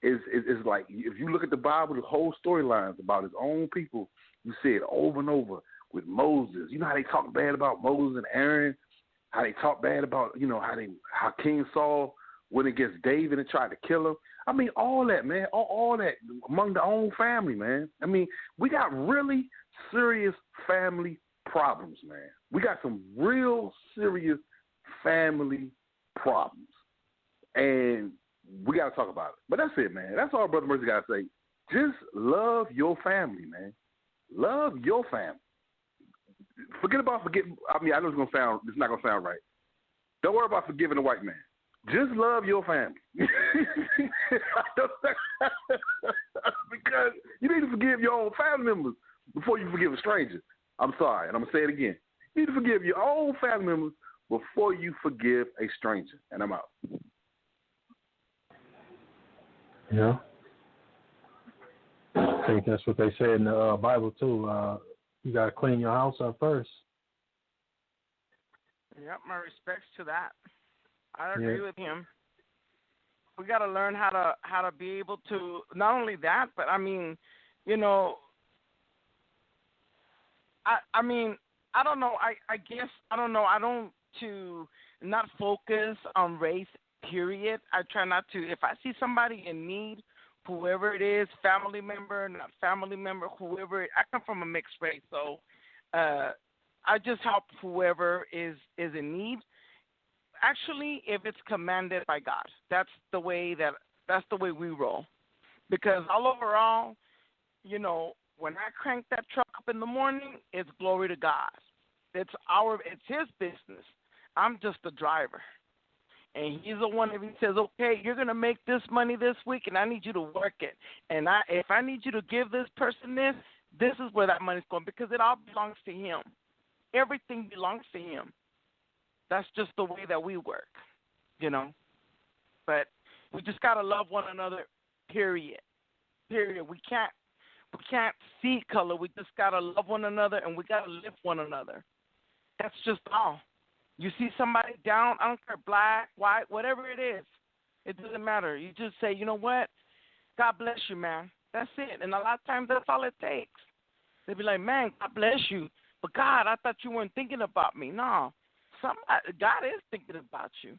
Speaker 10: it's like if you look at the Bible, the whole storylines about his own people, you see it over and over with Moses. You know how they talk bad about Moses and Aaron, how they talk bad about, how King Saul went against David and tried to kill him. I mean, all that, man, all that among their own family, man. I mean, we got really serious family problems, man. We got some real serious family problems. And we got to talk about it. But that's it, man. That's all Brother Mercy got to say. Just love your family, man. Love your family. I know it's not going to sound right. Don't worry about forgiving a white man. Just love your family. Because you need to forgive your own family members before you forgive a stranger. I'm sorry, and I'm going to say it again. You need to forgive your own family members before you forgive a stranger. And I'm out.
Speaker 8: Yeah. I think that's what they say in the Bible too. You gotta clean your house up first.
Speaker 6: Yep, my respects to that. I agree with him. We got to learn how to be able to not only that, but I mean, you know, I mean, I don't know. I guess I don't know. I don't to not focus on race. Period. I try not to. If I see somebody in need, whoever it is, family member, not family member, whoever. I come from a mixed race, so I just help whoever is in need. Actually, if it's commanded by God, that's the way we roll. Because overall, you know, when I crank that truck up in the morning, it's glory to God. It's his business. I'm just the driver. And he's the one that he says, okay, you're going to make this money this week, and I need you to work it. And if I need you to give this person this is where that money's going, because it all belongs to him. Everything belongs to him. That's just the way that we work, you know. But we just got to love one another, period. Period. We can't see color. We just got to love one another, and we got to lift one another. That's just all. You see somebody down, I don't care, black, white, whatever it is. It doesn't matter. You just say, you know what? God bless you, man. That's it. And a lot of times that's all it takes. They be like, man, God bless you. But God, I thought you weren't thinking about me. No. God is thinking about you.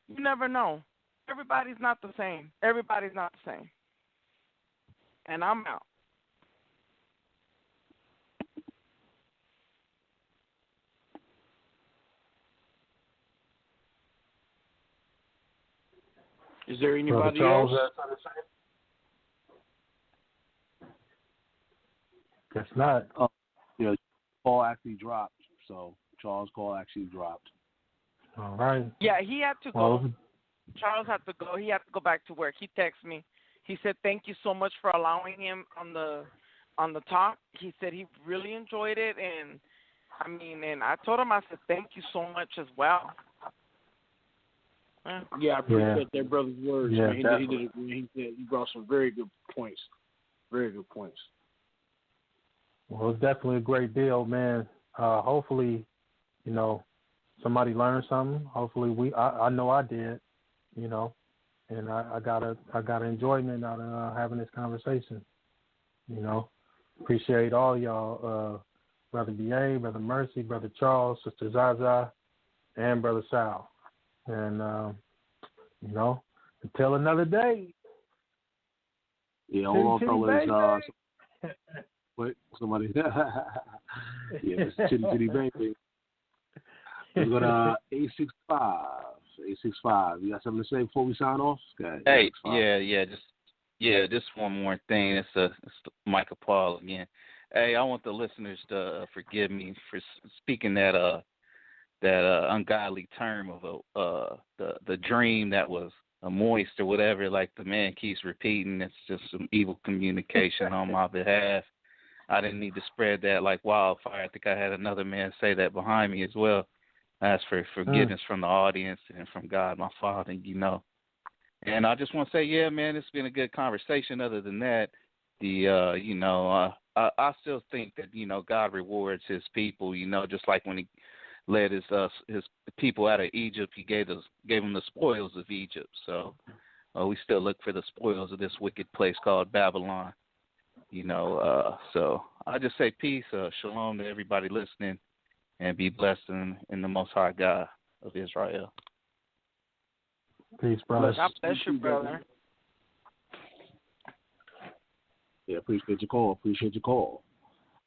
Speaker 6: You never know. Everybody's not the same. Everybody's not the same. And I'm out.
Speaker 4: Is there anybody
Speaker 8: Charles
Speaker 4: else?
Speaker 8: Guess not.
Speaker 5: Yeah, call actually dropped. So Charles' call actually dropped.
Speaker 8: All right.
Speaker 6: Yeah, he had to go. Charles had to go. He had to go back to work. He texted me. He said, thank you so much for allowing him on the talk. He said he really enjoyed it. And, I mean, and I told him, I said, thank you so much as well.
Speaker 4: Yeah, I appreciate that brother's words.
Speaker 8: Yeah,
Speaker 4: man. He brought some very good points. Very good points.
Speaker 8: Well, it's definitely a great deal, man. Hopefully, you know, somebody learned something. Hopefully I know I did, you know, and I got enjoyment out of having this conversation. You know, appreciate all y'all, Brother B.A., Brother Mercy, Brother Charles, Sister Zsa Zsa, and Brother Sal. And, you know, until another day.
Speaker 5: Yeah, hold on, fellas. Wait, somebody. Yeah, it's Chitty Chitty Baby. Let's go to 865. 865. You got something to say before we sign off? Okay,
Speaker 12: hey, just one more thing. It's Michael Paul again. Hey, I want the listeners to forgive me for speaking that ungodly term of the dream that was a moist or whatever, like the man keeps repeating. It's just some evil communication on my behalf. I didn't need to spread that like wildfire. I think I had another man say that behind me as well. I ask for forgiveness from the audience and from God, my Father, you know. And I just want to say, yeah, man, it's been a good conversation. Other than that, I still think that, you know, God rewards his people, you know, just like when he led his people out of Egypt, he gave them the spoils of Egypt. So we still look for the spoils of this wicked place called Babylon. You know, so I just say peace, shalom to everybody listening, and be blessed in the Most High God of Israel.
Speaker 8: Peace, brother.
Speaker 6: God bless you, brother.
Speaker 5: Yeah, appreciate your call.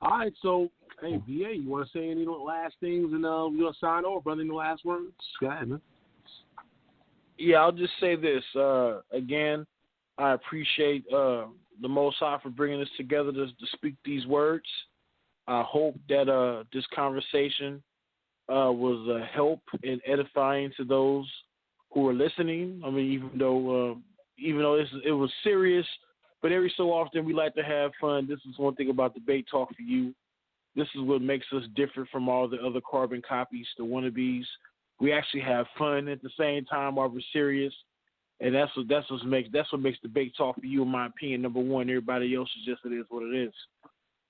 Speaker 5: All right, so, hey, VA, you want to say any last things and we're going to sign off, brother, any last words? Go ahead, man.
Speaker 4: Yeah, I'll just say this. Again, I appreciate the Most High for bringing us together to speak these words. I hope that this conversation was a help and edifying to those who are listening. I mean, even though it was serious, but every so often we like to have fun. This is one thing about Debate Talk for You. This is what makes us different from all the other carbon copies, the wannabes. We actually have fun at the same time while we're serious. And that's what makes debate talk for you, in my opinion, number one. Everybody else is just, it is what it is.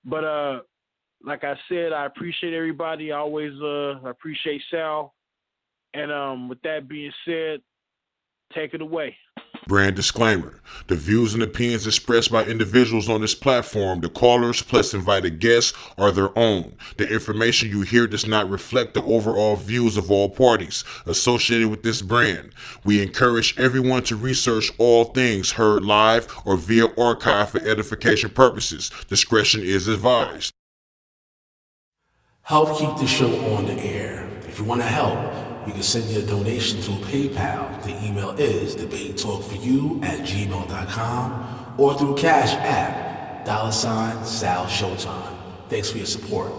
Speaker 4: But like I said, I appreciate everybody. I always appreciate Sal. And with that being said, take it away.
Speaker 1: Brand disclaimer. The views and opinions expressed by individuals on this platform, the callers plus invited guests, are their own. The information you hear does not reflect the overall views of all parties associated with this brand. We encourage everyone to research all things heard live or via archive for edification purposes. Discretion is advised.
Speaker 3: Help keep the show on the air. If you want to help, you can send your donation through PayPal. The email is debatetalkforyou@gmail.com or through Cash App, $Sal Showtime. Thanks for your support.